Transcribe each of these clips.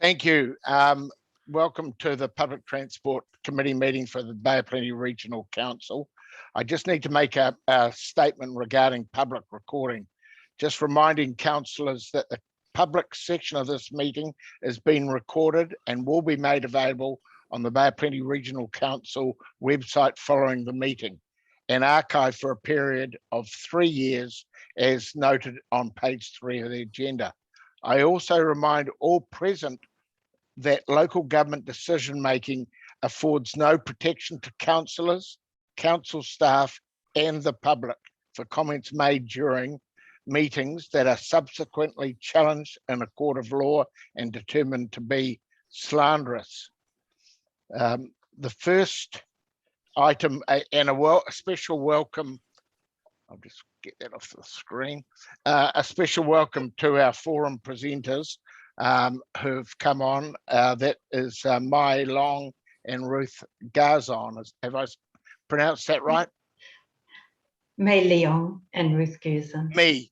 Thank you. Welcome to the Public Transport Committee meeting for the Bay of Plenty Regional Council. I just need to make a statement regarding public recording. Just reminding councillors that the public section of this meeting is being recorded and will be made available on the Bay of Plenty Regional Council website following the meeting and archived for a period of 3 years as noted on page 3 of the agenda. I also remind all present that local government decision-making affords no protection to councillors, council staff and the public for comments made during meetings that are subsequently challenged in a court of law and determined to be slanderous. The first item, and a special welcome, I'll just get that off the screen, a special welcome to our forum presenters who've come on. That is Mai Long and Ruth Garzon. Have I pronounced that right? May Leong and Ruth Garzon. May.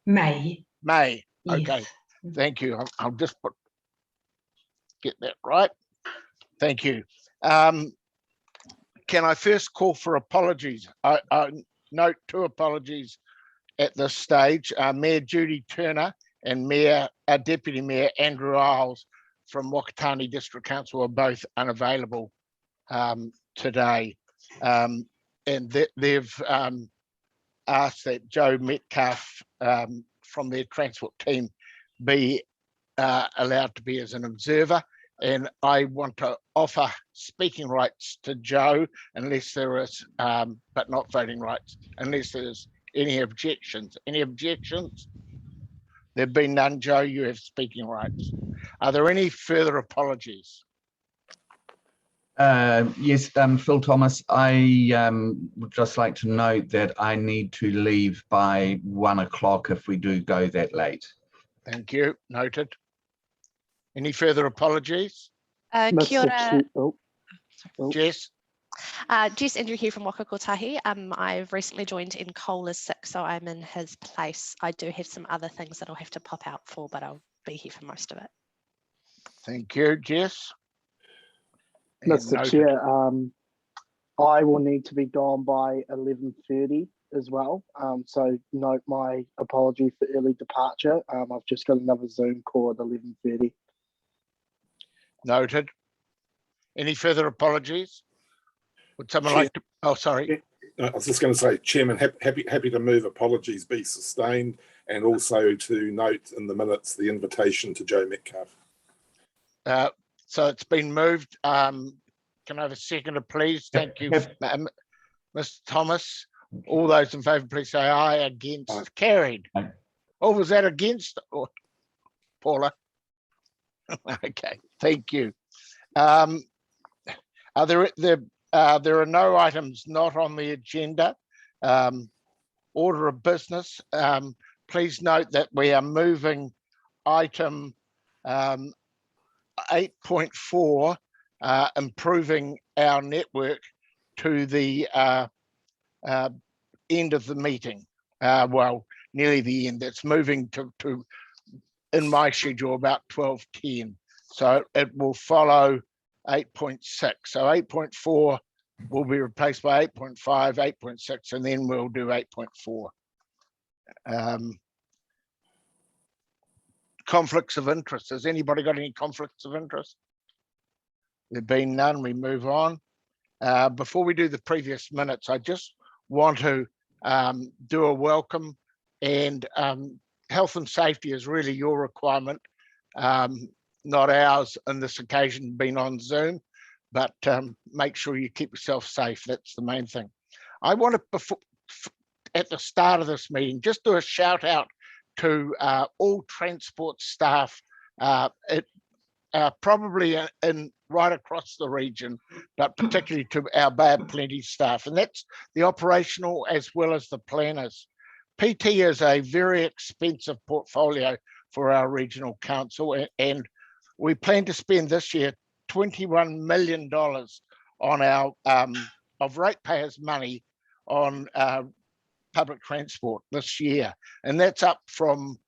Yes. Okay, thank you. I'll just get that right. Thank you. Can I first call for apologies? I note 2 apologies at this stage. Mayor Judy Turner and Deputy Mayor Andrew Isles from Wakatani District Council are both unavailable today. And they've asked that Joe Metcalf from their transport team be allowed to be as an observer. And I want to offer speaking rights to Joe unless there is, but not voting rights, unless there's any objections. Any objections? There've been none. Joe, you have speaking rights. Are there any further apologies? Yes, Phil Thomas, I would just like to note that I need to leave by 1 o'clock if we do go that late. Thank you. Noted. Any further apologies? Kia ora. Jess? Jess Andrew here from Waka Kotahi. I've recently joined in. Cole is sick, so I'm in his place. I do have some other things that I'll have to pop out for, but I'll be here for most of it. Thank you, Jess. Mr. Chair, I will need to be gone by 11:30 as well. So note my apology for early departure. I've just got another Zoom call at 11:30. Noted. Any further apologies? Would someone like to? Oh, sorry. I was just going to say, Chairman, happy to move apologies be sustained, and also to note in the minutes the invitation to Joe Metcalf. So it's been moved. Can I have a seconder, please? Thank you, Mr. Thomas. All those in favour, please say aye. Against? Aye. Carried. Aye. Oh, was that against? Or Paula? Okay, thank you. There are no items not on the agenda. Order of business. Please note that we are moving item 8.4, improving our network, to the end of the meeting. Well, nearly the end. It's moving to in my schedule about 12:10. So it will follow 8.6. So 8.4 will be replaced by 8.5, 8.6, and then we'll do 8.4. Conflicts of interest. Has anybody got any conflicts of interest? There've been none. We move on. Before we do the previous minutes, I just want to do a welcome, and health and safety is really your requirement, not ours on this occasion, being on Zoom, but make sure you keep yourself safe. That's the main thing. I want to, at the start of this meeting, just do a shout out to all transport staff, probably in right across the region, but particularly to our Bay of Plenty staff, and that's the operational as well as the planners. PT is a very expensive portfolio for our regional council, and we plan to spend this year $21 million on our of ratepayers' money on public transport this year, and that's up from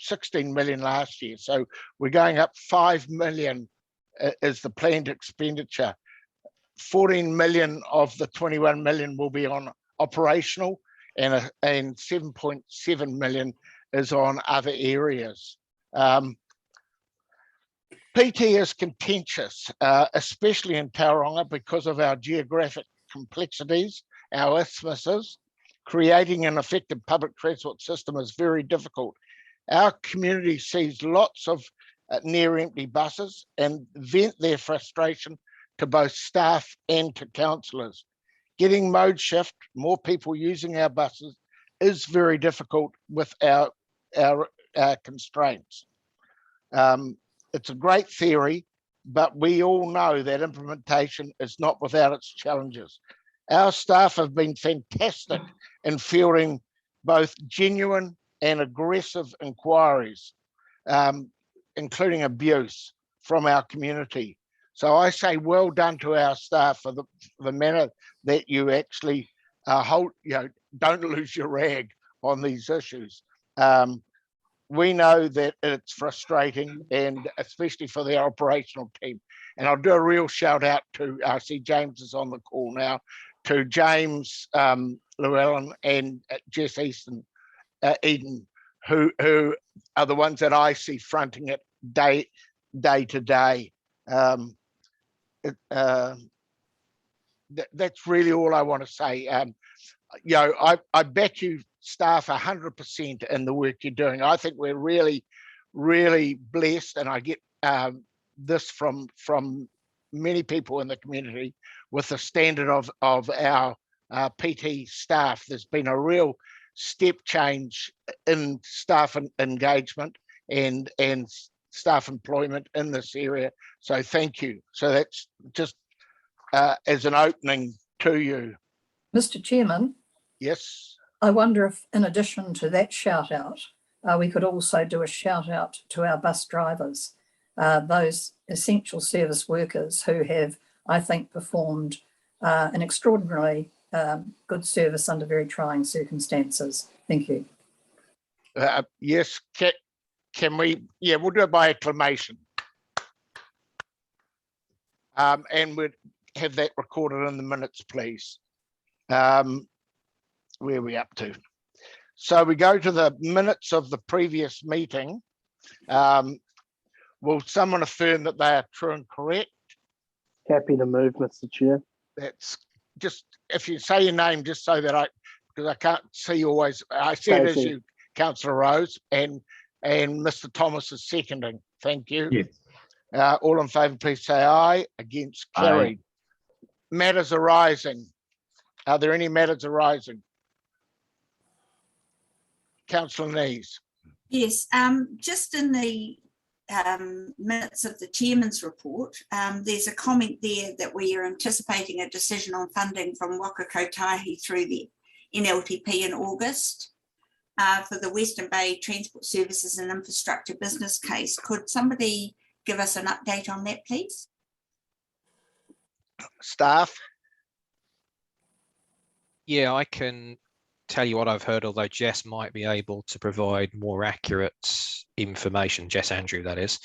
16 million last year. So we're going up 5 million is the planned expenditure. 14 million of the 21 million will be on operational, and 7.7 million is on other areas. PT is contentious, especially in Tauranga, because of our geographic complexities, our isthmuses. Creating an effective public transport system is very difficult. Our community sees lots of near empty buses and vent their frustration to both staff and to councillors. Getting mode shift, more people using our buses, is very difficult with our constraints. It's a great theory, but we all know that implementation is not without its challenges. Our staff have been fantastic in fielding both genuine and aggressive inquiries, including abuse from our community. So I say well done to our staff for the manner that you actually don't lose your rag on these issues. We know that it's frustrating, and especially for the operational team. And I'll do a real shout out to, I see James is on the call now, to James Llewellyn and Jess Eden, who are the ones that I see fronting it day to day. That's really all I want to say. I back you staff 100% in the work you're doing. I think we're really, really blessed, and I get this from many people in the community with the standard of our PT staff. There's been a real step change in staff engagement and staff employment in this area. So thank you. So that's just as an opening to you. Mr. Chairman. Yes. I wonder if, in addition to that shout out, we could also do a shout out to our bus drivers, those essential service workers who have, I think, performed an extraordinarily good service under very trying circumstances. Thank you. Yes, can we? Yeah, we'll do it by acclamation. And we'd have that recorded in the minutes, please. Where are we up to? So we go to the minutes of the previous meeting. Will someone affirm that they are true and correct? Happy to move, Mr. Chair. That's just, if you say your name, just so that because I can't see always. I see it as you, Councillor Rose, and Mr. Thomas is seconding. Thank you. Yes. All in favour, please say aye. Against, carried. Aye. Matters arising. Are there any matters arising? Councillor Nees. Yes, just in the minutes of the chairman's report, there's a comment there that we are anticipating a decision on funding from Waka Kotahi through the NLTP in August for the Western Bay Transport Services and Infrastructure business case. Could somebody give us an update on that, please? Staff? Yeah, I can tell you what I've heard, although Jess might be able to provide more accurate information, Jess Andrew, that is.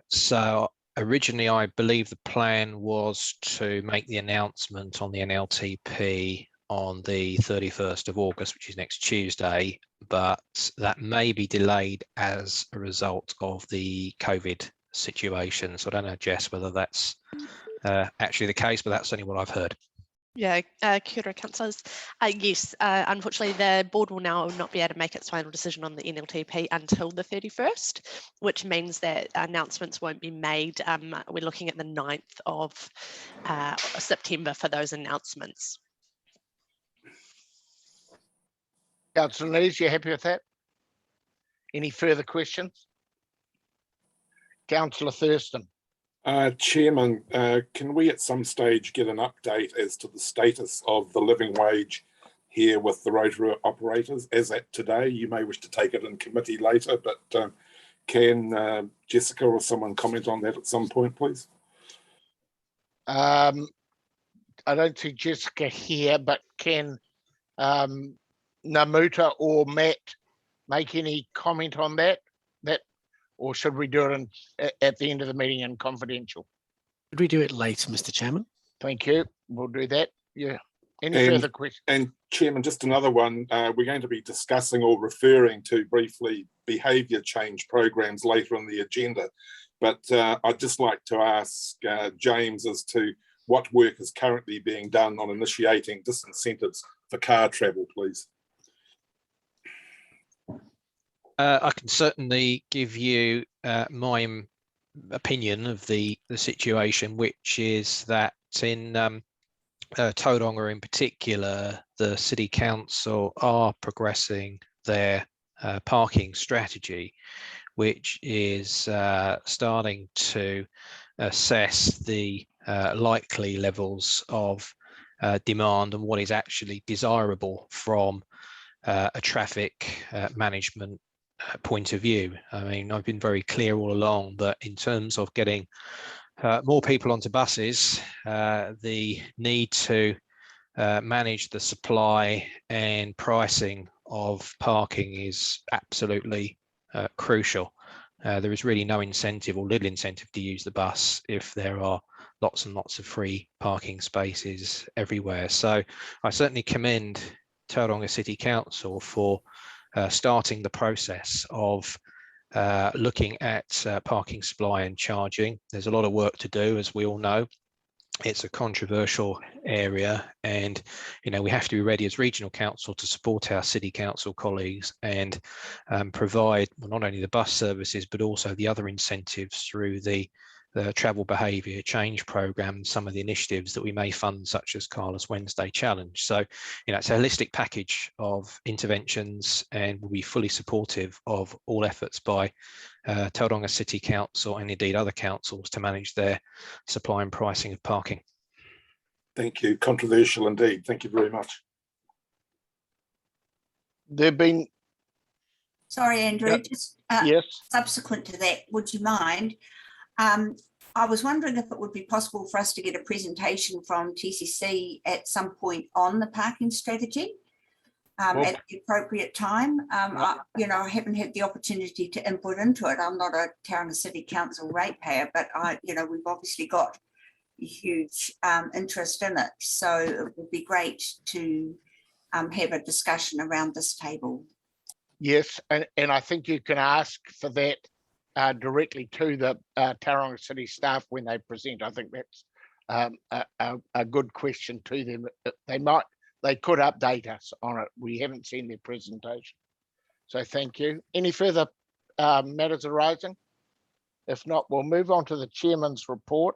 So originally, I believe the plan was to make the announcement on the NLTP on the 31st of August, which is next Tuesday, but that may be delayed as a result of the COVID situation. So I don't know, Jess, whether that's actually the case, but that's certainly what I've heard. Yeah, kia ora, councillors. Yes, unfortunately, the board will now not be able to make its final decision on the NLTP until the 31st, which means that announcements won't be made. We're looking at the 9th of September for those announcements. Councillor Nees, you happy with that? Any further questions? Councillor Thurston. Chairman, can we at some stage get an update as to the status of the living wage here with the road operators as at today? You may wish to take it in committee later, but can Jessica or someone comment on that at some point, please? I don't see Jessica here, but can Namuta or Matt make any comment on that? Or should we do it at the end of the meeting in confidential? Could we do it later, Mr. Chairman? Thank you. We'll do that. Yeah. Any further questions? And Chairman, just another one. We're going to be discussing or referring to briefly behaviour change programs later on the agenda. But I'd just like to ask James as to what work is currently being done on initiating disincentives for car travel, please. I can certainly give you my opinion of the situation, which is that in Tauranga in particular, the City Council are progressing their parking strategy, which is starting to assess the likely levels of demand and what is actually desirable from a traffic management point of view. I mean, I've been very clear all along that in terms of getting more people onto buses, the need to manage the supply and pricing of parking is absolutely crucial. There is really no incentive or little incentive to use the bus if there are lots and lots of free parking spaces everywhere. So I certainly commend Tauranga City Council for starting the process of looking at parking supply and charging. There's a lot of work to do, as we all know. It's a controversial area, and we have to be ready as regional council to support our city council colleagues and provide not only the bus services but also the other incentives through the travel behaviour change programme, some of the initiatives that we may fund, such as Carlos Wednesday Challenge. So, it's a holistic package of interventions, and will be fully supportive of all efforts by Tauranga City Council and indeed other councils to manage their supply and pricing of parking. Thank you. Controversial indeed. Thank you very much. There've been. Sorry, Andrew. Just yes. Subsequent to that, would you mind? I was wondering if it would be possible for us to get a presentation from TCC at some point on the parking strategy at the appropriate time. I haven't had the opportunity to input into it. I'm not a Tauranga City Council ratepayer, but we've obviously got a huge interest in it. So it would be great to have a discussion around this table. Yes, and I think you can ask for that directly to the Tauranga City staff when they present. I think that's a good question to them. They could update us on it. We haven't seen their presentation. So thank you. Any further matters arising? If not, we'll move on to the chairman's report.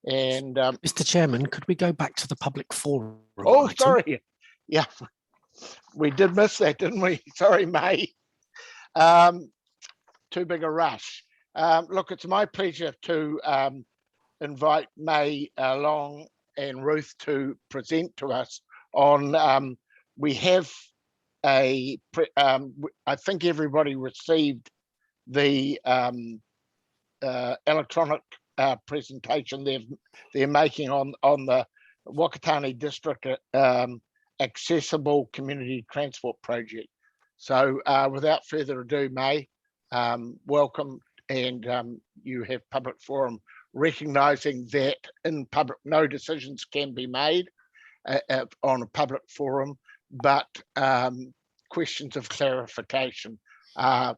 And Mr. Chairman, could we go back to the public forum? Oh, item? Sorry. Yeah, we did miss that, didn't we? Sorry, May. Too big a rush. Look, it's my pleasure to invite May Long and Ruth to present to us on, we have I think everybody received the electronic presentation they're making on the Wakatani District Accessible Community Transport Project. So without further ado, May, welcome, and you have public forum recognising that in public no decisions can be made on a public forum, but questions of clarification are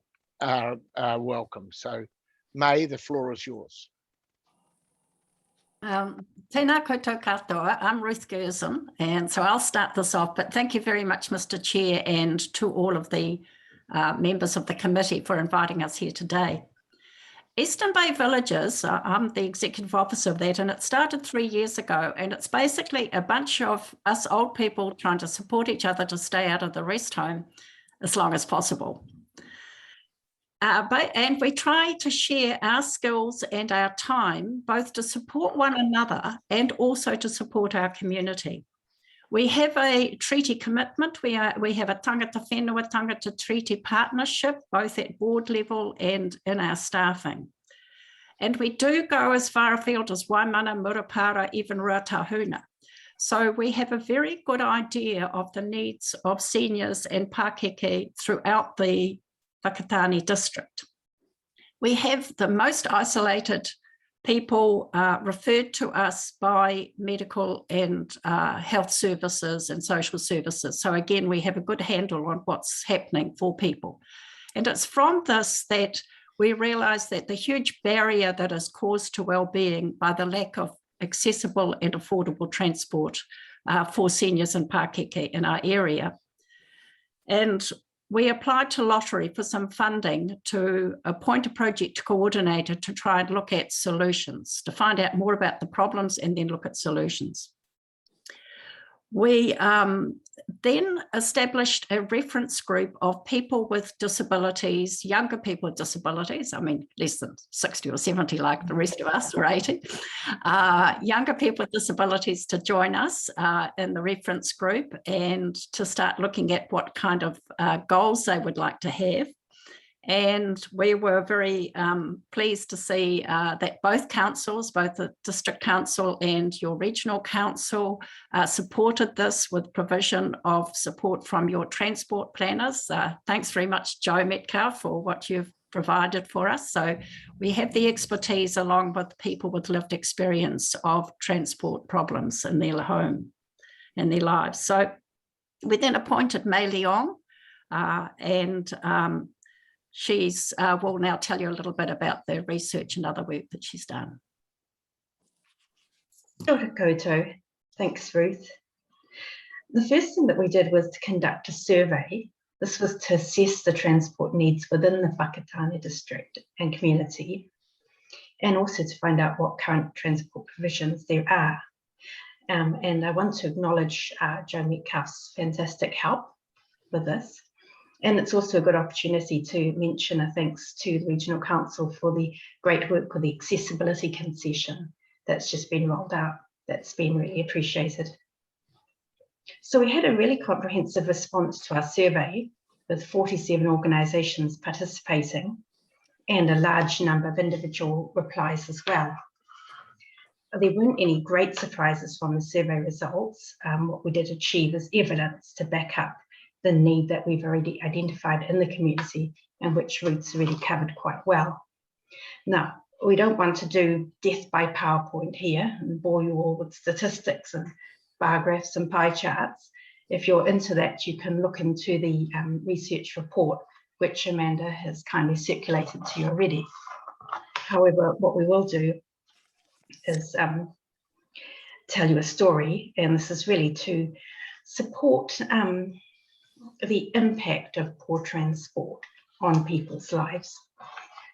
welcome. So May, the floor is yours. Tēnā koutou katoa, I'm Ruth Gerson, and so I'll start this off, but thank you very much, Mr. Chair, and to all of the members of the committee for inviting us here today. Eastern Bay Villages, I'm the executive officer of that, and it started 3 years ago, and it's basically a bunch of us old people trying to support each other to stay out of the rest home as long as possible. And we try to share our skills and our time, both to support one another and also to support our community. We have a treaty commitment. We have a tangata whenua, tangata treaty partnership, both at board level and in our staffing. And we do go as far afield as Waimana, Murupara, even Ruatahuna. So we have a very good idea of the needs of seniors and Pākeke throughout the Whakatane district. We have the most isolated people referred to us by medical and health services and social services. So again, we have a good handle on what's happening for people. And it's from this that we realise that the huge barrier that is caused to wellbeing by the lack of accessible and affordable transport for seniors and Pākeke in our area. And we applied to Lottery for some funding to appoint a project coordinator to try and look at solutions, to find out more about the problems and then look at solutions. We then established a reference group of people with disabilities, younger people with disabilities, I mean, less than 60 or 70 like the rest of us, or 80, younger people with disabilities to join us in the reference group and to start looking at what kind of goals they would like to have. And we were very pleased to see that both councils, both the District Council and your Regional Council, supported this with provision of support from your transport planners. Thanks very much, Joe Metcalf, for what you've provided for us. So we have the expertise along with people with lived experience of transport problems in their home and their lives. So we then appointed Mei Leong and she's will now tell you a little bit about the research and other work that she's done. Kia ora koutou. Thanks, Ruth. The first thing that we did was to conduct a survey. This was to assess the transport needs within the Whakatane district and community, and also to find out what current transport provisions there are. And I want to acknowledge Joe Metcalf's fantastic help with this. And it's also a good opportunity to mention a thanks to the Regional Council for the great work with the accessibility concession that's just been rolled out. That's been really appreciated. So we had a really comprehensive response to our survey with 47 organisations participating and a large number of individual replies as well. There weren't any great surprises from the survey results. What we did achieve is evidence to back up the need that we've already identified in the community and which Ruth's already covered quite well. Now, we don't want to do death by PowerPoint here and bore you all with statistics and bar graphs and pie charts. If you're into that, you can look into the research report, which Amanda has kindly circulated to you already. However, what we will do is tell you a story, and this is really to support the impact of poor transport on people's lives.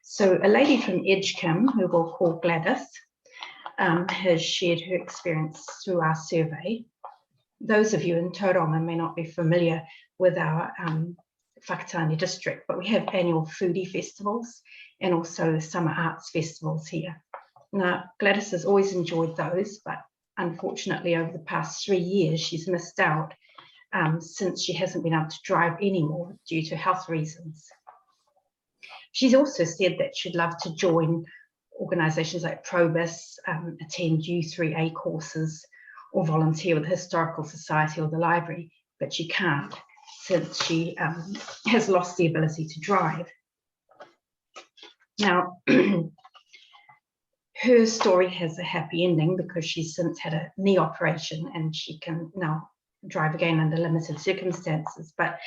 So a lady from Edgecombe, who we'll call Gladys, has shared her experience through our survey. Those of you in Tauranga may not be familiar with our Whakatane district, but we have annual foodie festivals and also summer arts festivals here. Now, Gladys has always enjoyed those, but unfortunately over the past 3 years, she's missed out since she hasn't been able to drive anymore due to health reasons. She's also said that she'd love to join organisations like Probus, attend U3A courses, or volunteer with the Historical Society or the library, but she can't since she has lost the ability to drive. Now, her story has a happy ending because she's since had a knee operation and she can now drive again under limited circumstances. But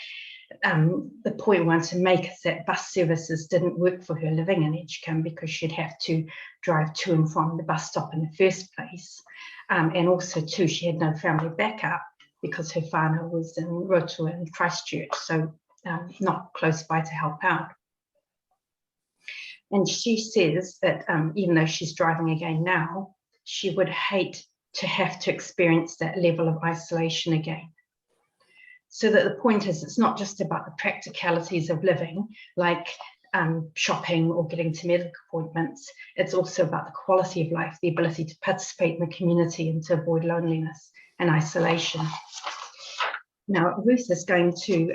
the point we want to make is that bus services didn't work for her living in Edgecombe because she'd have to drive to and from the bus stop in the first place. And also too, she had no family backup because her whānau was in Rotorua and Christchurch, so not close by to help out. And she says that even though she's driving again now, she would hate to have to experience that level of isolation again. So that the point is, it's not just about the practicalities of living, like shopping or getting to medical appointments. It's also about the quality of life, the ability to participate in the community and to avoid loneliness and isolation. Now, Ruth is going to,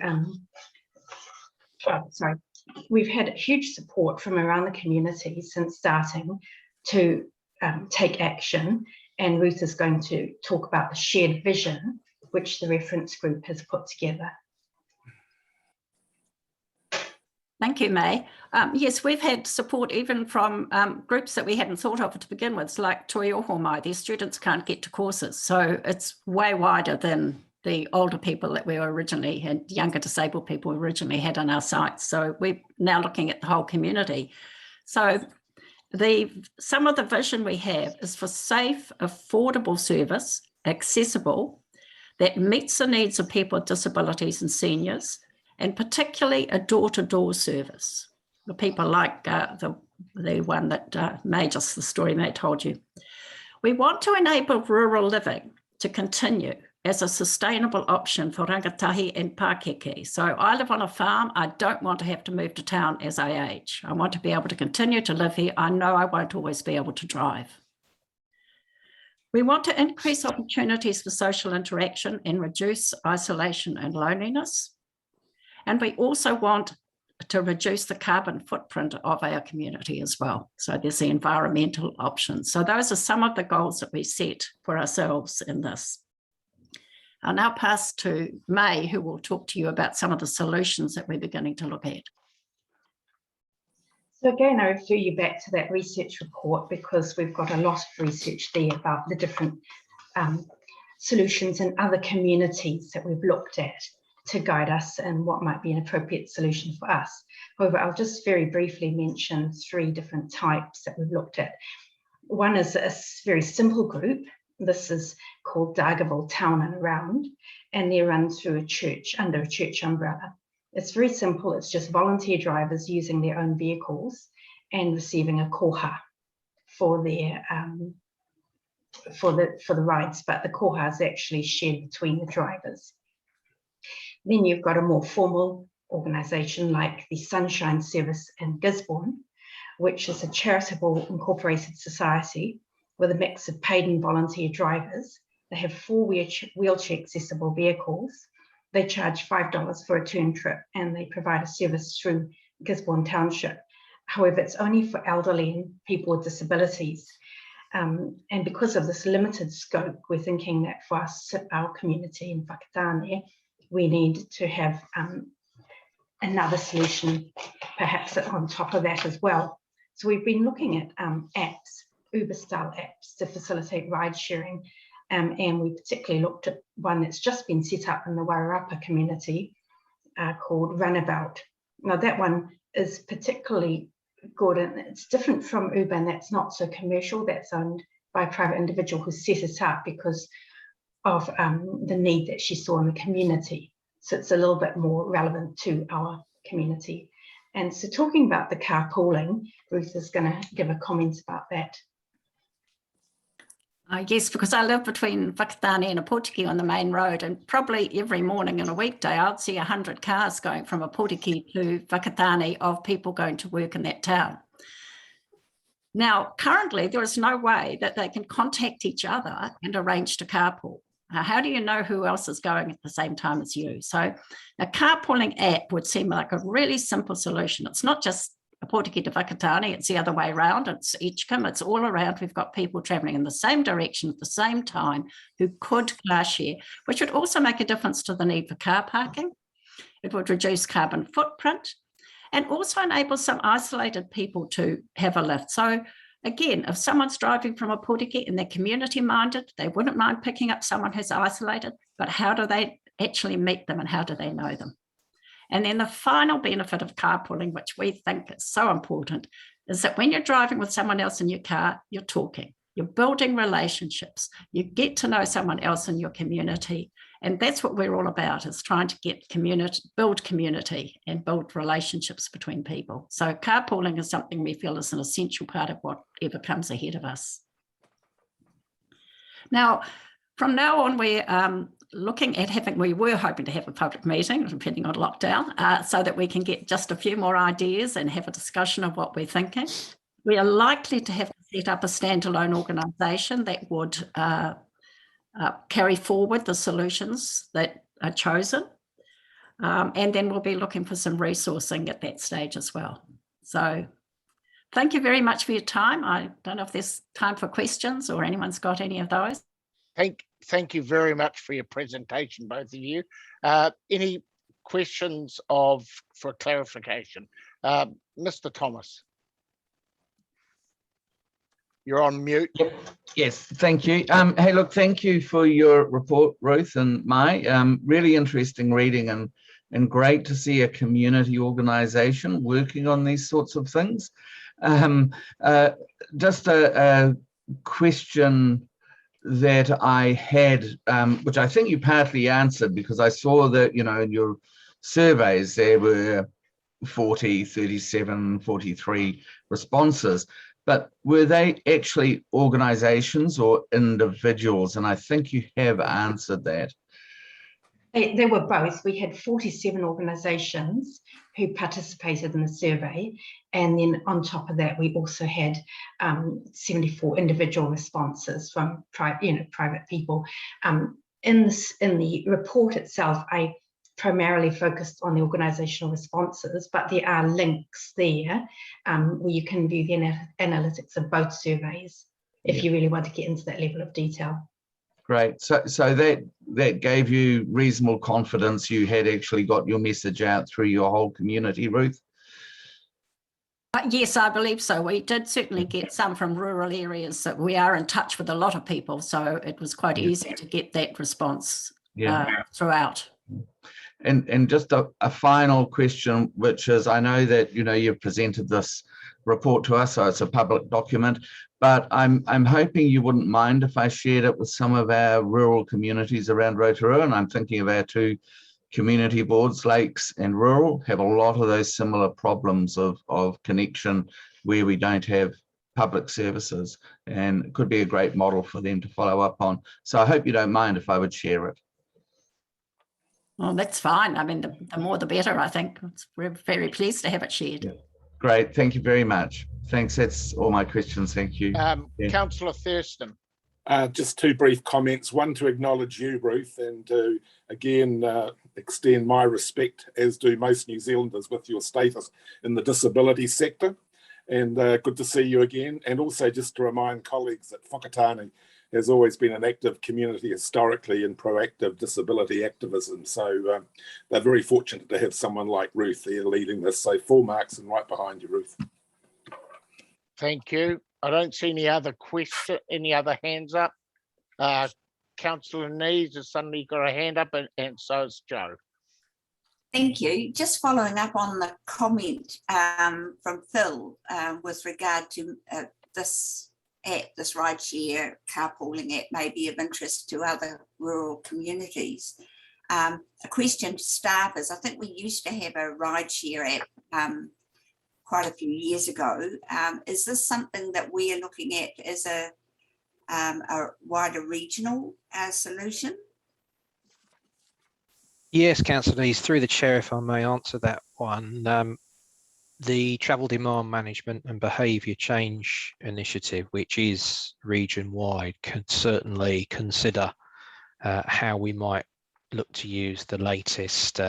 we've had huge support from around the community since starting to take action. And Ruth is going to talk about the shared vision, which the reference group has put together. Thank you, May. Yes, we've had support even from groups that we hadn't thought of to begin with, like Toi Oho Mai. Their students can't get to courses. So it's way wider than the older people that we originally had, younger disabled people originally had on our sites. So we're now looking at the whole community. So some of the vision we have is for safe, affordable service, accessible, that meets the needs of people with disabilities and seniors, and particularly a door-to-door service. The people like the one that May, just the story May told you. We want to enable rural living to continue as a sustainable option for rangatahi and Pākeke. So I live on a farm. I don't want to have to move to town as I age. I want to be able to continue to live here. I know I won't always be able to drive. We want to increase opportunities for social interaction and reduce isolation and loneliness. And we also want to reduce the carbon footprint of our community as well. So there's the environmental options. So those are some of the goals that we set for ourselves in this. I'll now pass to May, who will talk to you about some of the solutions that we're beginning to look at. So again, I refer you back to that research report because we've got a lot of research there about the different solutions in other communities that we've looked at to guide us and what might be an appropriate solution for us. However, I'll just very briefly mention 3 different types that we've looked at. One is a very simple group. This is called Dargaville Town and Around, and they're run through a church, under a church umbrella. It's very simple. It's just volunteer drivers using their own vehicles and receiving a koha for their for the rides, but the koha is actually shared between the drivers. Then you've got a more formal organisation like the Sunshine Service in Gisborne, which is a charitable incorporated society with a mix of paid and volunteer drivers. They have 4 wheelchair accessible vehicles. They charge $5 for a turn trip and they provide a service through Gisborne Township. However, it's only for elderly and people with disabilities. And because of this limited scope, we're thinking that for us, our community in Whakatane, we need to have another solution, perhaps on top of that as well. So we've been looking at apps, Uber-style apps to facilitate ride sharing. And we particularly looked at one that's just been set up in the Wairarapa community called Runabout. Now that one is particularly good and it's different from Uber, and that's not so commercial. That's owned by a private individual who set it up because of the need that she saw in the community. So it's a little bit more relevant to our community. And so talking about the carpooling, Ruth is going to give a comment about that. Yes, because I live between Whakatane and Apotiki on the main road, and probably every morning and a weekday I'd see 100 cars going from Apotiki to Whakatane of people going to work in that town. Now, currently there is no way that they can contact each other and arrange to carpool. How do you know who else is going at the same time as you? So a carpooling app would seem like a really simple solution. It's not just Apotiki to Whakatane, it's the other way around. It's Edgecombe, it's all around. We've got people travelling in the same direction at the same time who could car share, which would also make a difference to the need for car parking. It would reduce carbon footprint and also enable some isolated people to have a lift. So again, if someone's driving from Apotiki and they're community minded, they wouldn't mind picking up someone who's isolated, but how do they actually meet them and how do they know them? And then the final benefit of carpooling, which we think is so important, is that when you're driving with someone else in your car, you're talking, you're building relationships, you get to know someone else in your community. And that's what we're all about, is trying to get build community and build relationships between people. So carpooling is something we feel is an essential part of whatever comes ahead of us. Now, from now on, we're looking at we were hoping to have a public meeting, depending on lockdown, so that we can get just a few more ideas and have a discussion of what we're thinking. We are likely to have to set up a standalone organisation that would carry forward the solutions that are chosen. And then we'll be looking for some resourcing at that stage as well. So thank you very much for your time. I don't know if there's time for questions or anyone's got any of those. Thank you very much for your presentation, both of you. Any questions for clarification. Mr. Thomas. You're on mute. Yep. Yes, thank you. Hey, look, thank you for your report, Ruth and Mai. Really interesting reading and great to see a community organisation working on these sorts of things. Just a question that I had, which I think you partly answered, because I saw that, you know, in your surveys there were 40, 37, 43 responses. But were they actually organisations or individuals? And I think you have answered that. They were both. We had 47 organisations who participated in the survey. And then on top of that, we also had 74 individual responses from private people. In the report itself, I primarily focused on the organisational responses, but there are links there where you can view the analytics of both surveys if you really want to get into that level of detail. Great. So that gave you reasonable confidence you had actually got your message out through your whole community, Ruth? Yes, I believe so. We did certainly get some from rural areas. So we are in touch with a lot of people, so it was quite easy to get that response throughout. And just a final question, which is, I know that, you know, you've presented this report to us, so it's a public document, but I'm hoping you wouldn't mind if I shared it with some of our rural communities around Rotorua, and I'm thinking of our two community boards, Lakes and Rural, have a lot of those similar problems of connection where we don't have public services, and it could be a great model for them to follow up on. So I hope you don't mind if I would share it. Well, that's fine. I mean, the more the better, I think. We're very pleased to have it shared. Yeah. Great. Thank you very much. Thanks. That's all my questions. Thank you. Councillor Thurston. Just two brief comments. One, to acknowledge you, Ruth, and to, again, extend my respect, as do most New Zealanders, with your status in the disability sector. And good to see you again. And also just to remind colleagues that Whakatane has always been an active community historically in proactive disability activism. So they're very fortunate to have someone like Ruth there leading this. So full marks and right behind you, Ruth. Thank you. I don't see any other hands up. Councillor Nees has suddenly got a hand up, and so is Joe. Thank you. Just following up on the comment from Phil with regard to this app, this rideshare carpooling app may be of interest to other rural communities. A question to staff is, I think we used to have a rideshare app quite a few years ago. Is this something that we are looking at as a wider regional solution? Yes, Councillor Nees, through the chair, if I may answer that one. The Travel Demand Management and Behaviour Change Initiative, which is region-wide, can certainly consider how we might look to use the latest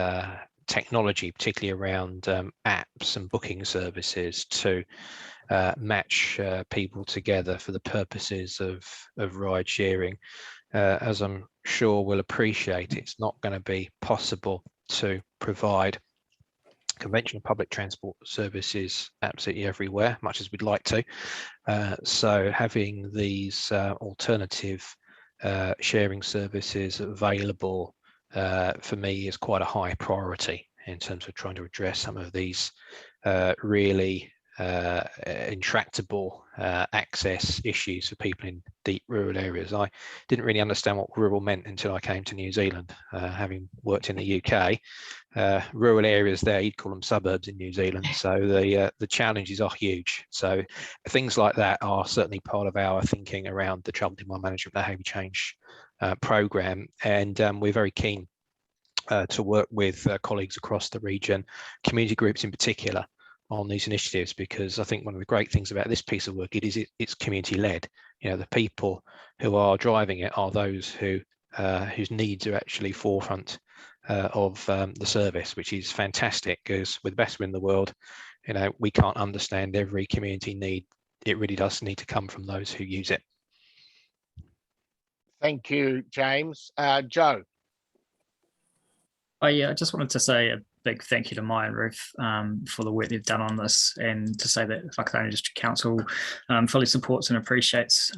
technology, particularly around apps and booking services, to match people together for the purposes of ride sharing. As I'm sure we'll appreciate, it's not going to be possible to provide conventional public transport services absolutely everywhere, much as we'd like to. So having these alternative sharing services available for me is quite a high priority in terms of trying to address some of these really intractable access issues for people in deep rural areas. I didn't really understand what rural meant until I came to New Zealand, having worked in the UK. Rural areas there, you'd call them suburbs in New Zealand. So the challenges are huge. So things like that are certainly part of our thinking around the Travel Demand Management Behaviour Change programme, and we're very keen to work with colleagues across the region, community groups in particular, on these initiatives, because I think one of the great things about this piece of work it's community led. You know, the people who are driving it are those whose needs are actually forefront of the service, which is fantastic, because with the best in the world, you know, we can't understand every community need. It really does need to come from those who use it. Thank you, James. Joe. I just wanted to say a big thank you to Maya and Ruth for the work they've done on this, and to say that Whakatane District Council fully supports and appreciates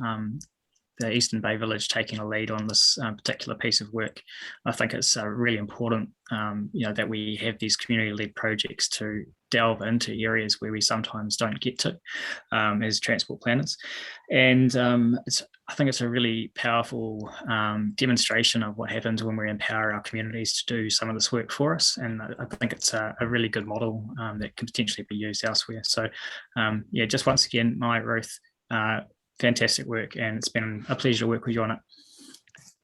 the Eastern Bay Village taking a lead on this particular piece of work. I think it's really important, that we have these community-led projects to delve into areas where we sometimes don't get to as transport planners. And I think it's a really powerful demonstration of what happens when we empower our communities to do some of this work for us. And I think it's a really good model that can potentially be used elsewhere. So just once again, Maya, Ruth, fantastic work, and it's been a pleasure to work with you on it.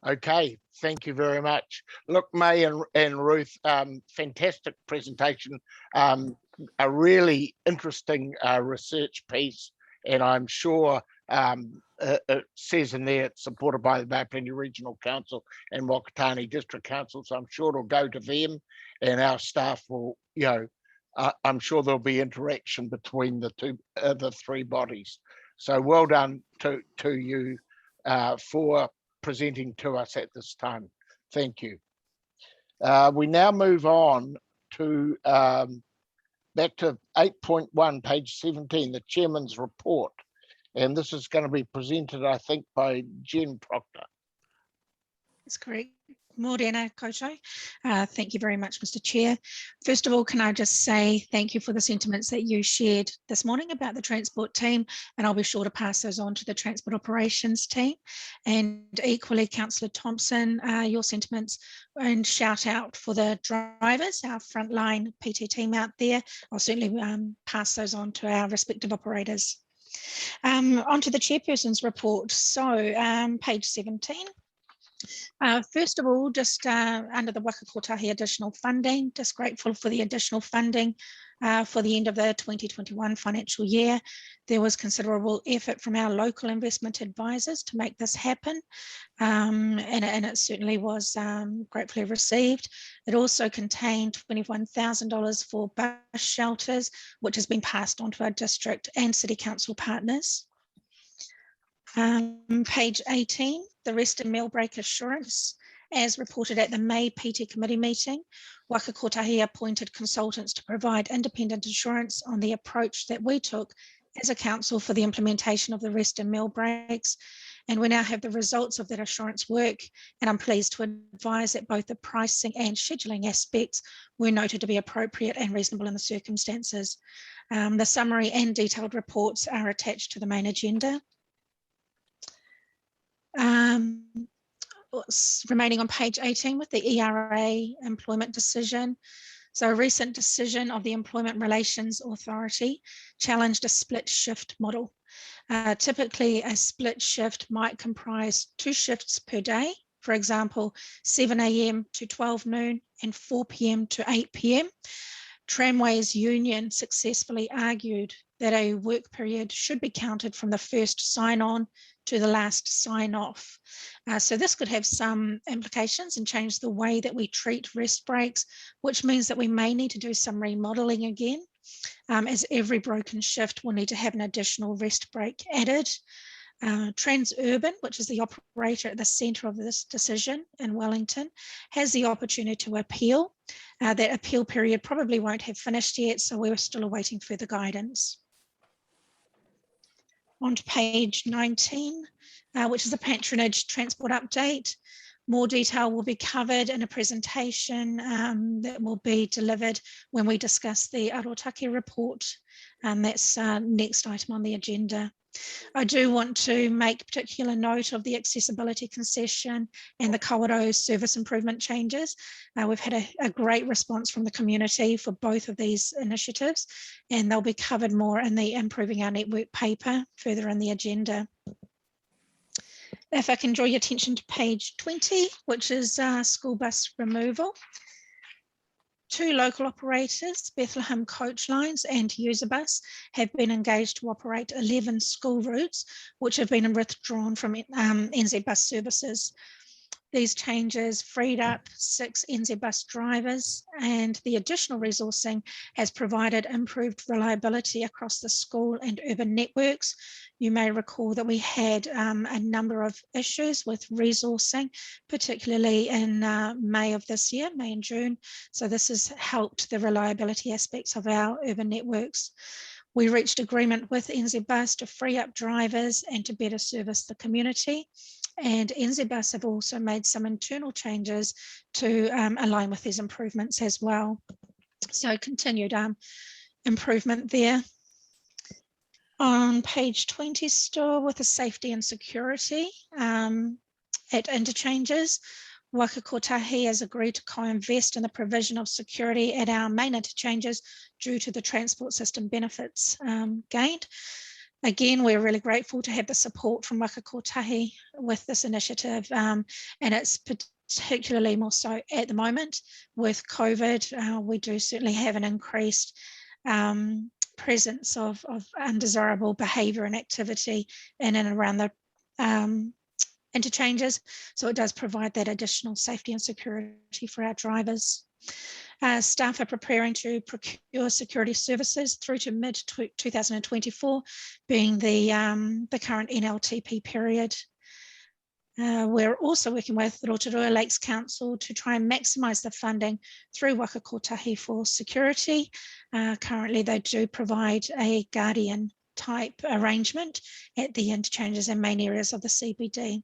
Okay, thank you very much. Look, May and Ruth, fantastic presentation, a really interesting research piece, and I'm sure it says in there it's supported by the Bay Plenty Regional Council and Whakatane District Council, so I'm sure it'll go to them, and our staff will, I'm sure there'll be interaction between the three bodies. So well done to you for presenting to us at this time. Thank you. We now move on to back to 8.1, page 17, the Chairman's report. And this is going to be presented, I think, by Jen Proctor. That's correct. Morena koutou. Thank you very much, Mr. Chair. First of all, can I just say thank you for the sentiments that you shared this morning about the transport team, and I'll be sure to pass those on to the transport operations team. And equally, Councillor Thompson, your sentiments and shout out for the drivers, our frontline PT team out there. I'll certainly pass those on to our respective operators. Onto the chairperson's report. So page 17. First of all, just under the Waka Kotahi additional funding, just grateful for the additional funding for the end of the 2021 financial year. There was considerable effort from our local investment advisors to make this happen, and it certainly was gratefully received. It also contained $21,000 for bus shelters, which has been passed on to our district and city council partners. Page 18, the rest and meal break assurance. As reported at the May PT committee meeting, Waka Kotahi appointed consultants to provide independent assurance on the approach that we took as a council for the implementation of the rest and meal breaks. And we now have the results of that assurance work, and I'm pleased to advise that both the pricing and scheduling aspects were noted to be appropriate and reasonable in the circumstances. The summary and detailed reports are attached to the main agenda. Remaining on page 18 with the ERA employment decision. So a recent decision of the Employment Relations Authority challenged a split shift model. Typically, a split shift might comprise 2 shifts per day, for example, 7 a.m. to 12 noon and 4 p.m. to 8 p.m. Tramways Union successfully argued that a work period should be counted from the first sign-on to the last sign-off. So this could have some implications and change the way that we treat rest breaks, which means that we may need to do some remodeling again, as every broken shift will need to have an additional rest break added. Transurban, which is the operator at the centre of this decision in Wellington, has the opportunity to appeal. That appeal period probably won't have finished yet, so we're still awaiting further guidance. On to page 19, which is a patronage transport update. More detail will be covered in a presentation that will be delivered when we discuss the Arotake report. That's next item on the agenda. I do want to make particular note of the accessibility concession and the Kawerau service improvement changes. We've had a great response from the community for both of these initiatives, and they'll be covered more in the Improving Our Network paper further in the agenda. If I can draw your attention to page 20, which is school bus removal. 2 local operators, Bethlehem Coach Lines and Userbus, have been engaged to operate 11 school routes, which have been withdrawn from NZ Bus Services. These changes freed up 6 NZ bus drivers, and the additional resourcing has provided improved reliability across the school and urban networks. You may recall that we had a number of issues with resourcing, particularly in May of this year, May and June. So this has helped the reliability aspects of our urban networks. We reached agreement with NZ Bus to free up drivers and to better service the community. And NZ Bus have also made some internal changes to align with these improvements as well. So continued improvement there. On page 20 still with the safety and security at interchanges, Waka Kotahi has agreed to co-invest in the provision of security at our main interchanges due to the transport system benefits gained. Again, we're really grateful to have the support from Waka Kotahi with this initiative, and it's particularly more so at the moment with COVID. We do certainly have an increased presence of undesirable behaviour and activity in and around the interchanges. So it does provide that additional safety and security for our drivers. Staff are preparing to procure security services through to mid-2024, being the current NLTP period. We're also working with Rotorua Lakes Council to try and maximise the funding through Waka Kotahi for security. Currently, they do provide a guardian type arrangement at the interchanges and main areas of the CBD.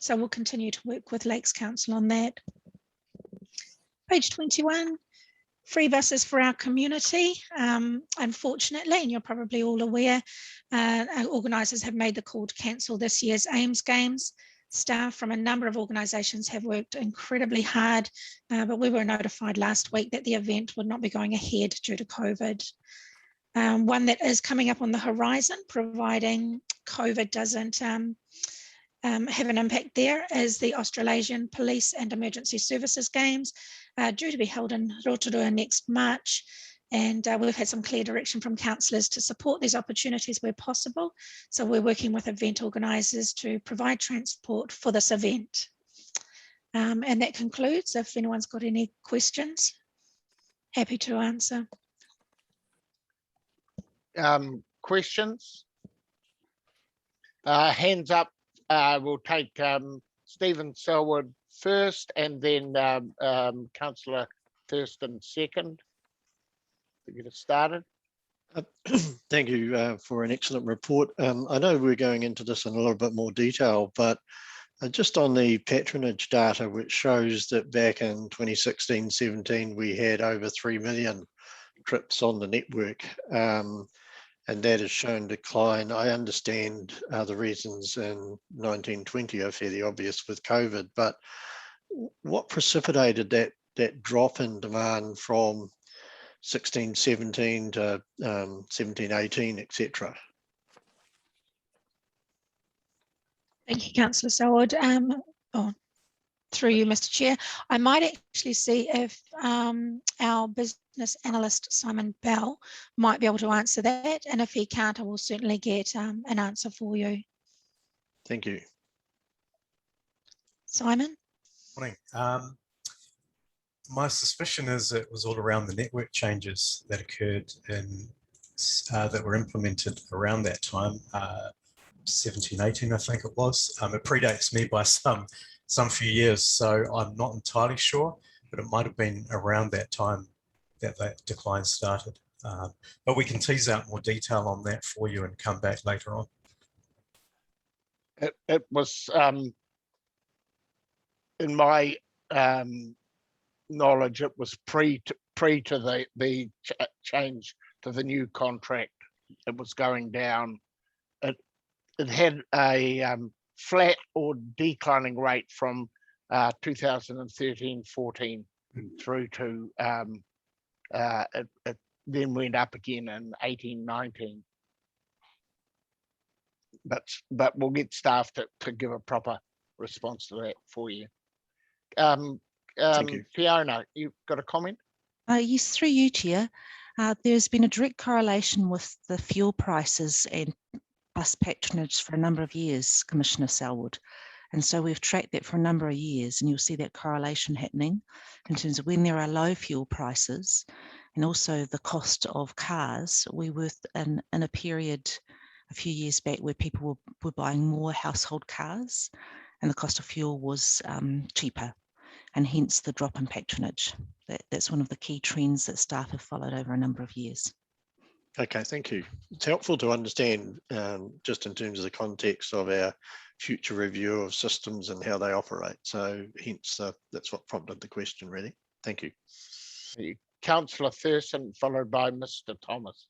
So we'll continue to work with Lakes Council on that. Page 21, free buses for our community. Unfortunately, and you're probably all aware, our organisers have made the call to cancel this year's AIMS Games. Staff from a number of organisations have worked incredibly hard, but we were notified last week that the event would not be going ahead due to COVID. One that is coming up on the horizon, providing COVID doesn't have an impact there, is the Australasian Police and Emergency Services Games, due to be held in Rotorua next March. And we've had some clear direction from councillors to support these opportunities where possible. So we're working with event organisers to provide transport for this event. And that concludes. If anyone's got any questions, happy to answer. Questions? Hands up. We'll take Stephen Selwood first, and then Councillor Thurston second to get us started. Thank you for an excellent report. I know we're going into this in a little bit more detail, but just on the patronage data, which shows that back in 2016-17, we had over 3 million trips on the network, and that has shown decline. I understand the reasons in 1920 are fairly obvious with COVID, but what precipitated that drop in demand from 16-17 to 17-18, etc.? Thank you, Councillor Selwood. Through you, Mr. Chair, I might actually see if our business analyst, Simon Bell, might be able to answer that. And if he can't, I will certainly get an answer for you. Thank you. Simon? Morning. My suspicion is it was all around the network changes that occurred in that were implemented around that time, 17-18, I think it was. It predates me by some few years, so I'm not entirely sure, but it might have been around that time that that decline started. But we can tease out more detail on that for you and come back later on. It was, in my knowledge, it was pre to the change to the new contract. It was going down. It had a flat or declining rate from 2013-14 through to it then went up again in 18-19. But we'll get staff to give a proper response to that for you. Thank you. Fiona, you've got a comment? Yes, through you, Chair. There's been a direct correlation with the fuel prices and bus patronage for a number of years, Commissioner Selwood. And so we've tracked that for a number of years, and you'll see that correlation happening in terms of when there are low fuel prices and also the cost of cars. We were in a period a few years back where people were buying more household cars and the cost of fuel was cheaper, and hence the drop in patronage. That's one of the key trends that staff have followed over a number of years. Okay, thank you. It's helpful to understand just in terms of the context of our future review of systems and how they operate. So hence that's what prompted the question, really. Thank you. Councillor Thurston, followed by Mr. Thomas.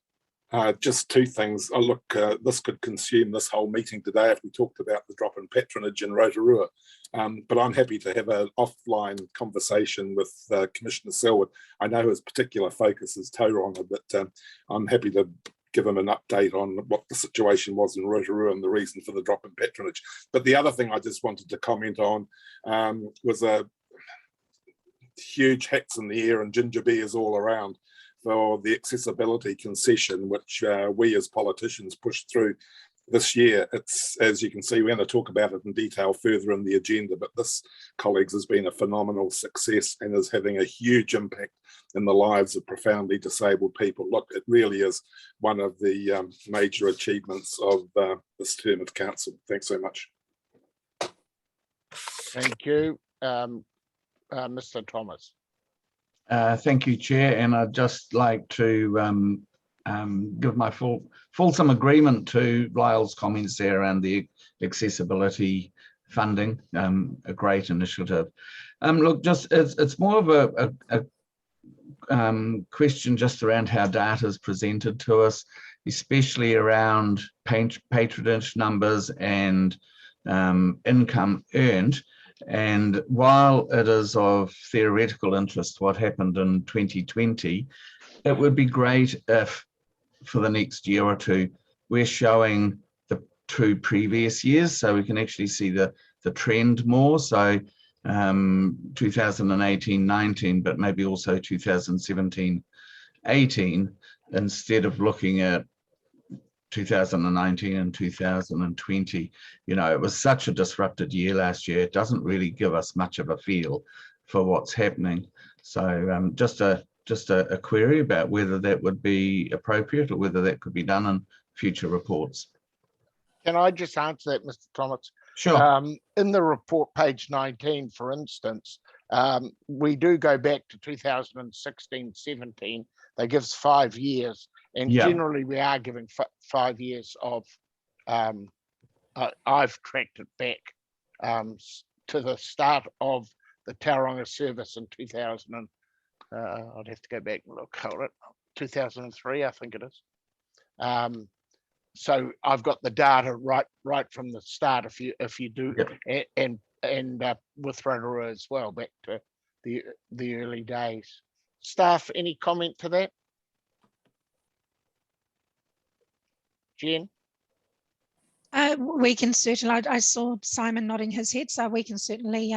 Just two things. Oh, look, this could consume this whole meeting today if we talked about the drop in patronage in Rotorua. But I'm happy to have an offline conversation with Commissioner Selwood. I know his particular focus is Tauranga, but I'm happy to give him an update on what the situation was in Rotorua and the reason for the drop in patronage. But the other thing I just wanted to comment on was a huge hats in the air and ginger beers all around for the accessibility concession, which we as politicians pushed through this year. It's, as you can see, we're going to talk about it in detail further in the agenda, but this, colleagues, has been a phenomenal success and is having a huge impact in the lives of profoundly disabled people. Look, it really is one of the major achievements of this term of council. Thanks so much. Thank you. Mr. Thomas. Thank you, Chair, and I'd just like to give my fulsome agreement to Lyle's comments there around the accessibility funding, a great initiative. Look, just it's more of a question just around how data is presented to us, especially around patronage numbers and income earned. And while it is of theoretical interest what happened in 2020, it would be great if for the next year or two, we're showing the 2 previous years so we can actually see the trend more. So 2018-19, but maybe also 2017-18, instead of looking at 2019 and 2020. You know, it was such a disrupted year last year. It doesn't really give us much of a feel for what's happening. So just a query about whether that would be appropriate or whether that could be done in future reports. Can I just answer that, Mr. Thomas? Sure. In the report, page 19, for instance, we do go back to 2016-17. That gives 5 years. And generally, we are giving 5 years of, I've tracked it back to the start of the Tauranga service in 2000. I'd have to go back and look, hold it, 2003, I think it is. So I've got the data right from the start. If you do, and with Rotorua as well, back to the early days. Staff, any comment to that? Jen? We can certainly, I saw Simon nodding his head, so we can certainly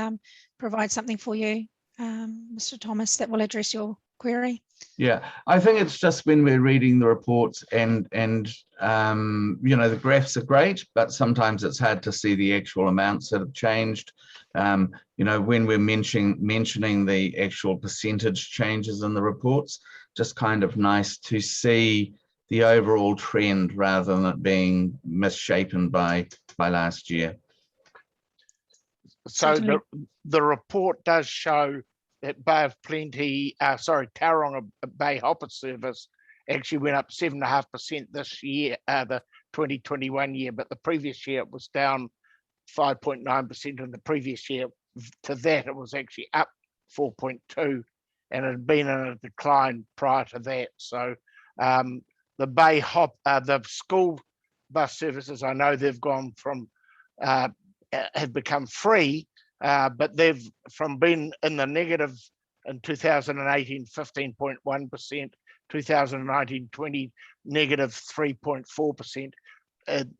provide something for you, Mr. Thomas, that will address your query. Yeah, I think it's just when we're reading the reports and you know, the graphs are great, but sometimes it's hard to see the actual amounts that have changed. You know, when we're mentioning the actual percentage changes in the reports, just kind of nice to see the overall trend rather than it being misshapen by last year. So the report does show that Bay of Plenty, Tauranga Bay Hopper service actually went up 7.5% this year, the 2021 year, but the previous year it was down 5.9%, and the previous year to that it was actually up 4.2%, and it had been in a decline prior to that. So the Bay the school bus services, I know they've gone from have become free, but they've from being in the negative in 2018 15.1%, 2019-20 negative 3.4%.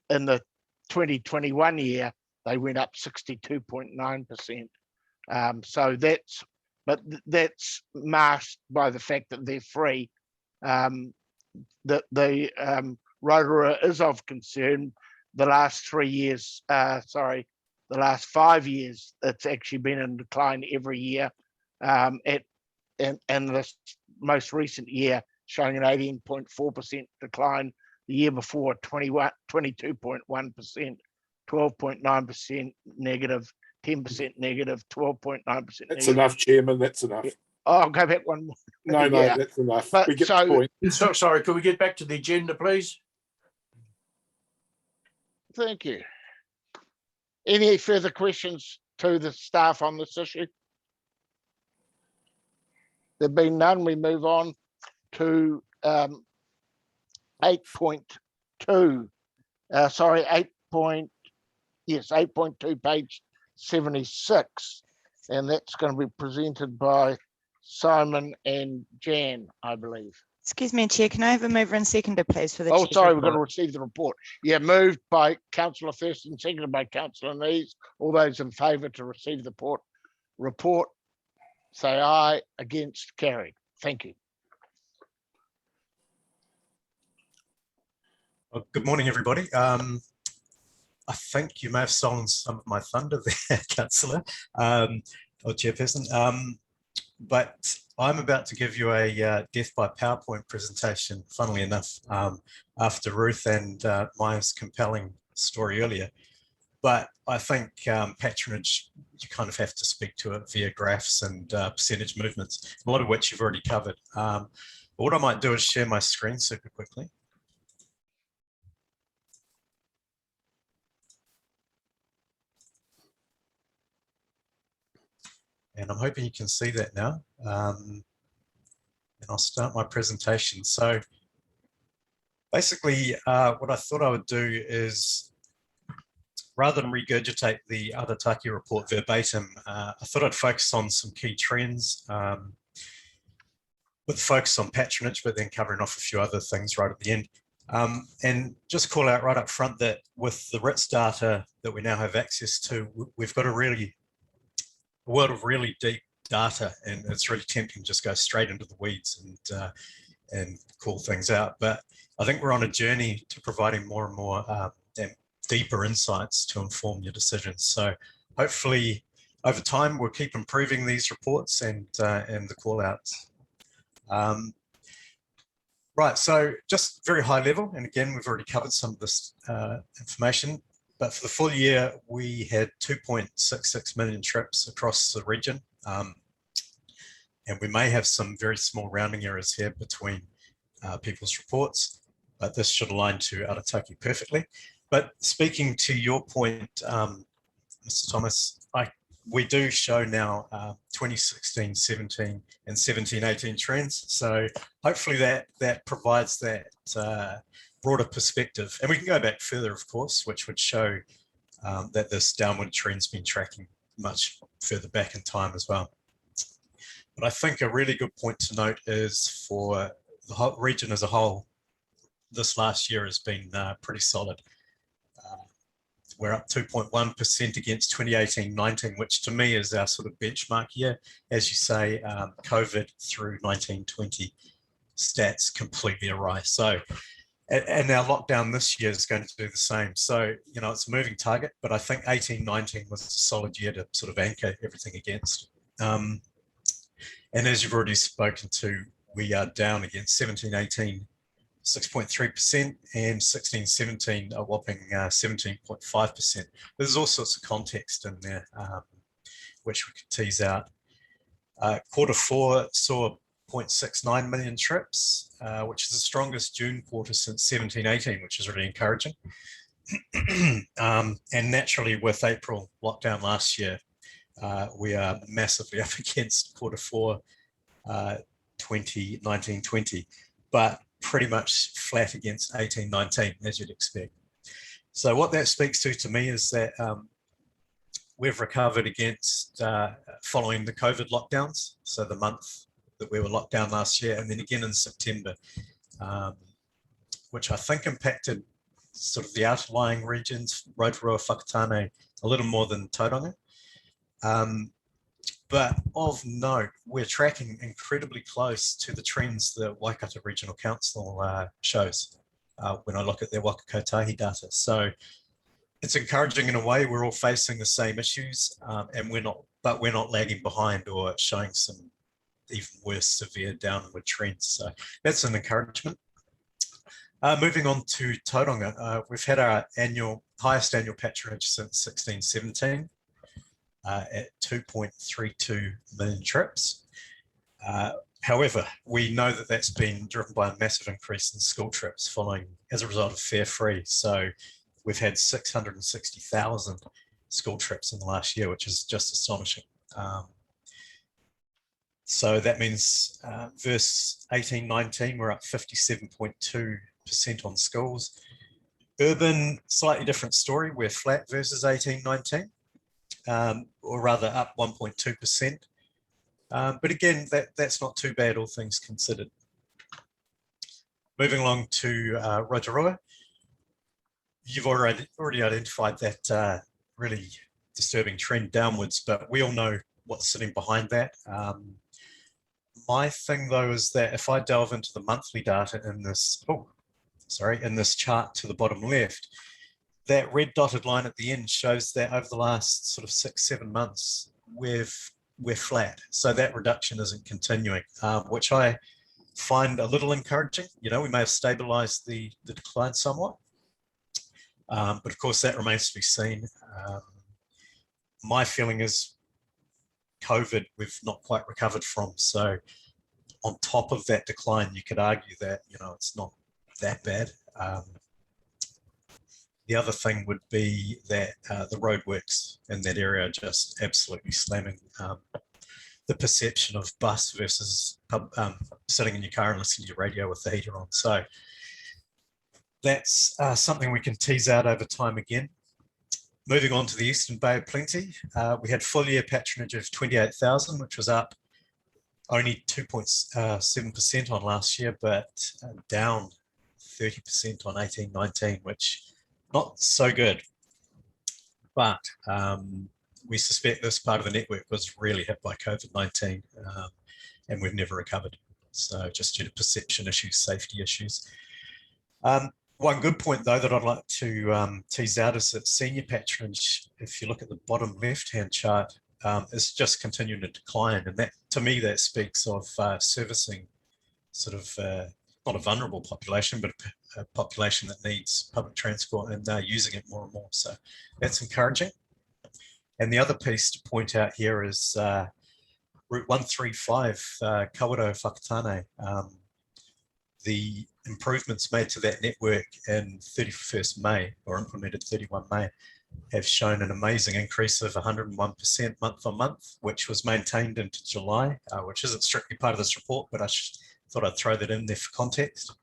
In the 2021 year they went up 62.9%. So that's masked by the fact that they're free. The Rotorua is of concern. The last 3 years, the last 5 years, it's actually been in decline every year. And this most recent year showing an 18.4% decline. The year before, 22.1%, 12.9% negative, 10% negative, 12.9% negative. That's enough, Chairman. That's enough. Oh, I'll go back one more. No, that's enough. But we get the point. So, sorry, could we get back to the agenda, please? Thank you. Any further questions to the staff on this issue? There being none, we move on to 8.2. 8.2, page 76. And that's going to be presented by Simon and Jan, I believe. Excuse me, Chair, can I have a mover and seconder, please, for the Oh, Chair's sorry, report? we've got to receive the report. Yeah, moved by Councillor Thurston, seconded by Councillor Nees. All those in favour to receive the report, say aye. Against, carried. Thank you. Well, good morning, everybody. I think you may have stolen some of my thunder there, Councillor or Chairperson. But I'm about to give you a death by PowerPoint presentation, funnily enough, after Ruth and Maya's compelling story earlier. But I think patronage, you kind of have to speak to it via graphs and percentage movements, a lot of which you've already covered. But what I might do is share my screen super quickly. And I'm hoping you can see that now. And I'll start my presentation. So basically, what I thought I would do is, rather than regurgitate the Arataki report verbatim, I thought I'd focus on some key trends with focus on patronage, but then covering off a few other things right at the end. And just call out right up front that with the RITS data that we now have access to, we've got a world of really deep data, and it's really tempting to just go straight into the weeds and call things out. But I think we're on a journey to providing more and more and deeper insights to inform your decisions. So hopefully over time we'll keep improving these reports and the call outs. Right, so just very high level, and again, we've already covered some of this information. But for the full year, we had 2.66 million trips across the region. And we may have some very small rounding errors here between people's reports, but this should align to Arataki perfectly. But speaking to your point, Mr. Thomas, we do show now 2016, 17 and 17, 18 trends. So hopefully that provides that broader perspective, and we can go back further, of course, which would show that this downward trend's been tracking much further back in time as well. But I think a really good point to note is for the whole region as a whole, this last year has been pretty solid. We're up 2.1% against 2018-19, which to me is our sort of benchmark year. As you say, COVID through 19-20 stats completely awry. So, and our lockdown this year is going to do the same. So, you know, it's a moving target, but I think 18-19 was a solid year to sort of anchor everything against. And as you've already spoken to, we are down against 17-18, 6.3%, and 16-17, a whopping 17.5%. There's all sorts of context in there, which we could tease out. Q4 saw 0.69 million trips, which is the strongest June quarter since 17-18, which is really encouraging. And naturally, with April lockdown last year, we are massively up against Q4 2019-20, but pretty much flat against 18-19, as you'd expect. So what that speaks to me is that we've recovered against following the COVID lockdowns. So the month that we were locked down last year, and then again in September, which I think impacted sort of the outlying regions, Rotorua, Whakatane, a little more than Tauranga. But of note, we're tracking incredibly close to the trends that Waikato Regional Council shows when I look at their Waka Kotahi data. So it's encouraging in a way. We're all facing the same issues, and we're not lagging behind or showing some even worse severe downward trends. So that's an encouragement. Moving on to Tauranga, we've had our highest annual patronage since 1617 at 2.32 million trips. However, we know that that's been driven by a massive increase in school trips following as a result of fare free. So we've had 660,000 school trips in the last year, which is just astonishing. So that means versus 1819, we're up 57.2% on schools. Urban, slightly different story. We're flat versus 1819, or rather up 1.2%. But again, that's not too bad, all things considered. Moving along to Rotorua, you've already identified that really disturbing trend downwards, but we all know what's sitting behind that. My thing though is that if I delve into the monthly data in this, in this chart to the bottom left, that red dotted line at the end shows that over the last sort of 6-7 months, we're flat. So that reduction isn't continuing, which I find a little encouraging. You know, we may have stabilized the decline somewhat, but of course that remains to be seen. My feeling is COVID, we've not quite recovered from. So on top of that decline, you could argue that, you know, it's not that bad. The other thing would be that the roadworks in that area are just absolutely slamming the perception of bus versus sitting in your car and listening to your radio with the heater on. So that's something we can tease out over time again. Moving on to the Eastern Bay of Plenty, we had full year patronage of 28,000, which was up only 2.7% on last year, but down 30% on 1819, which not so good. But we suspect this part of the network was really hit by COVID-19, and we've never recovered. So just due to perception issues, safety issues. One good point, though, that I'd like to tease out is that senior patronage, if you look at the bottom left-hand chart, is just continuing to decline. And that, to me, that speaks of servicing sort of not a vulnerable population, but a population that needs public transport, and they're using it more and more. So that's encouraging. And the other piece to point out here is Route 135, Kawerau Whakatane. The improvements made to that network in 31st May, or implemented 31 May, have shown an amazing increase of 101% month on month, which was maintained into July, which isn't strictly part of this report, but I thought I'd throw that in there for context.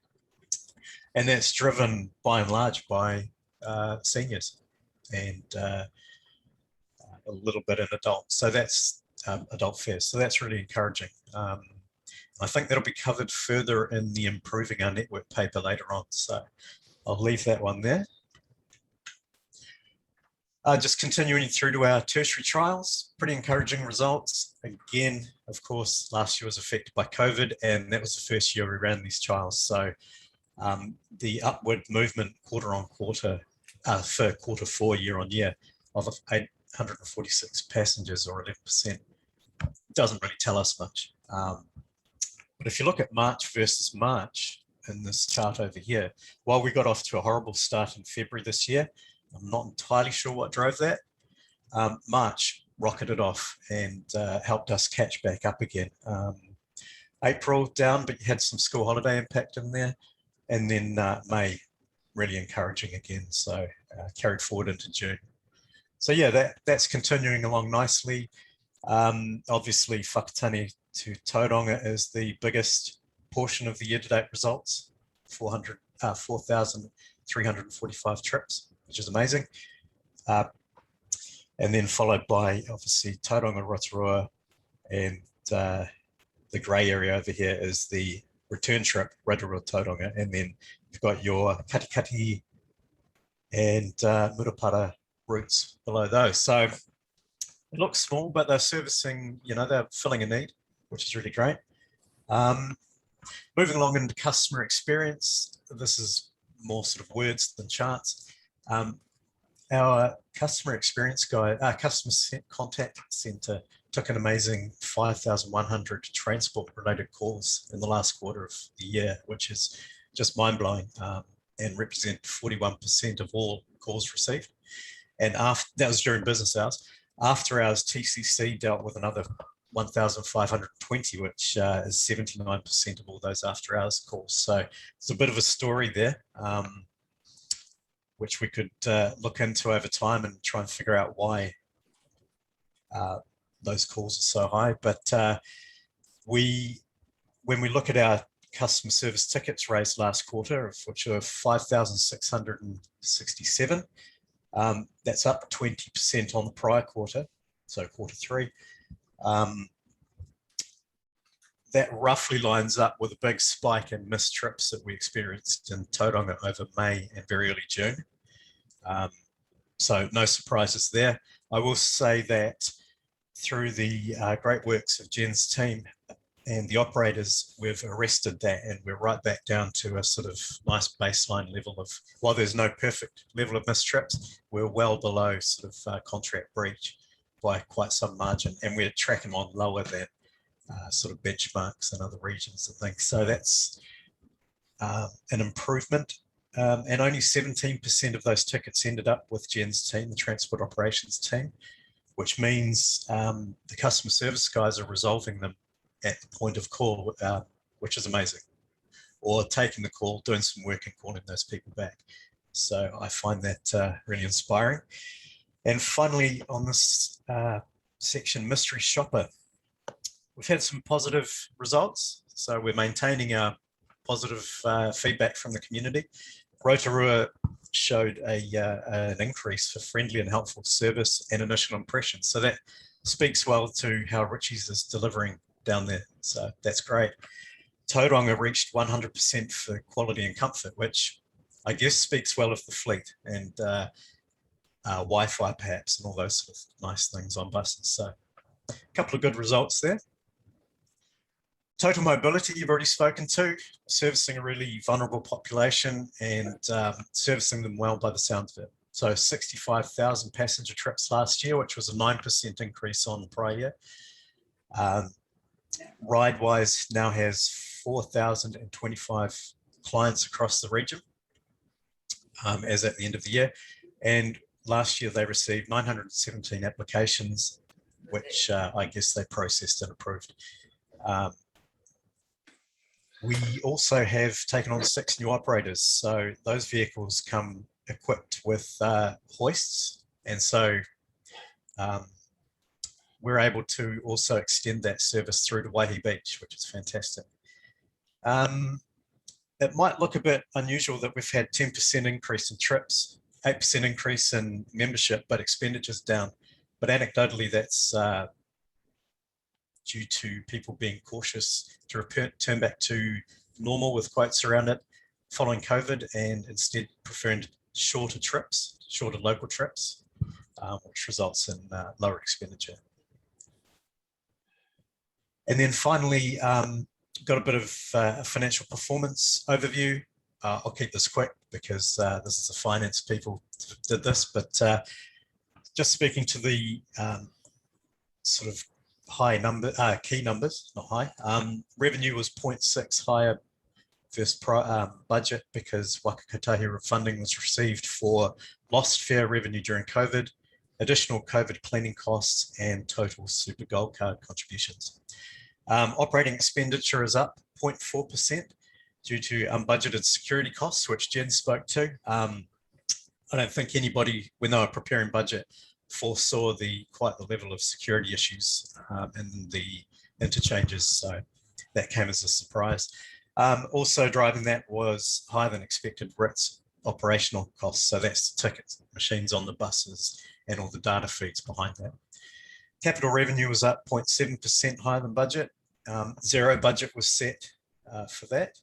And that's driven by and large by seniors and a little bit in adults. So that's adult fares. So that's really encouraging. I think that'll be covered further in the Improving Our Network paper later on. So I'll leave that one there. Just continuing through to our tertiary trials, pretty encouraging results. Again, of course, last year was affected by COVID, and that was the first year we ran these trials. So the upward movement quarter on quarter for quarter 4 year on year of 846 passengers, or 11%, doesn't really tell us much. But if you look at March versus March in this chart over here, while we got off to a horrible start in February this year, I'm not entirely sure what drove that. March rocketed off and helped us catch back up again. April down, but you had some school holiday impact in there. And then May, really encouraging again. So carried forward into June. So yeah, that's continuing along nicely. Obviously, Whakatane to Tauranga is the biggest portion of the year-to-date results, 4,345 trips, which is amazing. And then followed by, obviously, Tauranga, Rotorua, and the grey area over here is the return trip, Rotorua, Tauranga, and then you've got your Katikati and Murupara routes below those. So it looks small, but they're servicing, you know, they're filling a need, which is really great. Moving along into customer experience, this is more sort of words than charts. Our our customer experience guy, our contact center took an amazing 5,100 transport related calls in the last quarter of the year, which is just mind blowing, and represent 41% of all calls received. And that was during business hours. After hours, TCC dealt with another 1,520, which is 79% of all those after hours calls. So it's a bit of a story there, which we could look into over time and try and figure out why those calls are so high. But when we look at our customer service tickets raised last quarter, of which are 5,667, that's up 20% on the prior quarter, so quarter 3. That roughly lines up with a big spike in missed trips that we experienced in Tauranga over May and very early June. So no surprises there. I will say that through the great works of Jen's team and the operators, we've arrested that, and we're right back down to a sort of nice baseline level of, while there's no perfect level of missed trips, we're well below sort of contract breach by quite some margin, and we're tracking on lower than sort of benchmarks in other regions and things. So that's an improvement. And only 17% of those tickets ended up with Jen's team, the transport operations team, which means the customer service guys are resolving them at the point of call, which is amazing, or taking the call, doing some work and calling those people back. So I find that really inspiring. And finally, on this section, mystery shopper, we've had some positive results. So we're maintaining our positive feedback from the community. Rotorua showed an increase for friendly and helpful service and initial impressions. So that speaks well to how Richie's is delivering down there. So that's great. Tauranga reached 100% for quality and comfort, which I guess speaks well of the fleet and Wi-Fi perhaps and all those sort of nice things on buses. So a couple of good results there. Total mobility, you've already spoken to, servicing a really vulnerable population and servicing them well by the sound of it. So 65,000 passenger trips last year, which was a 9% increase on the prior year. Ridewise now has 4,025 clients across the region as at the end of the year. And last year they received 917 applications, which I guess they processed and approved. We also have taken on 6 new operators. So those vehicles come equipped with hoists. And so we're able to also extend that service through to Waihi Beach, which is fantastic. It might look a bit unusual that we've had 10% increase in trips, 8% increase in membership, but expenditure's down. But anecdotally, that's due to people being cautious to return back to normal with quotes around it following COVID, and instead preferring shorter trips, shorter local trips, which results in lower expenditure. And then finally, got a bit of financial performance overview. I'll keep this quick because this is the finance people did this, but just speaking to the sort of high number, key numbers, not high. Revenue was 0.6 higher versus budget because Waka Kotahi funding was received for lost fare revenue during COVID, additional COVID cleaning costs, and total Super Gold Card contributions. Operating expenditure is up 0.4% due to unbudgeted security costs, which Jen spoke to. I don't think anybody, when they were preparing budget, foresaw quite the level of security issues in the interchanges, so that came as a surprise. Also driving that was higher than expected RITS operational costs, so that's the tickets, machines on the buses, and all the data feeds behind that. Capital revenue was up 0.7% higher than budget. Zero budget was set for that,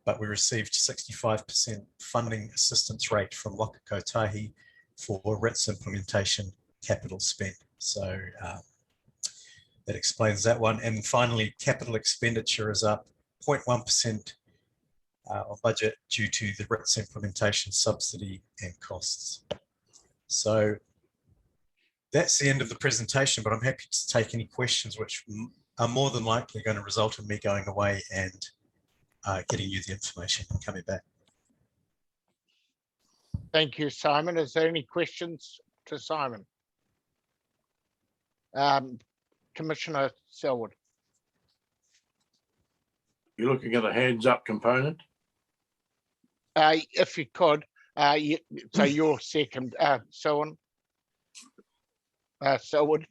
but we received 65% funding assistance rate from Waka Kotahi for RITS implementation capital spend. So that explains that one. And finally, capital expenditure is up 0.1% on budget due to the RITS implementation subsidy and costs. So that's the end of the presentation, but I'm happy to take any questions which are more than likely going to result in me going away and getting you the information and coming back. Thank you, Simon. Is there any questions to Simon? Commissioner Selwood. You're looking at a hands up component? If you could, so you're second, Selwood. Selwood,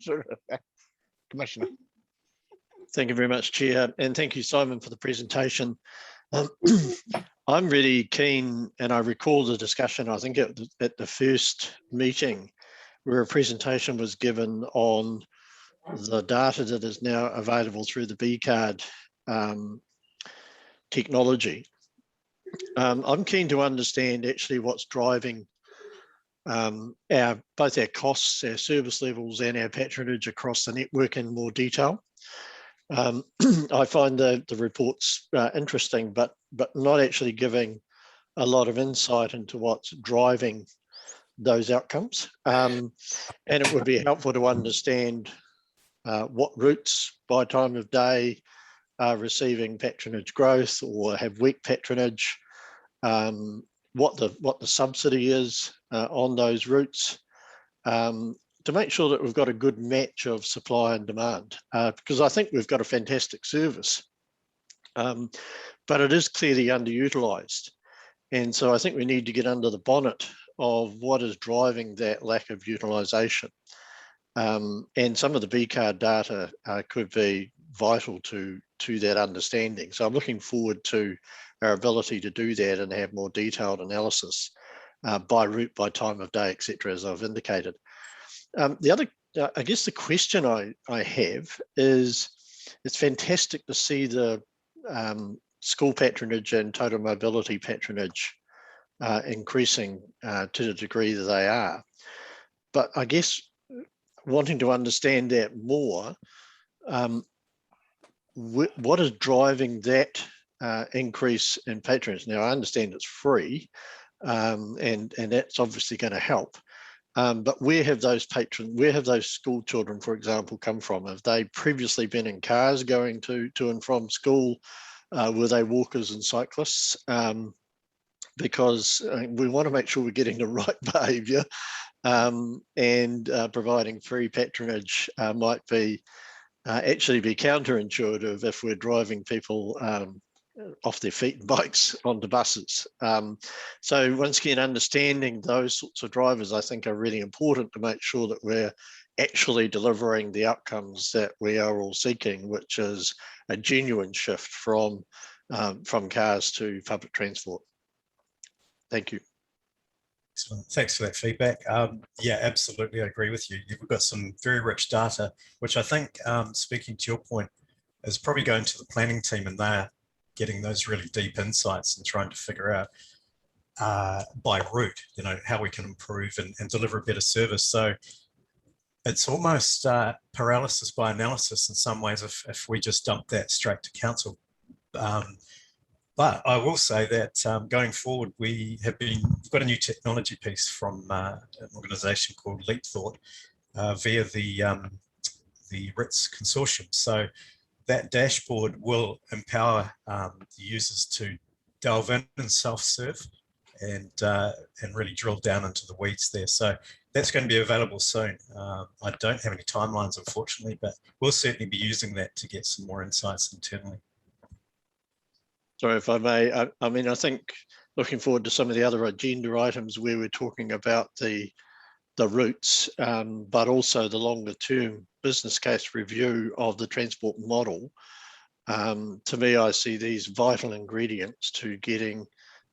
Commissioner. Thank you very much, Chair, and thank you, Simon, for the presentation. I'm really keen, and I recall the discussion, I think at the first meeting, where a presentation was given on the data that is now available through the B-card technology. I'm keen to understand actually what's driving both our costs, our service levels, and our patronage across the network in more detail. I find the reports interesting, but not actually giving a lot of insight into what's driving those outcomes. And it would be helpful to understand what routes by time of day are receiving patronage growth or have weak patronage, what the subsidy is on those routes, to make sure that we've got a good match of supply and demand, because I think we've got a fantastic service, but it is clearly underutilised. And so I think we need to get under the bonnet of what is driving that lack of utilisation. And some of the B-card data could be vital to that understanding. So I'm looking forward to our ability to do that and have more detailed analysis by route, by time of day, etc., as I've indicated. The other, I guess the question I have is, it's fantastic to see the school patronage and total mobility patronage increasing to the degree that they are. But I guess wanting to understand that more, what is driving that increase in patronage? Now, I understand it's free, and that's obviously going to help. But where have those school children, for example, come from? Have they previously been in cars going to and from school? Were they walkers and cyclists? Because we want to make sure we're getting the right behaviour, and providing free patronage might be actually be counterintuitive if we're driving people off their feet and bikes onto buses. So once again, understanding those sorts of drivers, I think, are really important to make sure that we're actually delivering the outcomes that we are all seeking, which is a genuine shift from cars to public transport. Thank you. Excellent. Thanks for that feedback. Yeah, absolutely, I agree with you. We've got some very rich data, which I think, speaking to your point, is probably going to the planning team, and they're getting those really deep insights and trying to figure out by route, how we can improve and deliver a better service. So it's almost paralysis by analysis in some ways if we just dump that straight to council. But I will say that going forward, we've got a new technology piece from an organisation called Leap Thought via the RITS consortium. So that dashboard will empower the users to delve in and self-serve and really drill down into the weeds there. So that's going to be available soon. I don't have any timelines, unfortunately, but we'll certainly be using that to get some more insights internally. Sorry, if I may, I mean, I think looking forward to some of the other agenda items where we're talking about the routes, but also the longer term business case review of the transport model. To me, I see these vital ingredients to getting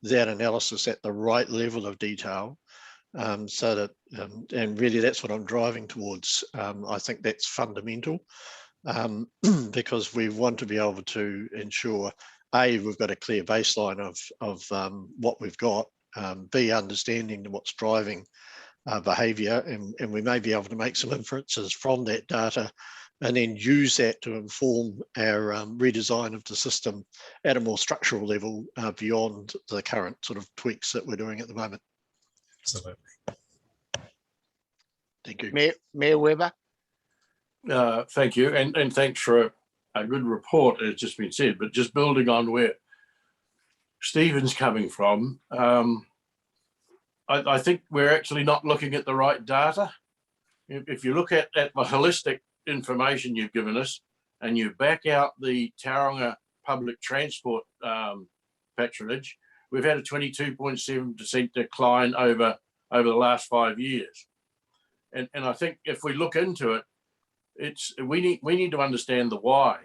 that analysis at the right level of detail, so that, and really that's what I'm driving towards. I think that's fundamental, because we want to be able to ensure, A, we've got a clear baseline of what we've got, B, understanding what's driving behaviour, and we may be able to make some inferences from that data and then use that to inform our redesign of the system at a more structural level beyond the current sort of tweaks that we're doing at the moment. Absolutely. Thank you. Mayor Weber. Thank you, and thanks for a good report, as just been said, but just building on where Stephen's coming from, I think we're actually not looking at the right data. If you look at the holistic information you've given us and you back out the Tauranga public transport patronage, we've had a 22.7% decline over the last 5 years. And I think if we look into it, we need to understand the why.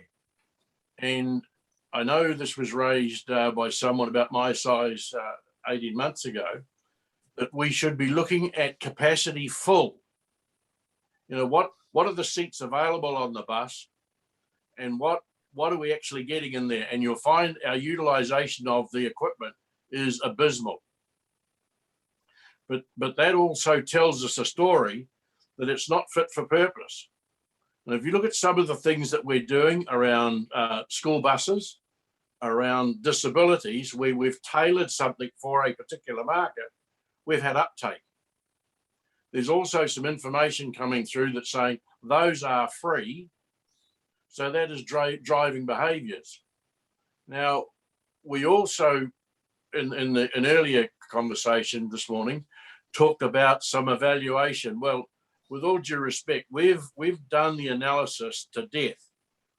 And I know this was raised by someone about my size 18 months ago, that we should be looking at capacity full. You know, what are the seats available on the bus, and what are we actually getting in there? And you'll find our utilization of the equipment is abysmal. But that also tells us a story that it's not fit for purpose. And if you look at some of the things that we're doing around school buses, around disabilities, where we've tailored something for a particular market, we've had uptake. There's also some information coming through that's saying those are free. So that is driving behaviours. Now, we also, in an earlier conversation this morning, talked about some evaluation. Well, with all due respect, we've done the analysis to death.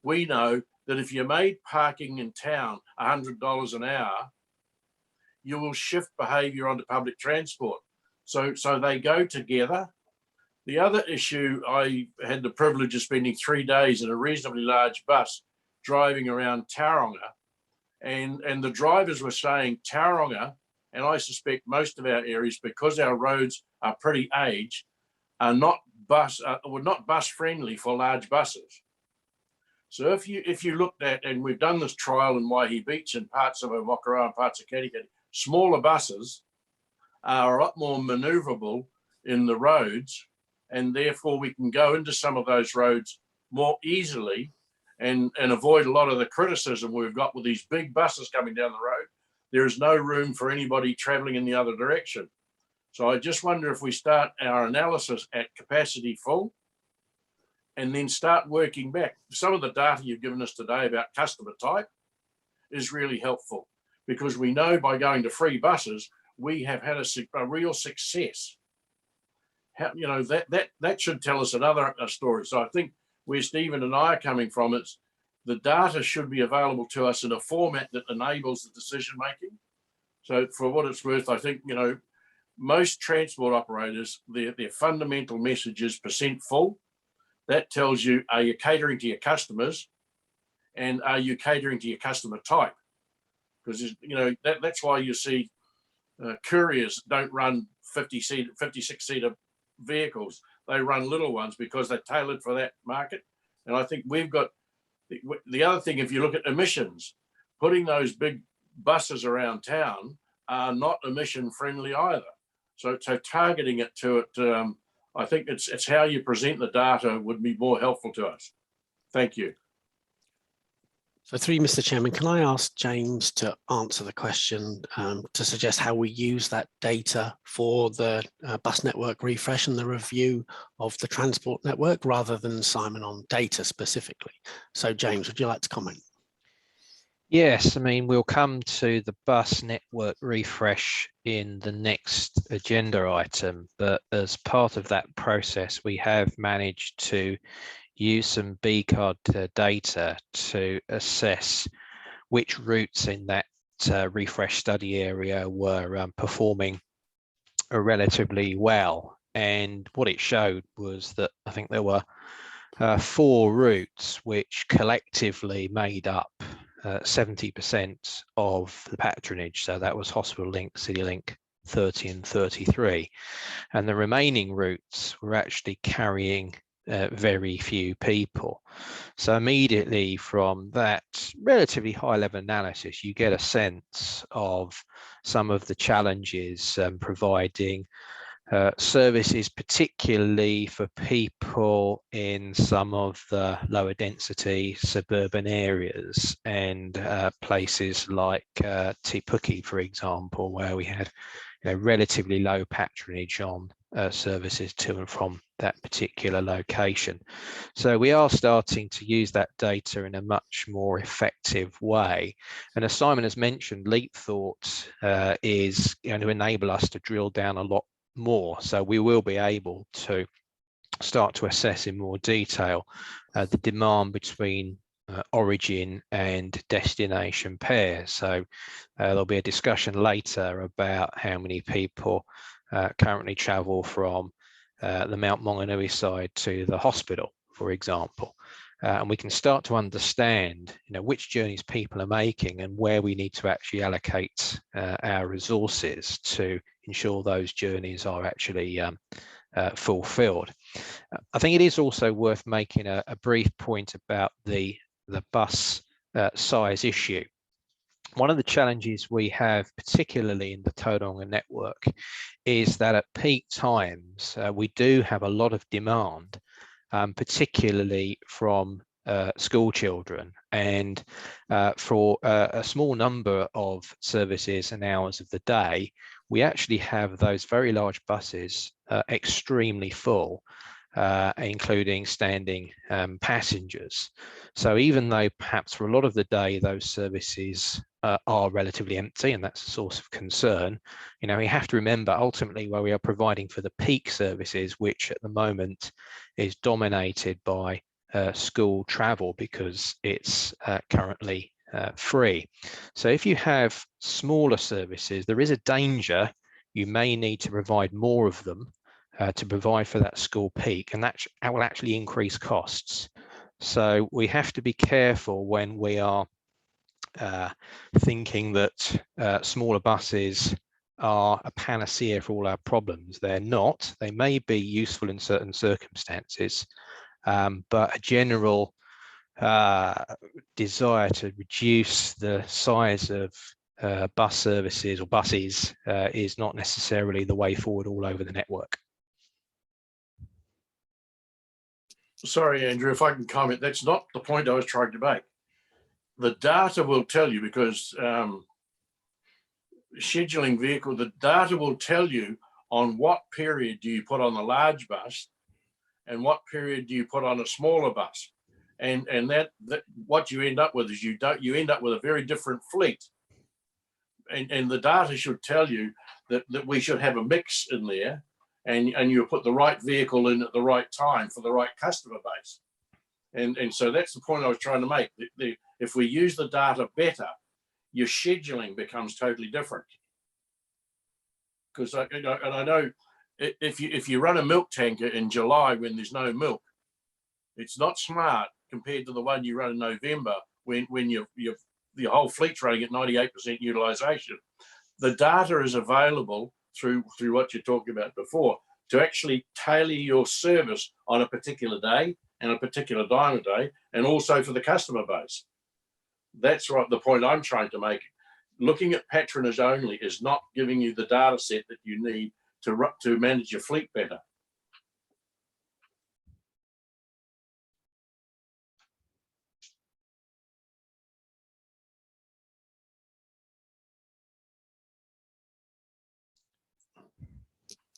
We know that if you made parking in town $100 an hour, you will shift behaviour onto public transport. So they go together. The other issue, I had the privilege of spending 3 days in a reasonably large bus driving around Tauranga, and the drivers were saying Tauranga, and I suspect most of our areas, because our roads are pretty aged, are not bus friendly for large buses. So if you looked at, and we've done this trial in Waihi Beach and parts of Wakaroa and parts of Katikati, smaller buses are a lot more manoeuvrable in the roads, and therefore we can go into some of those roads more easily and avoid a lot of the criticism we've got with these big buses coming down the road. There is no room for anybody travelling in the other direction. So I just wonder if we start our analysis at capacity full and then start working back. Some of the data you've given us today about customer type is really helpful, because we know by going to free buses, we have had a real success. You know, that should tell us another story. So I think where Stephen and I are coming from, it's the data should be available to us in a format that enables the decision making. So for what it's worth, I think, you know, most transport operators, their fundamental message is percent full. That tells you, are you catering to your customers, and are you catering to your customer type? Because, you know, that's why you see couriers don't run 56-seater vehicles. They run little ones because they're tailored for that market. And I think we've got the other thing, if you look at emissions, putting those big buses around town are not emission friendly either. So targeting it to it, I think it's how you present the data would be more helpful to us. Thank you. So through you, Mr. Chairman, can I ask James to answer the question to suggest how we use that data for the bus network refresh and the review of the transport network, rather than Simon on data specifically? So James, would you like to comment? Yes, I mean, we'll come to the bus network refresh in the next agenda item, but as part of that process, we have managed to use some B-card data to assess which routes in that refresh study area were performing relatively well. And what it showed was that I think there were 4 routes which collectively made up 70% of the patronage. So that was Hospital Link, City Link 30 and 33. And the remaining routes were actually carrying very few people. So immediately from that relatively high level analysis, you get a sense of some of the challenges providing services, particularly for people in some of the lower density suburban areas and places like Te Puke, for example, where we had relatively low patronage on services to and from that particular location. So we are starting to use that data in a much more effective way. And as Simon has mentioned, Leap Thought is going to enable us to drill down a lot more. So we will be able to start to assess in more detail the demand between origin and destination pairs. So there'll be a discussion later about how many people currently travel from the Mount Maunganui side to the hospital, for example. And we can start to understand, which journeys people are making and where we need to actually allocate our resources to ensure those journeys are actually fulfilled. I think it is also worth making a brief point about the bus size issue. One of the challenges we have, particularly in the Tauranga network, is that at peak times, we do have a lot of demand, particularly from school children. And for a small number of services and hours of the day, we actually have those very large buses extremely full, including standing passengers. So even though perhaps for a lot of the day those services are relatively empty, and that's a source of concern, we have to remember ultimately where we are providing for the peak services, which at the moment is dominated by school travel because it's currently free. So if you have smaller services, there is a danger you may need to provide more of them to provide for that school peak, and that will actually increase costs. So we have to be careful when we are thinking that smaller buses are a panacea for all our problems. They're not. They may be useful in certain circumstances, but a general desire to reduce the size of bus services or buses is not necessarily the way forward all over the network. Sorry, Andrew, if I can comment, that's not the point I was trying to make. The data will tell you, because scheduling vehicle, the data will tell you on what period do you put on the large bus and what period do you put on a smaller bus. And that what you end up with is you end up with a very different fleet. And the data should tell you that we should have a mix in there, and you put the right vehicle in at the right time for the right customer base. And so that's the point I was trying to make. If we use the data better, your scheduling becomes totally different. Because I know if you run a milk tanker in July when there's no milk, it's not smart compared to the one you run in November when your whole fleet's running at 98% utilization. The data is available through what you're talking about before to actually tailor your service on a particular day and a particular time of day, and also for the customer base. That's right, the point I'm trying to make. Looking at patronage only is not giving you the data set that you need to manage your fleet better.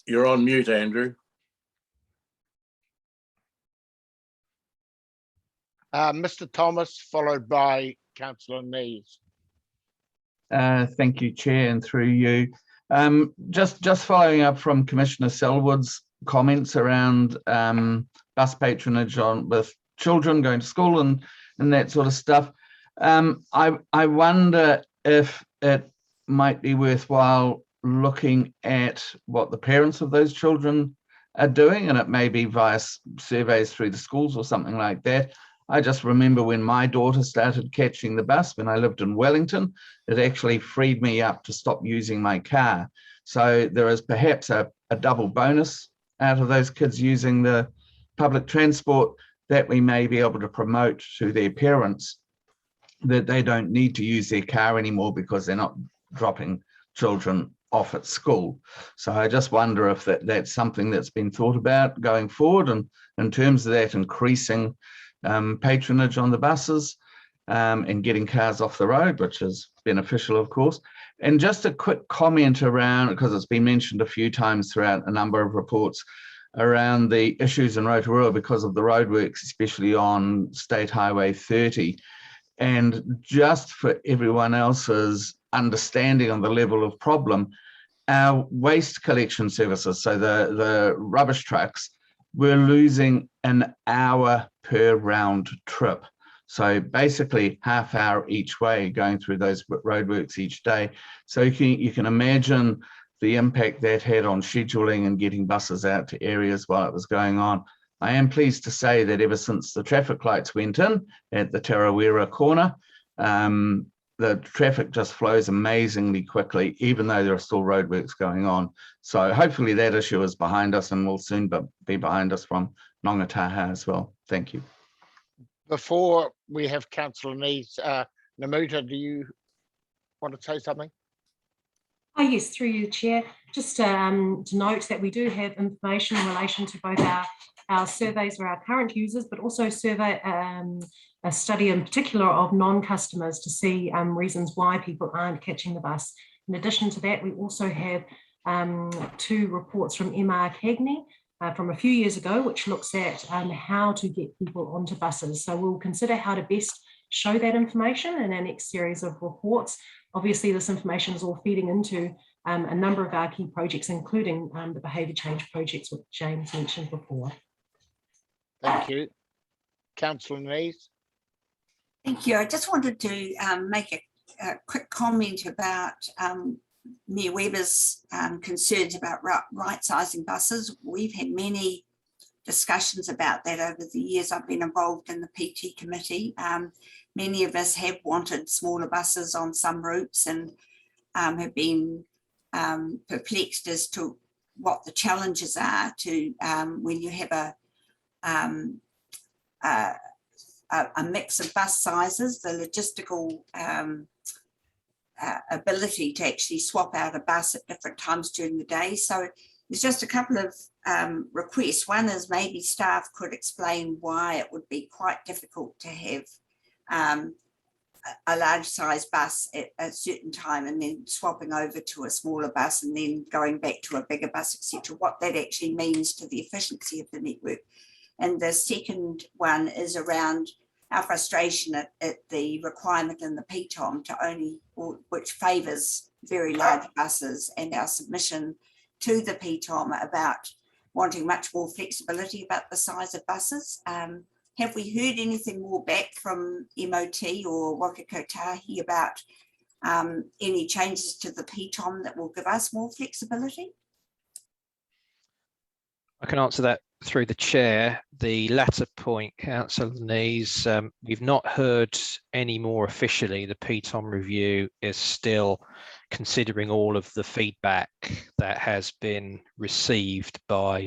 You're on mute, Andrew. Mr. Thomas, followed by Councillor Neves. Thank you, Chair, and through you. Just following up from Commissioner Selwood's comments around bus patronage with children going to school and that sort of stuff. I wonder if it might be worthwhile looking at what the parents of those children are doing, and it may be via surveys through the schools or something like that. I just remember when my daughter started catching the bus when I lived in Wellington, it actually freed me up to stop using my car. So there is perhaps a double bonus out of those kids using the public transport that we may be able to promote to their parents, that they don't need to use their car anymore because they're not dropping children off at school. So I just wonder if that's something that's been thought about going forward, and in terms of that increasing patronage on the buses and getting cars off the road, which is beneficial, of course. And just a quick comment around, because it's been mentioned a few times throughout a number of reports, around the issues in Rotorua because of the roadworks, especially on State Highway 30. And just for everyone else's understanding on the level of problem, our waste collection services, so the rubbish trucks, we're losing an hour per round trip. So basically half hour each way going through those roadworks each day. So you can imagine the impact that had on scheduling and getting buses out to areas while it was going on. I am pleased to say that ever since the traffic lights went in at the Tarawera corner, the traffic just flows amazingly quickly, even though there are still roadworks going on. So hopefully that issue is behind us and will soon be behind us from Nongataha as well. Thank you. Before we have Councillor Nees, Namuta, do you want to say something? Oh, yes, through you, Chair. Just to note that we do have information in relation to both our surveys of our current users, but also survey a study in particular of non-customers to see reasons why people aren't catching the bus. In addition to that, we also have 2 reports from MR Cagney from a few years ago, which looks at how to get people onto buses. So we'll consider how to best show that information in our next series of reports. Obviously, this information is all feeding into a number of our key projects, including the behaviour change projects, which James mentioned before. Thank you. Councillor Nees. Thank you. I just wanted to make a quick comment about Mayor Webber's concerns about right-sizing buses. We've had many discussions about that over the years. I've been involved in the PT committee. Many of us have wanted smaller buses on some routes and have been perplexed as to what the challenges are to when you have a mix of bus sizes, the logistical ability to actually swap out a bus at different times during the day. So there's just a couple of requests. One is maybe staff could explain why it would be quite difficult to have a large size bus at a certain time and then swapping over to a smaller bus and then going back to a bigger bus, etc. What that actually means to the efficiency of the network. And the second one is around our frustration at the requirement in the PTOM to only, which favours very large buses, and our submission to the PTOM about wanting much more flexibility about the size of buses. Have we heard anything more back from MOT or Waka Kotahi about any changes to the PTOM that will give us more flexibility? I can answer that through the chair. The latter point, Councillor Nees, we've not heard any more officially. The PTOM review is still considering all of the feedback that has been received by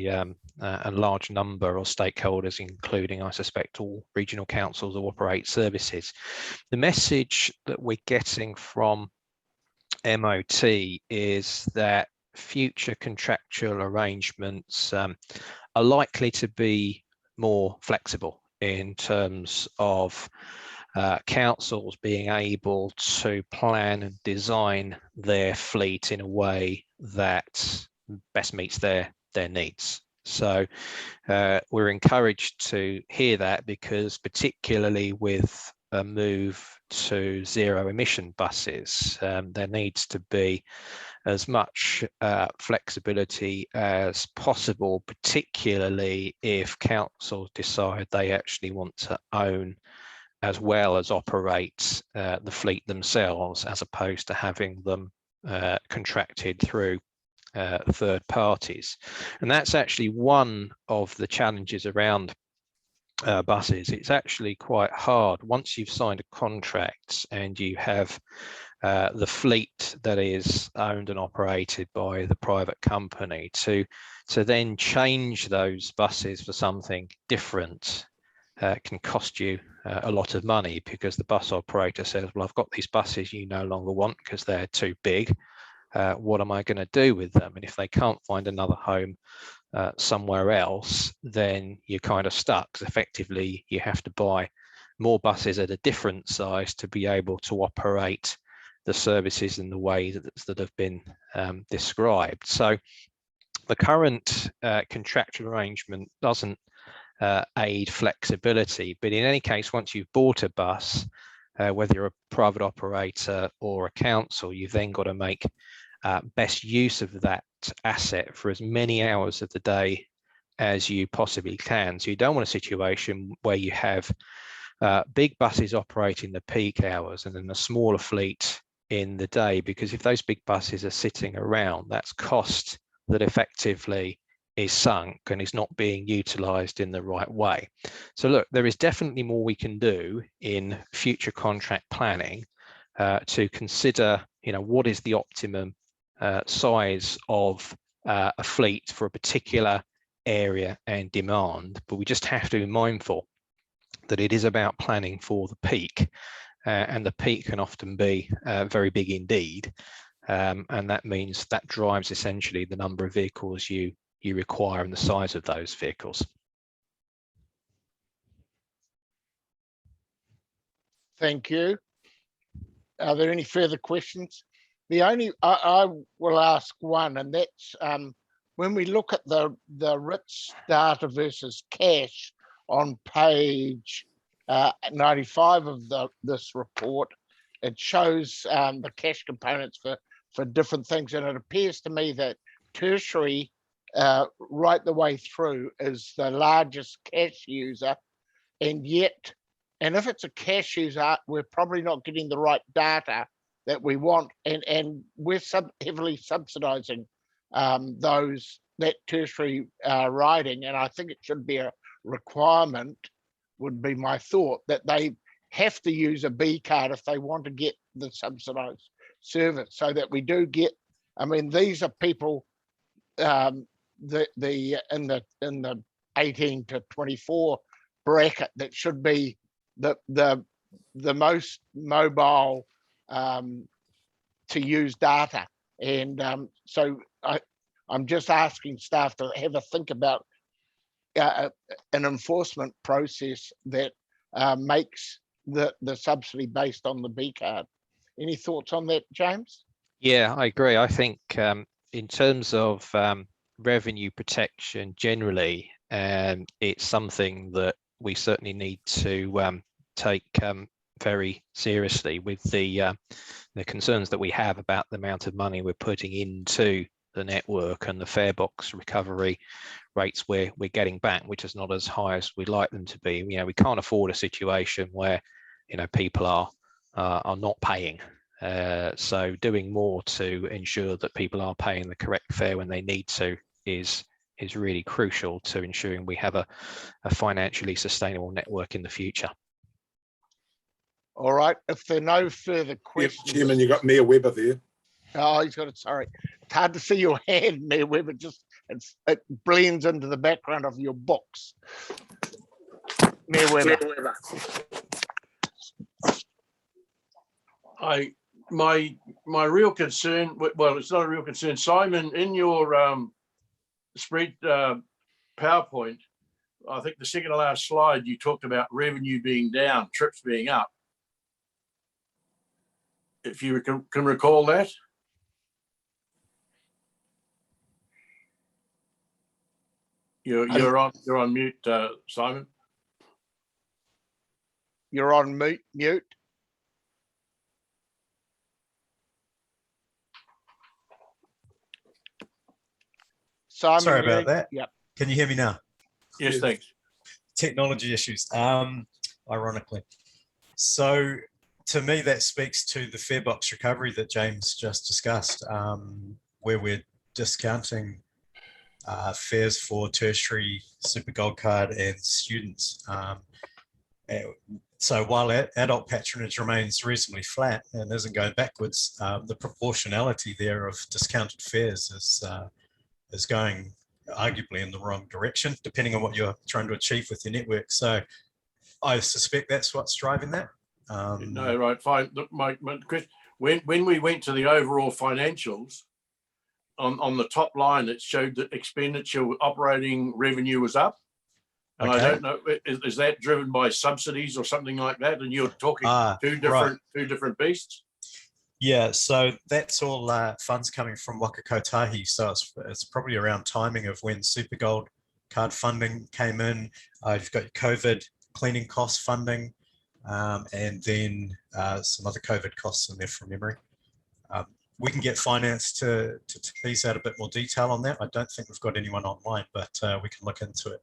a large number of stakeholders, including, I suspect, all regional councils who operate services. The message that we're getting from MOT is that future contractual arrangements are likely to be more flexible in terms of councils being able to plan and design their fleet in a way that best meets their needs. So we're encouraged to hear that, because particularly with a move to zero emission buses, there needs to be as much flexibility as possible, particularly if councils decide they actually want to own as well as operate the fleet themselves, as opposed to having them contracted through third parties. And that's actually one of the challenges around buses. It's actually quite hard once you've signed a contract and you have the fleet that is owned and operated by the private company to then change those buses for something different. Can cost you a lot of money, because the bus operator says, well, I've got these buses you no longer want because they're too big. What am I going to do with them? And if they can't find another home somewhere else, then you're kind of stuck. Effectively, you have to buy more buses at a different size to be able to operate the services in the way that have been described. So the current contractual arrangement doesn't aid flexibility, but in any case, once you've bought a bus, whether you're a private operator or a council, you've then got to make best use of that asset for as many hours of the day as you possibly can. So you don't want a situation where you have big buses operating the peak hours and then a smaller fleet in the day, because if those big buses are sitting around, that's cost that effectively is sunk and is not being utilised in the right way. So look, there is definitely more we can do in future contract planning to consider, what is the optimum size of a fleet for a particular area and demand. But we just have to be mindful that it is about planning for the peak, and the peak can often be very big indeed. And that means that drives essentially the number of vehicles you require and the size of those vehicles. Thank you. Are there any further questions? I will ask one, and that's when we look at the RITS data versus cash on page 95 of this report, it shows the cash components for different things, and it appears to me that tertiary right the way through is the largest cash user, and if it's a cash user, we're probably not getting the right data that we want, and we're heavily subsidizing that tertiary riding, and I think it should be a requirement, would be my thought, that they have to use a B card if they want to get the subsidized service, so that we do get, these are people in the 18 to 24 bracket that should be the most mobile to use data, and so I'm just asking staff to have a think about an enforcement process that makes the subsidy based on the B card. Any thoughts on that, James? Yeah, I agree. I think in terms of revenue protection generally, it's something that we certainly need to take very seriously, with the concerns that we have about the amount of money we're putting into the network and the fare box recovery rates we're getting back, which is not as high as we'd like them to be. We can't afford a situation where people are not paying. So doing more to ensure that people are paying the correct fare when they need to is really crucial to ensuring we have a financially sustainable network in the future. All right, if there are no further questions. Chairman, you got Mayor Webber there. Oh, he's got it, sorry. It's hard to see your hand, Mayor Webber, it blends into the background of your books. Mayor Webber. My real concern, well, it's not a real concern, Simon, in your spread PowerPoint, I think the second to last slide, you talked about revenue being down, trips being up. If you can recall that. You're on mute, Simon. You're on mute. Simon, sorry about that. Yep. Can you hear me now? Yes, thanks. Technology issues, ironically. So to me, that speaks to the fare box recovery that James just discussed, where we're discounting fares for tertiary, super gold card and students. So while adult patronage remains reasonably flat and isn't going backwards, the proportionality there of discounted fares is going arguably in the wrong direction, depending on what you're trying to achieve with your network. So I suspect that's what's driving that. No, right, fine. Look, my question, when we went to the overall financials, on the top line, it showed that expenditure operating revenue was up. And okay. I don't know, is that driven by subsidies or something like that? And you're talking two different beasts? Yeah, so that's all funds coming from Waka Kotahi. So it's probably around timing of when Super Gold card funding came in. You've got COVID cleaning cost funding, and then some other COVID costs in there from memory. We can get finance to tease out a bit more detail on that. I don't think we've got anyone online, but we can look into it.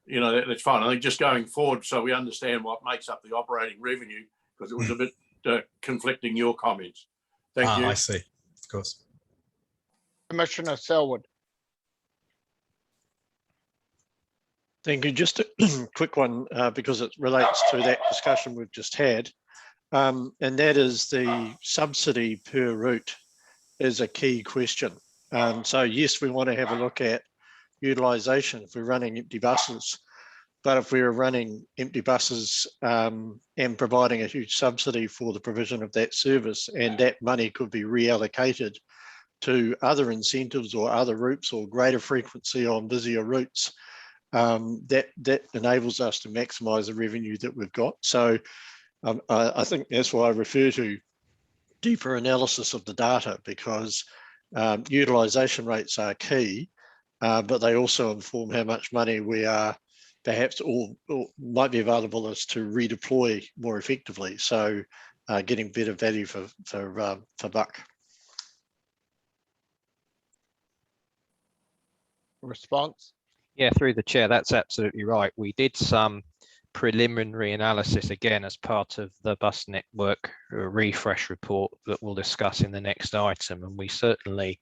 You know, that's fine. I think just going forward, so we understand what makes up the operating revenue, because it was a bit conflicting your comments. Thank you. I see, of course. Commissioner Selwood. Thank you. Just a quick one, because it relates to that discussion we've just had. And that is the subsidy per route is a key question. So yes, we want to have a look at utilisation if we're running empty buses, but if we're running empty buses and providing a huge subsidy for the provision of that service, and that money could be reallocated to other incentives or other routes or greater frequency on busier routes, that enables us to maximise the revenue that we've got. So I think that's why I refer to deeper analysis of the data, because utilisation rates are key, but they also inform how much money we are perhaps or might be available as to redeploy more effectively. So getting better value for buck. Response? Yeah, through the chair, that's absolutely right. We did some preliminary analysis again as part of the bus network refresh report that we'll discuss in the next item, and we certainly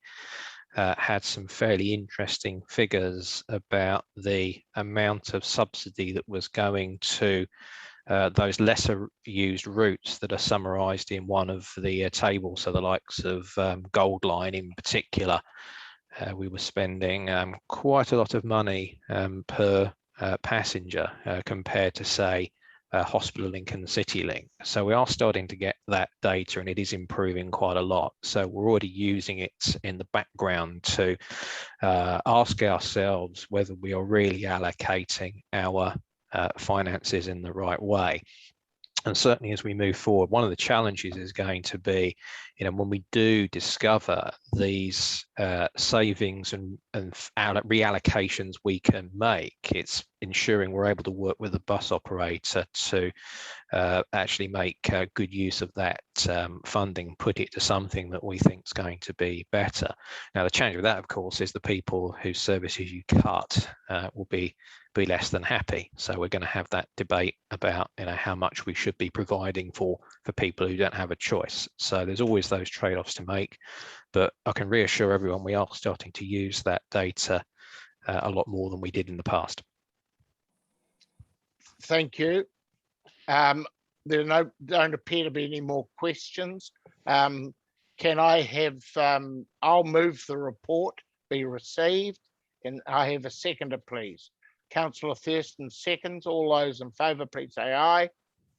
had some fairly interesting figures about the amount of subsidy that was going to those lesser used routes that are summarised in one of the tables, so the likes of Gold Line in particular. We were spending quite a lot of money per passenger compared to, say, Hospital Link and City Link. So we are starting to get that data, and it is improving quite a lot. So we're already using it in the background to ask ourselves whether we are really allocating our finances in the right way. And certainly as we move forward, one of the challenges is going to be, when we do discover these savings and reallocations we can make, it's ensuring we're able to work with the bus operator to actually make good use of that funding, put it to something that we think is going to be better. Now, the challenge with that, of course, is the people whose services you cut will be less than happy. So we're going to have that debate about how much we should be providing for people who don't have a choice. So there's always those trade-offs to make, but I can reassure everyone we are starting to use that data a lot more than we did in the past. Thank you. There don't appear to be any more questions. Can I have, I'll move the report be received, and I have a seconder, please. Councillor Thurston seconds. All those in favour, please say aye.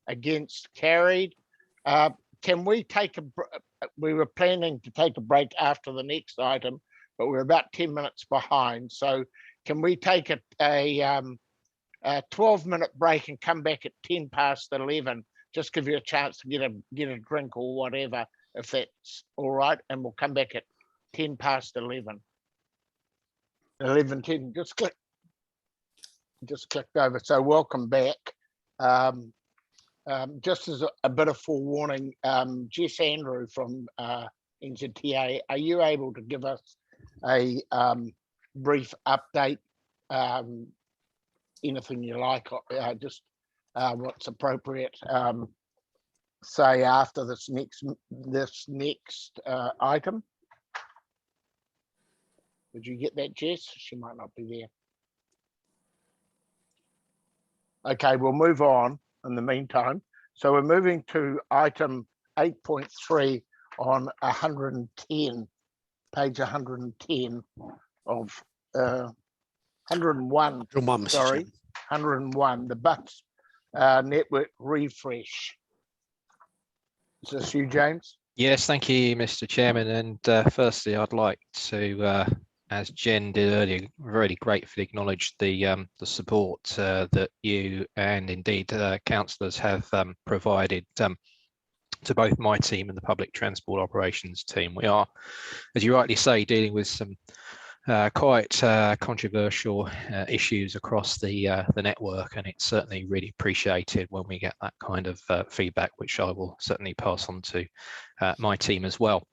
Against, carried. Can we take we were planning to take a break after the next item, but we're about 10 minutes behind. So can we take a 12-minute break and come back at 10 past 11? Just give you a chance to get a drink or whatever, if that's all right. And we'll come back at 10 past 11. 11:10, just clicked over. So welcome back. Just as a bit of forewarning, Jess Andrew from NZTA, are you able to give us a brief update? Anything you like, just what's appropriate. Say after this next item. Did you get that, Jess? She might not be there. Okay, we'll move on in the meantime. So we're moving to item 8.3 on 110, page 110 of 101, sorry, 101, the bus network refresh. Is this you, James? Yes, thank you, Mr. Chairman. And firstly, I'd like to, as Jen did earlier, really gratefully acknowledge the support that you and indeed councillors have provided to both my team and the public transport operations team. We are, as you rightly say, dealing with some quite controversial issues across the network, and it's certainly really appreciated when we get that kind of feedback, which I will certainly pass on to my team as well.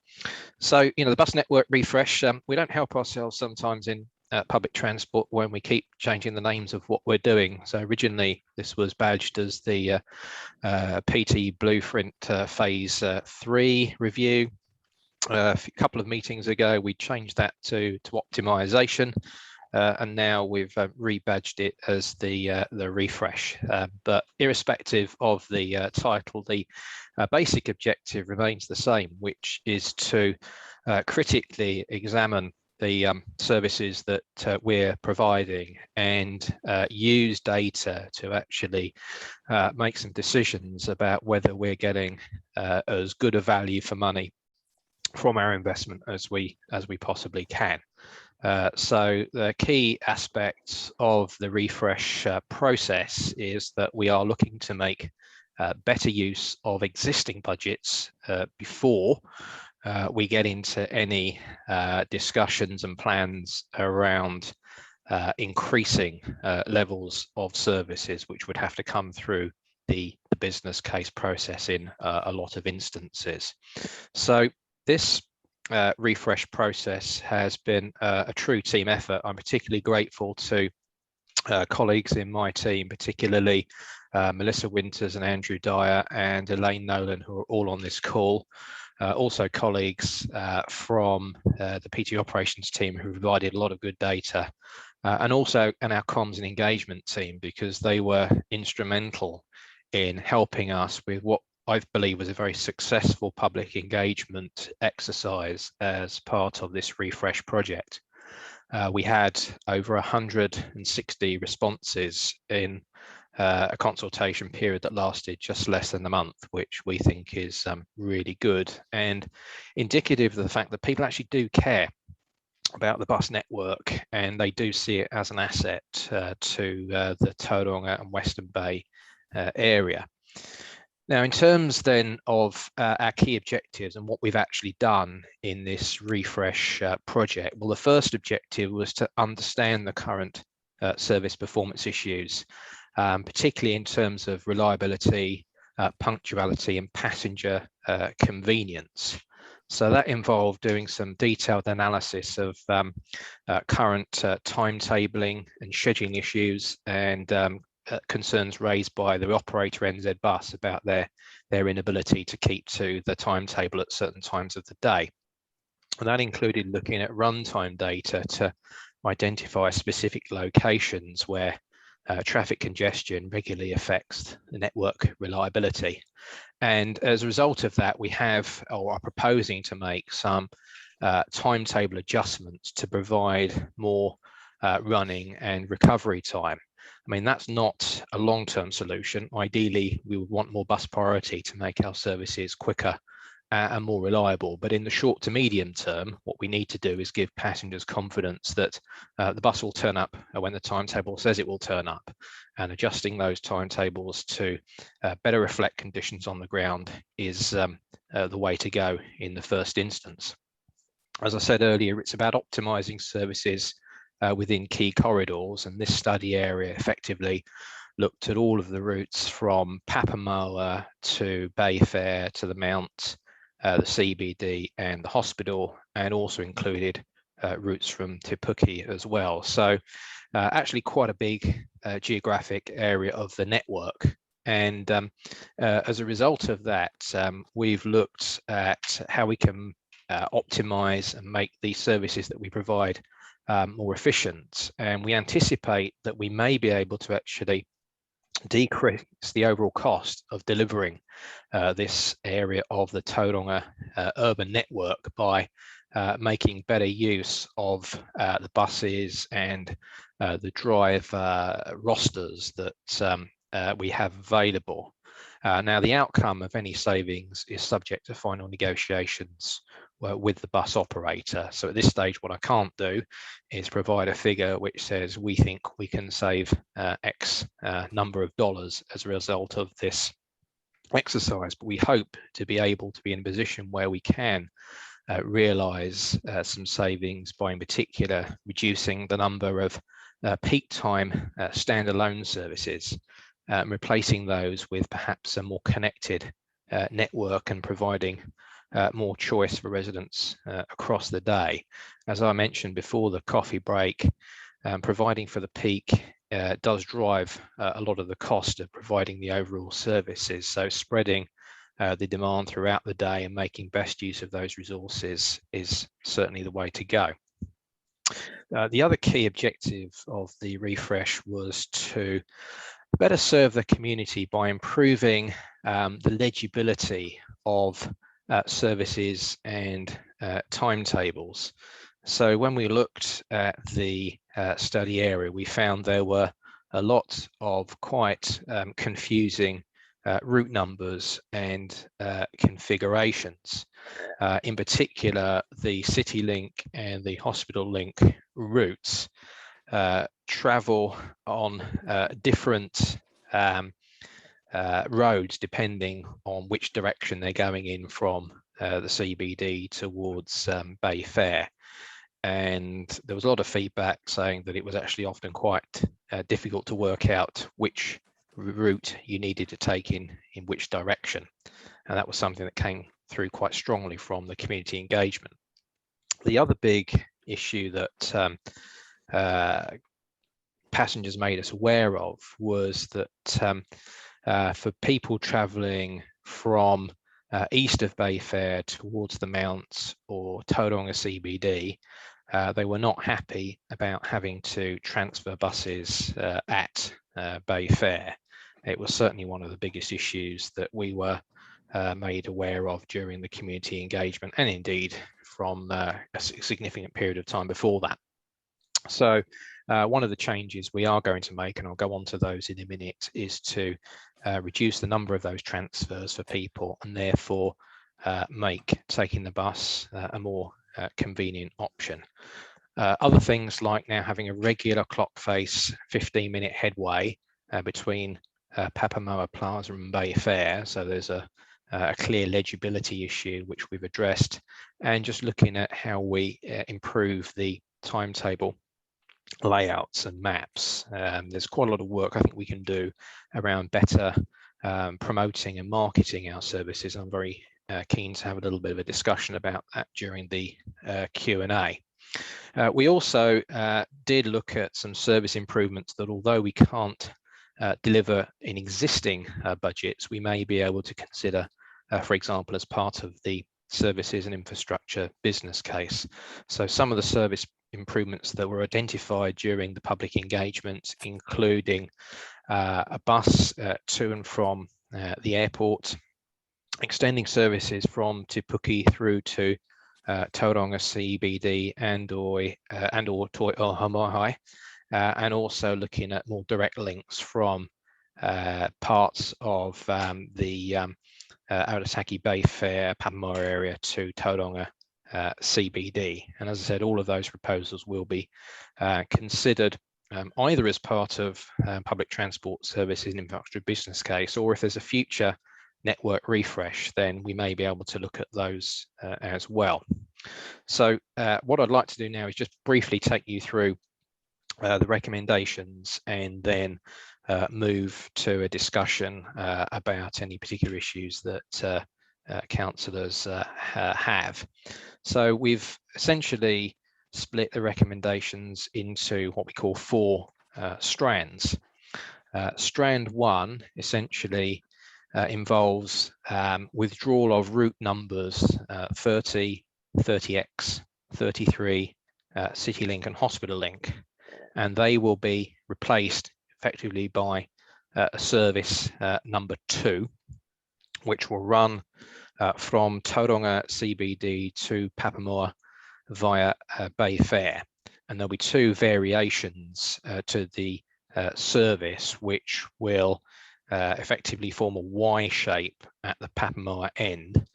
So, the bus network refresh, we don't help ourselves sometimes in public transport when we keep changing the names of what we're doing. So originally this was badged as the PT Blueprint Phase 3 review. A couple of meetings ago, we changed that to optimization, and now we've rebadged it as the refresh. But irrespective of the title, the basic objective remains the same, which is to critically examine the services that we're providing and use data to actually make some decisions about whether we're getting as good a value for money from our investment as we possibly can. So the key aspects of the refresh process is that we are looking to make better use of existing budgets before we get into any discussions and plans around increasing levels of services, which would have to come through the business case process in a lot of instances. So this refresh process has been a true team effort. I'm particularly grateful to colleagues in my team, particularly Melissa Winters and Andrew Dyer and Elaine Nolan, who are all on this call. Also colleagues from the PT operations team who provided a lot of good data, and our comms and engagement team, because they were instrumental in helping us with what I believe was a very successful public engagement exercise as part of this refresh project. We had over 160 responses in a consultation period that lasted just less than a month, which we think is really good and indicative of the fact that people actually do care about the bus network, and they do see it as an asset to the Tauranga and Western Bay area. Now, in terms then of our key objectives and what we've actually done in this refresh project, well, the first objective was to understand the current service performance issues, particularly in terms of reliability, punctuality and passenger convenience. So that involved doing some detailed analysis of current timetabling and scheduling issues and concerns raised by the operator NZ Bus about their inability to keep to the timetable at certain times of the day. And that included looking at runtime data to identify specific locations where traffic congestion regularly affects the network reliability. And as a result of that, we have or are proposing to make some timetable adjustments to provide more running and recovery time. I mean, that's not a long-term solution. Ideally, we would want more bus priority to make our services quicker and more reliable. But in the short to medium term, what we need to do is give passengers confidence that the bus will turn up when the timetable says it will turn up, and adjusting those timetables to better reflect conditions on the ground is the way to go in the first instance. As I said earlier, it's about optimizing services within key corridors, and this study area effectively looked at all of the routes from Papamoa to Bayfair to the Mount, the CBD and the hospital, and also included routes from Te Puke as well. So actually quite a big geographic area of the network. And as a result of that, we've looked at how we can optimize and make these services that we provide more efficient. And we anticipate that we may be able to actually decrease the overall cost of delivering this area of the Tauranga urban network by making better use of the buses and the drive rosters that we have available. Now, the outcome of any savings is subject to final negotiations with the bus operator. So at this stage, what I can't do is provide a figure which says we think we can save X number of dollars as a result of this exercise, but we hope to be able to be in a position where we can realise some savings by, in particular, reducing the number of peak time standalone services, replacing those with perhaps a more connected network and providing more choice for residents across the day. As I mentioned before, the coffee break, providing for the peak does drive a lot of the cost of providing the overall services. So spreading the demand throughout the day and making best use of those resources is certainly the way to go. The other key objective of the refresh was to better serve the community by improving the legibility of services and timetables. So when we looked at the study area, we found there were a lot of quite confusing route numbers and configurations. In particular, the City Link and the Hospital Link routes travel on different roads depending on which direction they're going in from the CBD towards Bay Fair. And there was a lot of feedback saying that it was actually often quite difficult to work out which route you needed to take in which direction. And that was something that came through quite strongly from the community engagement. The other big issue that passengers made us aware of was that for people travelling from east of Bay Fair towards the Mounts or Tauranga CBD, they were not happy about having to transfer buses at Bay Fair. It was certainly one of the biggest issues that we were made aware of during the community engagement, and indeed from a significant period of time before that. So one of the changes we are going to make, and I'll go on to those in a minute, is to reduce the number of those transfers for people and therefore make taking the bus a more convenient option. Other things like now having a regular clock face 15-minute headway between Papamoa Plaza and Bay Fair, so there's a clear legibility issue which we've addressed, and just looking at how we improve the timetable layouts and maps. There's quite a lot of work I think we can do around better promoting and marketing our services. I'm very keen to have a little bit of a discussion about that during the Q&A. We also did look at some service improvements that, although we can't deliver in existing budgets, we may be able to consider, for example, as part of the services and infrastructure business case. So some of the service improvements that were identified during the public engagement, including a bus to and from the airport, extending services from Te Puke through to Tauranga CBD and or Toi Ohamahai, and also looking at more direct links from parts of the Aotearoa Bay Fair, Papamoa area to Tauranga CBD. And as I said, all of those proposals will be considered either as part of public transport services and infrastructure business case, or if there's a future network refresh, then we may be able to look at those as well. So what I'd like to do now is just briefly take you through the recommendations and then move to a discussion about any particular issues that councillors have. So we've essentially split the recommendations into what we call 4 strands. Strand 1 essentially involves withdrawal of route numbers 30, 30X, 33, City Link and Hospital Link, and they will be replaced effectively by a service number 2, which will run from Tauranga CBD to Papamoa via Bay Fair. And there'll be 2 variations to the service, which will effectively form a Y shape at the Papamoa end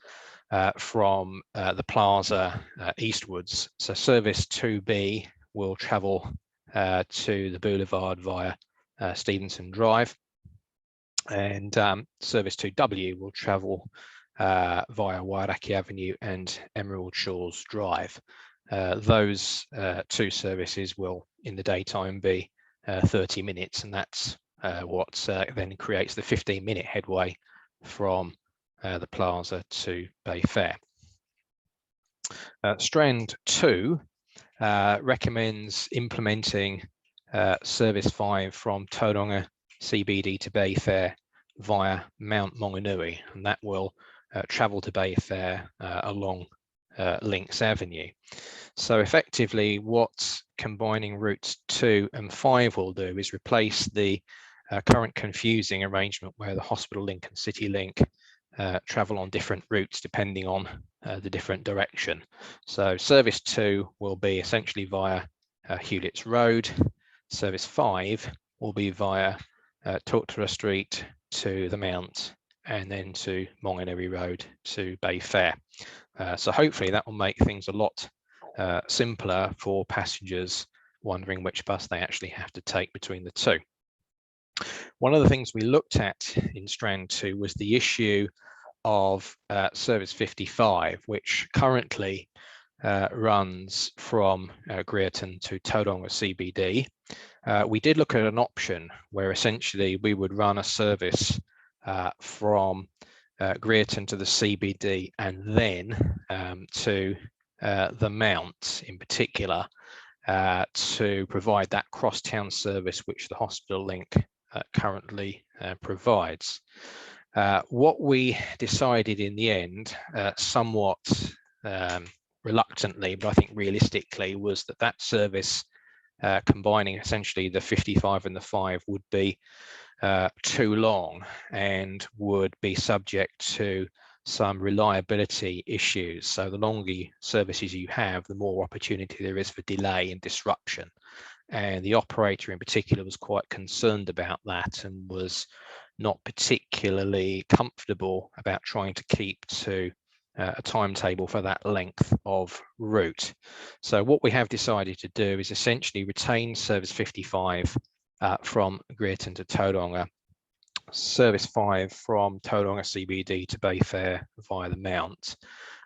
from the plaza eastwards. So service 2B will travel to the boulevard via Stevenson Drive. And Service 2W will travel via Wairaki Avenue and Emerald Shores Drive. Those two services will in the daytime be 30 minutes, and that's what then creates the 15-minute headway from the plaza to Bay Fair. Strand 2 recommends implementing Service 5 from Tauranga CBD to Bay Fair via Mount Maunganui, and that will travel to Bay Fair along Lynx Avenue. So effectively what combining routes 2 and 5 will do is replace the current confusing arrangement where the Hospital Link and City Link travel on different routes depending on the different direction. So Service 2 will be essentially via Hewlett's Road. Service 5 will be via Tortora Street to the Mount and then to Maunganui Road to Bay Fair. So hopefully that will make things a lot simpler for passengers wondering which bus they actually have to take between the two. One of the things we looked at in Strand 2 was the issue of Service 55, which currently runs from Greerton to Tauranga CBD. We did look at an option where essentially we would run a service from Greerton to the CBD and then to the Mount in particular to provide that cross-town service which the Hospital Link currently provides. What we decided in the end, somewhat reluctantly, but I think realistically, was that that service combining essentially the 55 and the 5 would be too long and would be subject to some reliability issues. So the longer services you have, the more opportunity there is for delay and disruption. And the operator in particular was quite concerned about that and was not particularly comfortable about trying to keep to a timetable for that length of route. So what we have decided to do is essentially retain Service 55 from Greerton to Tauranga, Service 5 from Tauranga CBD to Bay Fair via the Mount,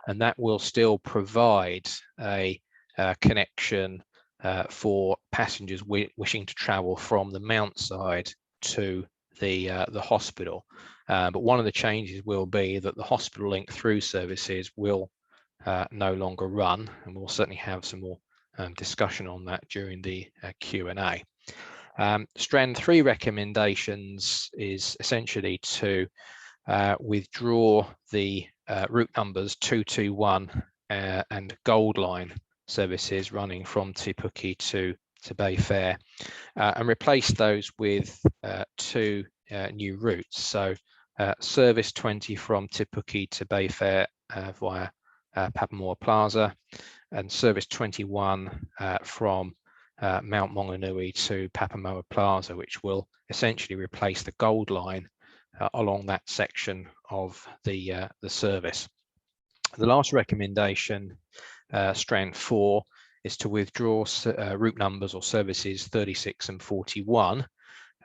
and that will still provide a connection for passengers wishing to travel from the Mount side to the hospital. But one of the changes will be that the Hospital Link through services will no longer run, and we'll certainly have some more discussion on that during the Q&A. Strand 3 recommendations is essentially to withdraw the route numbers 221 and Gold Line services running from Te Puke to Bay Fair and replace those with two new routes. So Service 20 from Te Puke to Bay Fair via Papamoa Plaza, and Service 21 from Mount Maunganui to Papamoa Plaza, which will essentially replace the Gold Line along that section of the service. The last recommendation, Strand 4, is to withdraw route numbers or services 36 and 41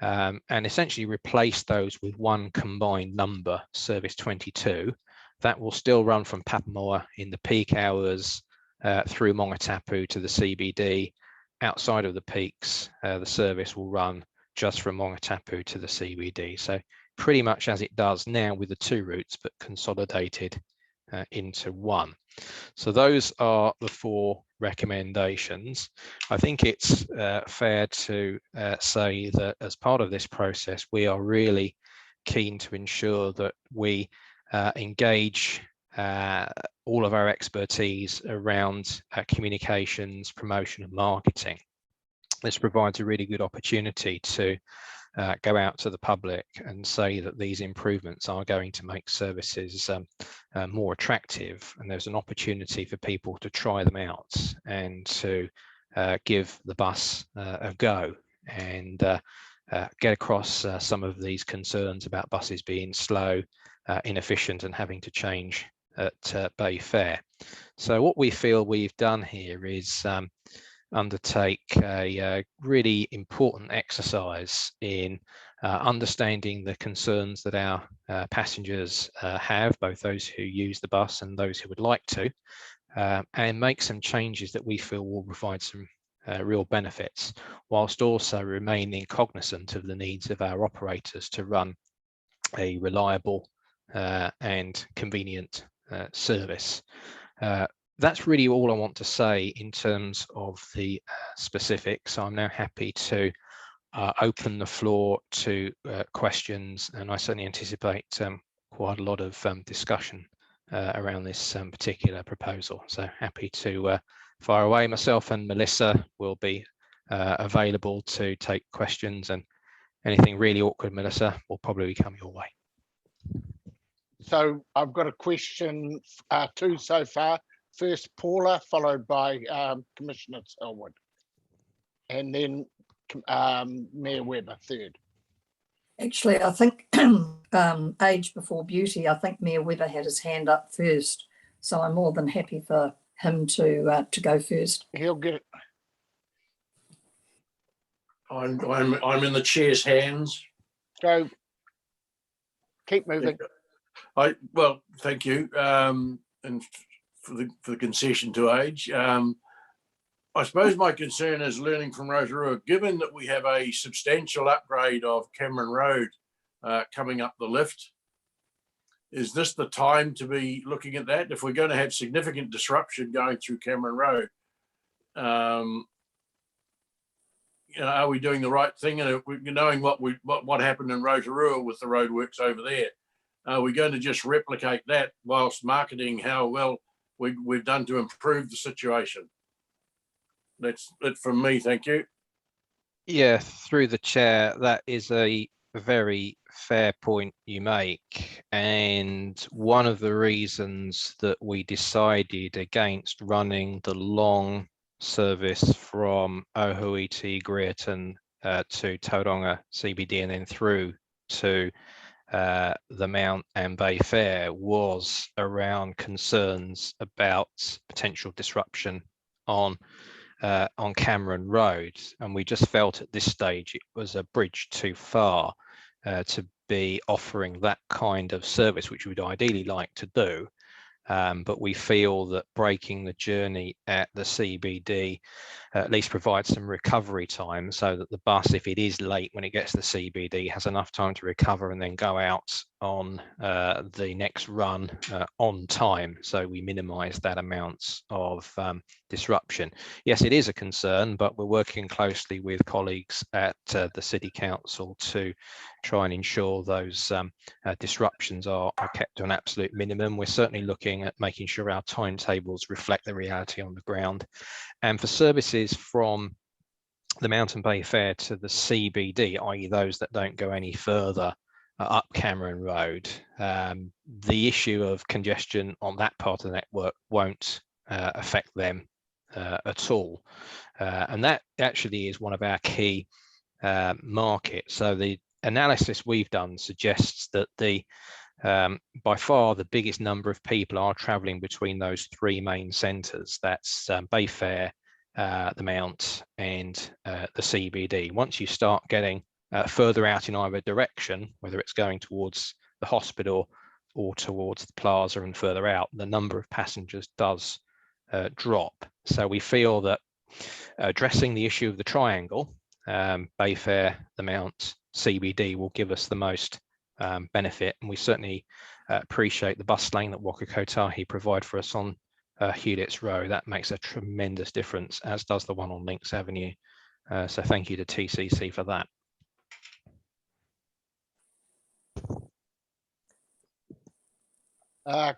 and essentially replace those with one combined number, Service 22. That will still run from Papamoa in the peak hours through Mongatapu to the CBD. Outside of the peaks, the service will run just from Mongatapu to the CBD. So pretty much as it does now with the two routes, but consolidated into one. So those are the four recommendations. I think it's fair to say that as part of this process, we are really keen to ensure that we engage all of our expertise around communications, promotion and marketing. This provides a really good opportunity to go out to the public and say that these improvements are going to make services more attractive, and there's an opportunity for people to try them out and to give the bus a go and get across some of these concerns about buses being slow, inefficient and having to change at Bay Fair. So what we feel we've done here is undertake a really important exercise in understanding the concerns that our passengers have, both those who use the bus and those who would like to, and make some changes that we feel will provide some real benefits, whilst also remaining cognizant of the needs of our operators to run a reliable and convenient service. That's really all I want to say in terms of the specifics. I'm now happy to open the floor to questions, and I certainly anticipate quite a lot of discussion around this particular proposal. So happy to fire away. Myself and Melissa will be available to take questions, and anything really awkward, Melissa, will probably come your way. So I've got a question, two so far. First, Paula, followed by Commissioner Selwood, and then Mayor Webber, third. Actually, I think age before beauty, I think Mayor Webber had his hand up first. So I'm more than happy for him to go first. He'll get it. I'm in the chair's hands. Go. Keep moving. Well, thank you, and for the concession to age. I suppose my concern is learning from Rotorua, given that we have a substantial upgrade of Cameron Road coming up the lift. Is this the time to be looking at that? If we're going to have significant disruption going through Cameron Road, you know, are we doing the right thing? And knowing what happened in Rotorua with the roadworks over there, are we going to just replicate that whilst marketing how well we've done to improve the situation? That's it from me. Thank you. Yeah, through the chair, that is a very fair point you make. And one of the reasons that we decided against running the long service from Ohuiti, Greerton to Tauranga CBD and then through to the Mount and Bay Fair was around concerns about potential disruption on Cameron Road, and we just felt at this stage it was a bridge too far to be offering that kind of service, which we'd ideally like to do. But we feel that breaking the journey at the CBD at least provides some recovery time, so that the bus, if it is late when it gets to the CBD, has enough time to recover and then go out on the next run on time, so we minimise that amount of disruption. Yes, it is a concern, but we're working closely with colleagues at the City Council to try and ensure those disruptions are kept to an absolute minimum. We're certainly looking at making sure our timetables reflect the reality on the ground. And for services from the Mountain Bay Fair to the CBD, i.e. those that don't go any further up Cameron Road, the issue of congestion on that part of the network won't affect them at all. And that actually is one of our key markets. So the analysis we've done suggests that by far the biggest number of people are travelling between those three main centres. That's Bay Fair, the Mount and the CBD. Once you start getting further out in either direction, whether it's going towards the hospital or towards the plaza and further out, the number of passengers does drop. So we feel that addressing the issue of the triangle, Bay Fair, the Mount, CBD, will give us the most benefit, and we certainly appreciate the bus lane that Waka Kotahi provide for us on Hewlett's Row. That makes a tremendous difference, as does the one on Links Avenue. So thank you to TCC for that.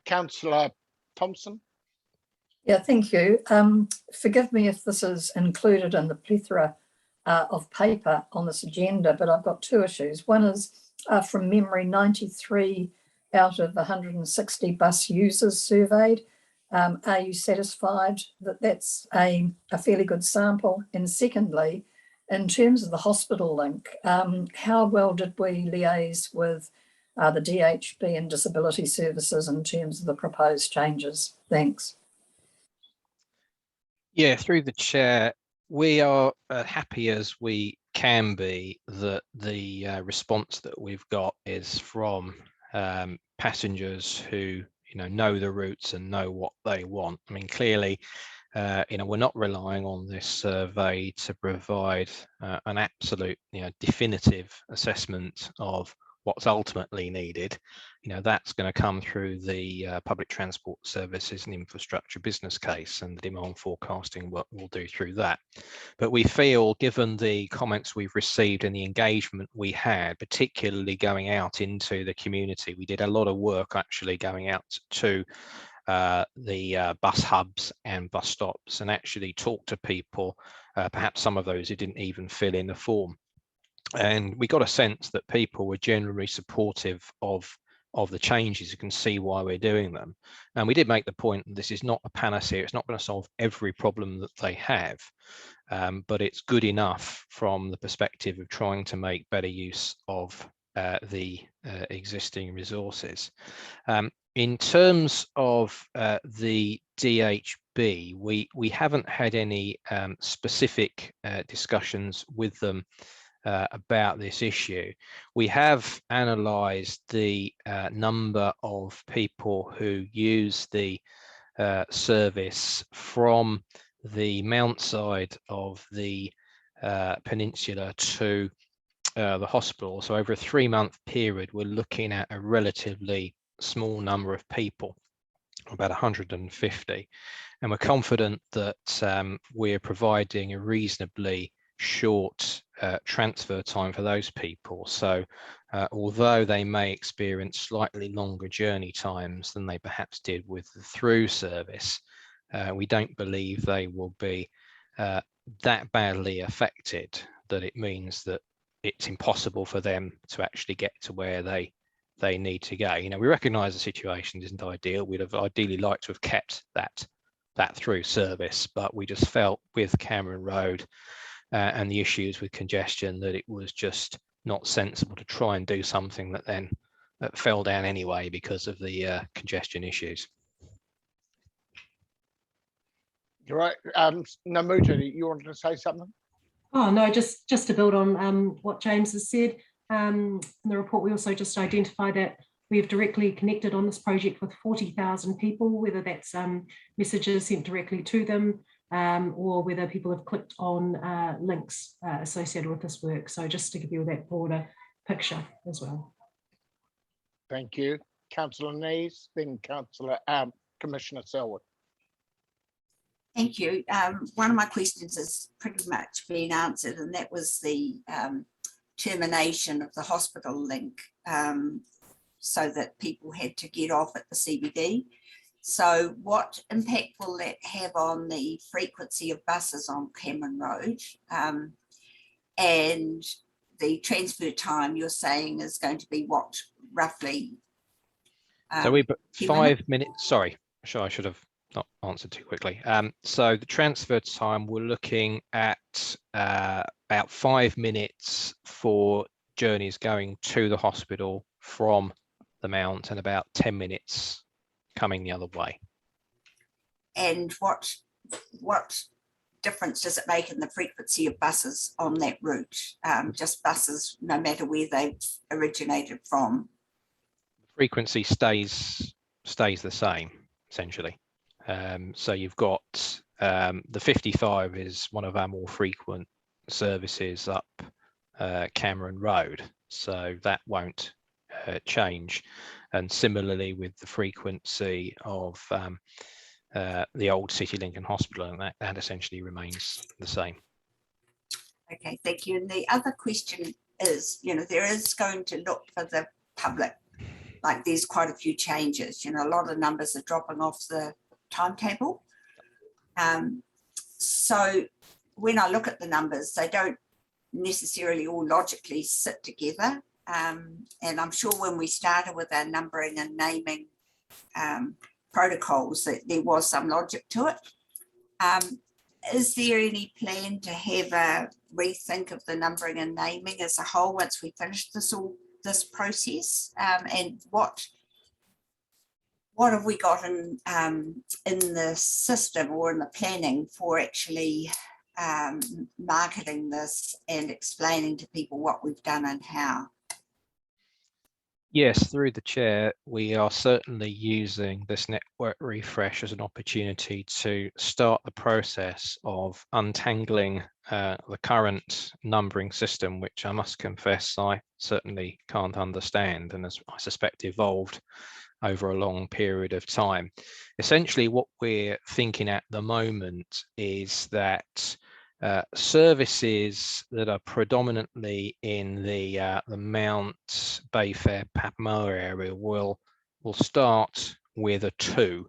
Councillor Thompson. Yeah, thank you. Forgive me if this is included in the plethora of paper on this agenda, but I've got two issues. One is from memory, 93 out of 160 bus users surveyed. Are you satisfied that that's a fairly good sample? And secondly, in terms of the hospital link, how well did we liaise with the DHB and disability services in terms of the proposed changes? Thanks. Yeah, through the chair, we are happy as we can be that the response that we've got is from passengers who know the routes and know what they want. I mean, clearly, we're not relying on this survey to provide an absolute, definitive assessment of what's ultimately needed. That's going to come through the public transport services and infrastructure business case, and the demand forecasting work we'll do through that. But we feel, given the comments we've received and the engagement we had, particularly going out into the community, we did a lot of work actually going out to the bus hubs and bus stops and actually talk to people, perhaps some of those who didn't even fill in the form. And we got a sense that people were generally supportive of the changes. You can see why we're doing them. And we did make the point that this is not a panacea. It's not going to solve every problem that they have, but it's good enough from the perspective of trying to make better use of the existing resources. In terms of the DHB, we haven't had any specific discussions with them about this issue. We have analysed the number of people who use the service from the mount side of the peninsula to the hospital. So over a 3-month period, we're looking at a relatively small number of people, about 150, and we're confident that we're providing a reasonably short transfer time for those people. So although they may experience slightly longer journey times than they perhaps did with the through service, we don't believe they will be that badly affected that it means that it's impossible for them to actually get to where they need to go. We recognise the situation isn't ideal. We'd have ideally liked to have kept that through service, but we just felt with Cameron Road and the issues with congestion that it was just not sensible to try and do something that then fell down anyway because of the congestion issues. You're right. Namuta, you wanted to say something? Oh, no, just to build on what James has said. In the report, we also just identify that we have directly connected on this project with 40,000 people, whether that's messages sent directly to them or whether people have clicked on links associated with this work. So just to give you that broader picture as well. Thank you. Councillor Nees, then Commissioner Selwood. Thank you. One of my questions has pretty much been answered, and that was the termination of the hospital link so that people had to get off at the CBD. So what impact will that have on the frequency of buses on Cameron Road? And the transfer time you're saying is going to be what, roughly? So we put 5 minutes. Sorry, I should have not answered too quickly. So the transfer time, we're looking at about 5 minutes for journeys going to the hospital from the Mount and about 10 minutes coming the other way. And what difference does it make in the frequency of buses on that route? Just buses, no matter where they've originated from? The frequency stays the same, essentially. So you've got the 55 is one of our more frequent services up Cameron Road, so that won't change. And similarly with the frequency of the old CityLink and Hospital, and that essentially remains the same. Okay, thank you. And the other question is, there is going to look for the public, like there's quite a few changes, a lot of numbers are dropping off the timetable. So when I look at the numbers, they don't necessarily all logically sit together. And I'm sure when we started with our numbering and naming protocols that there was some logic to it. Is there any plan to have a rethink of the numbering and naming as a whole once we finish this process? And what have we got in the system or in the planning for actually marketing this and explaining to people what we've done and how. Yes, through the chair, we are certainly using this network refresh as an opportunity to start the process of untangling the current numbering system, which I must confess I certainly can't understand and has, I suspect, evolved over a long period of time. Essentially, what we're thinking at the moment is that services that are predominantly in the Mount Bayfair Papamoa area will start with a 2.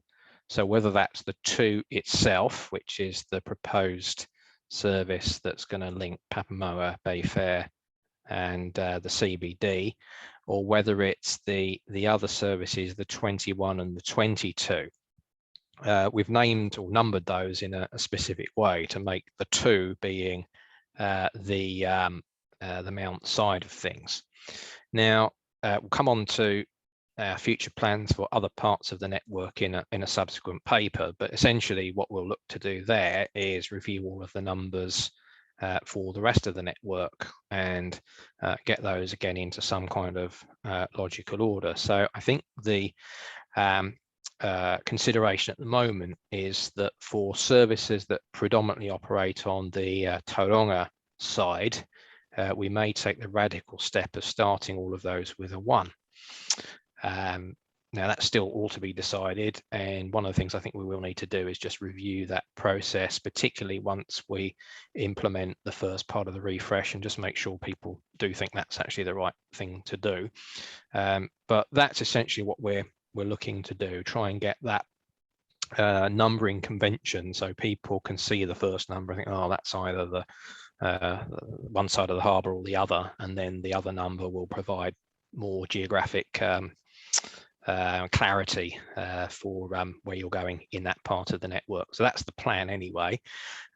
So whether that's the 2 itself, which is the proposed service that's going to link Papamoa, Bayfair, and the CBD, or whether it's the other services, the 21 and the 22. We've named or numbered those in a specific way to make the 2 being the Mount side of things. Now, we'll come on to future plans for other parts of the network in a subsequent paper, but essentially what we'll look to do there is review all of the numbers for the rest of the network and get those again into some kind of logical order. So I think the consideration at the moment is that for services that predominantly operate on the Tauranga side, we may take the radical step of starting all of those with a 1. Now that's still all to be decided, and one of the things I think we will need to do is just review that process, particularly once we implement the first part of the refresh, and just make sure people do think that's actually the right thing to do. But that's essentially what we're looking to do, try and get that numbering convention so people can see the first number and think, oh, that's either the one side of the harbour or the other, and then the other number will provide more geographic clarity for where you're going in that part of the network. So that's the plan anyway.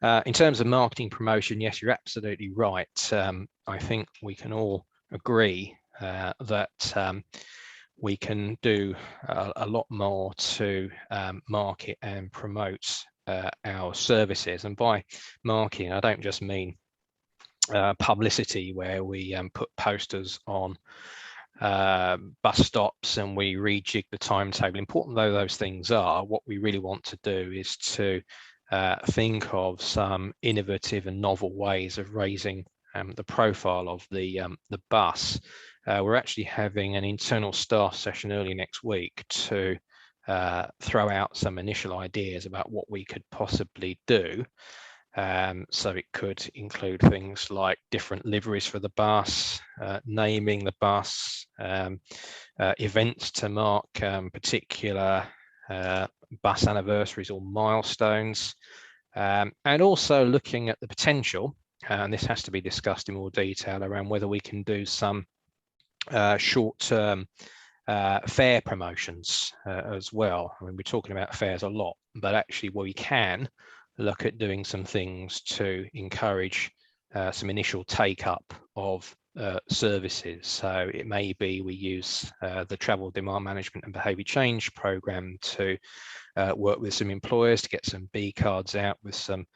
In terms of marketing promotion, yes, you're absolutely right. I think we can all agree that we can do a lot more to market and promote our services. And by marketing, I don't just mean publicity where we put posters on bus stops and we rejig the timetable. Important though those things are, what we really want to do is to think of some innovative and novel ways of raising the profile of the bus. We're actually having an internal staff session early next week to throw out some initial ideas about what we could possibly do. So it could include things like different liveries for the bus, naming the bus, events to mark particular bus anniversaries or milestones, and also looking at the potential, and this has to be discussed in more detail, around whether we can do some short-term fare promotions as well. I mean, we're talking about fares a lot, but actually we can look at doing some things to encourage some initial take-up of services. So it may be we use the Travel Demand Management and Behaviour Change Programme to work with some employers to get some B cards out with some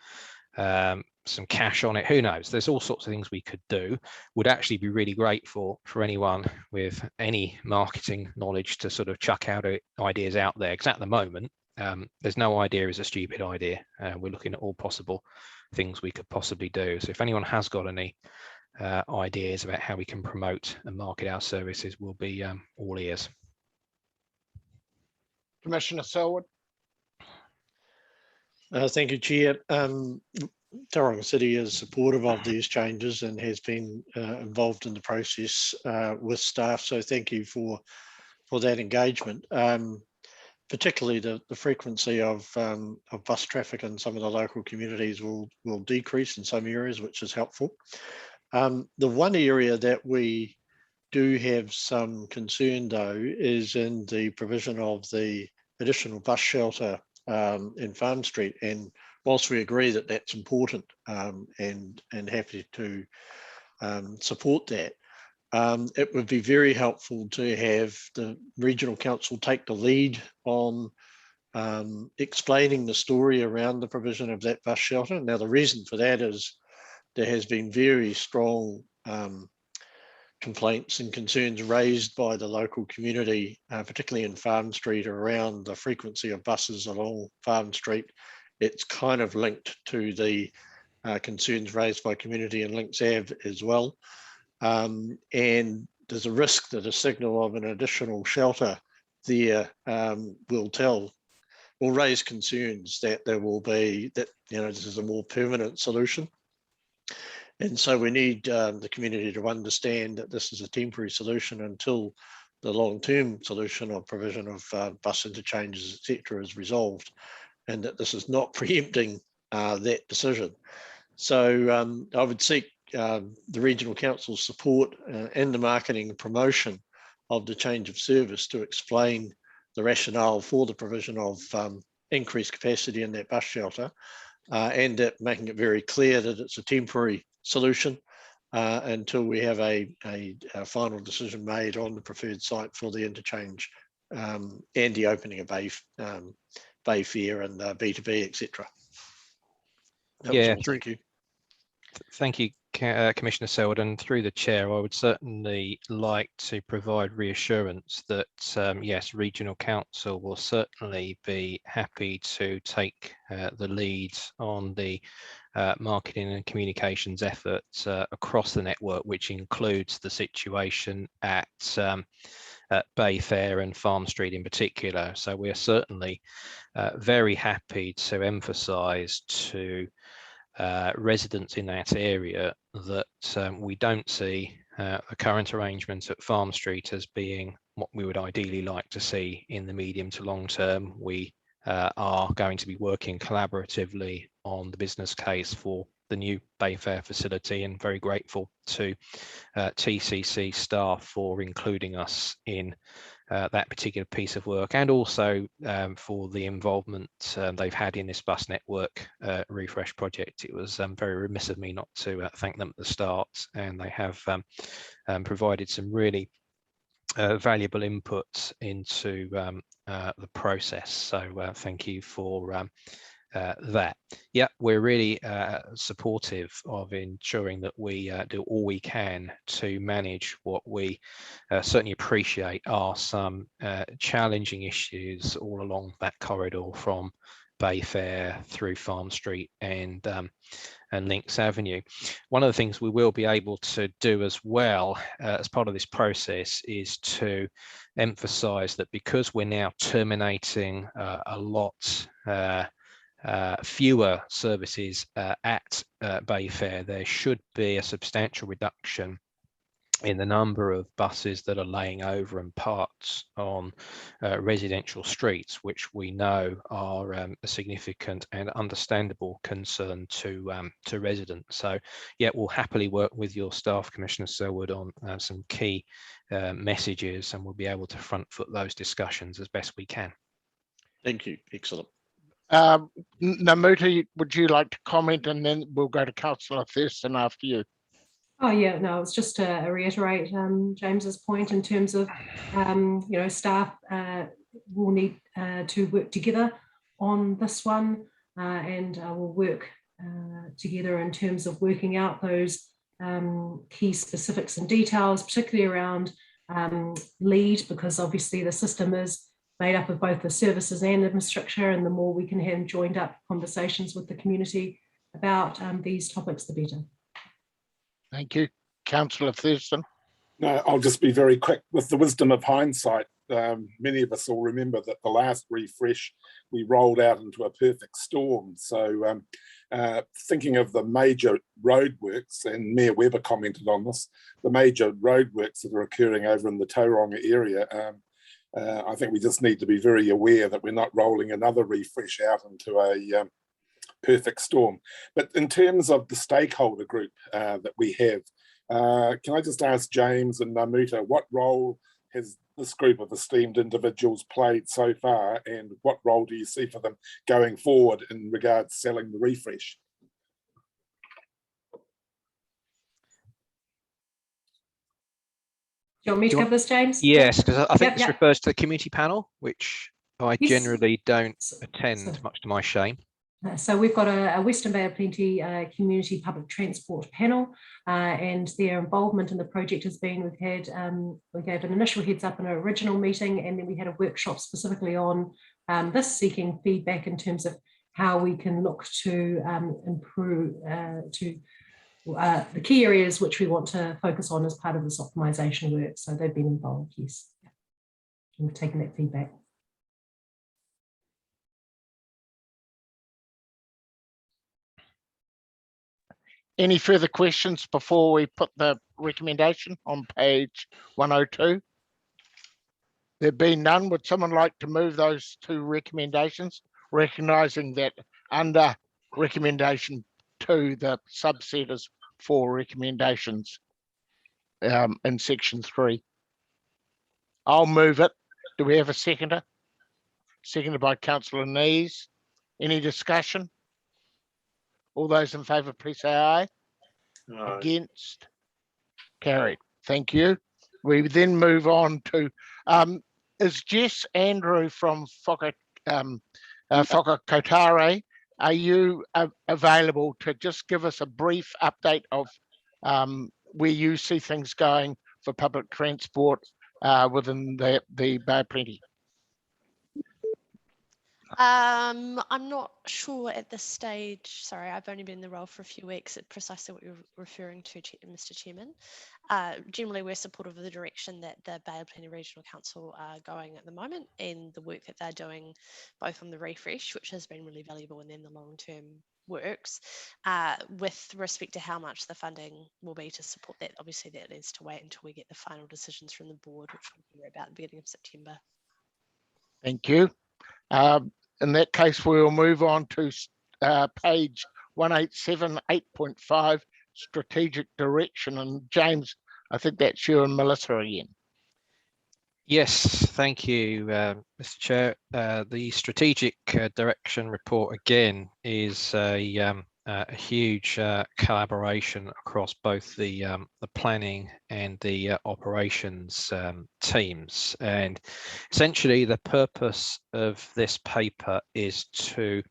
cash on it. Who knows? There's all sorts of things we could do. Would actually be really great for anyone with any marketing knowledge to sort of chuck out ideas out there, because at the moment there's no idea is a stupid idea. We're looking at all possible things we could possibly do. So if anyone has got any ideas about how we can promote and market our services, we'll be all ears. Commissioner Selwood. Thank you, Chair. Tauranga City is supportive of these changes and has been involved in the process with staff. So thank you for that engagement. Particularly the frequency of bus traffic in some of the local communities will decrease in some areas, which is helpful. The one area that we do have some concern, though, is in the provision of the additional bus shelter in Farm Street. And whilst we agree that that's important and happy to support that, it would be very helpful to have the regional council take the lead on explaining the story around the provision of that bus shelter. Now, the reason for that is there has been very strong complaints and concerns raised by the local community, particularly in Farm Street, around the frequency of buses along Farm Street. It's kind of linked to the concerns raised by community in Links Ave as well. And there's a risk that a signal of an additional shelter there will raise concerns that there will be, that, you know, this is a more permanent solution. And so we need the community to understand that this is a temporary solution until the long-term solution or provision of bus interchanges, etc., is resolved, and that this is not preempting that decision. So I would seek the Regional Council's support and the marketing and promotion of the change of service to explain the rationale for the provision of increased capacity in that bus shelter, and that making it very clear that it's a temporary solution until we have a final decision made on the preferred site for the interchange and the opening of bay fare and B2B, etc. Yeah, thank you. Thank you, Commissioner Selden. Through the chair, I would certainly like to provide reassurance that yes, Regional Council will certainly be happy to take the lead on the marketing and communications efforts across the network, which includes the situation at Bay Fair and Farm Street in particular. So we are certainly very happy to emphasise to residents in that area that we don't see the current arrangement at Farm Street as being what we would ideally like to see in the medium to long term. We are going to be working collaboratively on the business case for the new Bay Fair facility, and very grateful to TCC staff for including us in that particular piece of work, and also for the involvement they've had in this bus network refresh project. It was very remiss of me not to thank them at the start, and they have provided some really valuable input into the process. So thank you for that. Yeah, we're really supportive of ensuring that we do all we can to manage what we certainly appreciate are some challenging issues all along that corridor from Bay Fair through Farm Street and Links Avenue. One of the things we will be able to do as well as part of this process is to emphasize that because we're now terminating a lot fewer services at Bay Fair, there should be a substantial reduction in the number of buses that are laying over and parked on residential streets, which we know are a significant and understandable concern to residents. So yeah, we'll happily work with your staff, Commissioner Selwood, on some key messages, and we'll be able to front foot those discussions as best we can. Thank you. Excellent. Namuta, would you like to comment, and then we'll go to Councillor Thurston after you? Oh yeah, no, it's just to reiterate James's point in terms of you know, staff will need to work together on this one, and we'll work together in terms of working out those key specifics and details, particularly around lead, because obviously the system is made up of both the services and infrastructure, and the more we can have joined up conversations with the community about these topics, the better. Thank you. Councillor Thurston. No, I'll just be very quick. With the wisdom of hindsight, many of us will remember that the last refresh we rolled out into a perfect storm. So thinking of the major roadworks, and Mayor Webber commented on this, the major roadworks that are occurring over in the Tauranga area, I think we just need to be very aware that we're not rolling another refresh out into a perfect storm. But in terms of the stakeholder group that we have, can I just ask James and Namuta, what role has this group of esteemed individuals played so far, and what role do you see for them going forward in regards to selling the refresh? Do you want me to cover this, James? Yes, because I think this refers to the community panel, which I Yes. generally don't So- attend, much to my shame. So we've got a Western Bay of Plenty community public transport panel, and their involvement in the project has been, we gave an initial heads up in an original meeting, and then we had a workshop specifically on this, seeking feedback in terms of how we can look to improve the key areas which we want to focus on as part of this optimization work. So they've been involved, yes. And we've taken that feedback. Any further questions before we put the recommendation on page 102? There being none, would someone like to move those two recommendations, recognising that under recommendation 2, the subset is 4 recommendations in section 3? I'll move it. Do we have a seconder? Seconded by Councillor Nees. Any discussion? All those in favour, please say aye. Aye. Against? Carried. Thank you. We then move on to, is Jess Andrew from Whakakotare, are you available to just give us a brief update of where you see things going for public transport within the Bay of Plenty? I'm not sure at this stage. Sorry, I've only been in the role for a few weeks. It's precisely what you're referring to, Mr. Chairman. Generally, we're supportive of the direction that the Bay of Plenty Regional Council are going at the moment, and the work that they're doing, both on the refresh, which has been really valuable, and then the long-term works. With respect to how much the funding will be to support that, obviously that needs to wait until we get the final decisions from the board, which we'll hear about at the beginning of September. Thank you. In that case, we'll move on to page 187, 8.5, strategic direction. And James, I think that's you and Melissa again. Yes, thank you, Mr. Chair. The strategic direction report again is a huge collaboration across both the planning and the operations teams, and essentially the purpose of this paper is to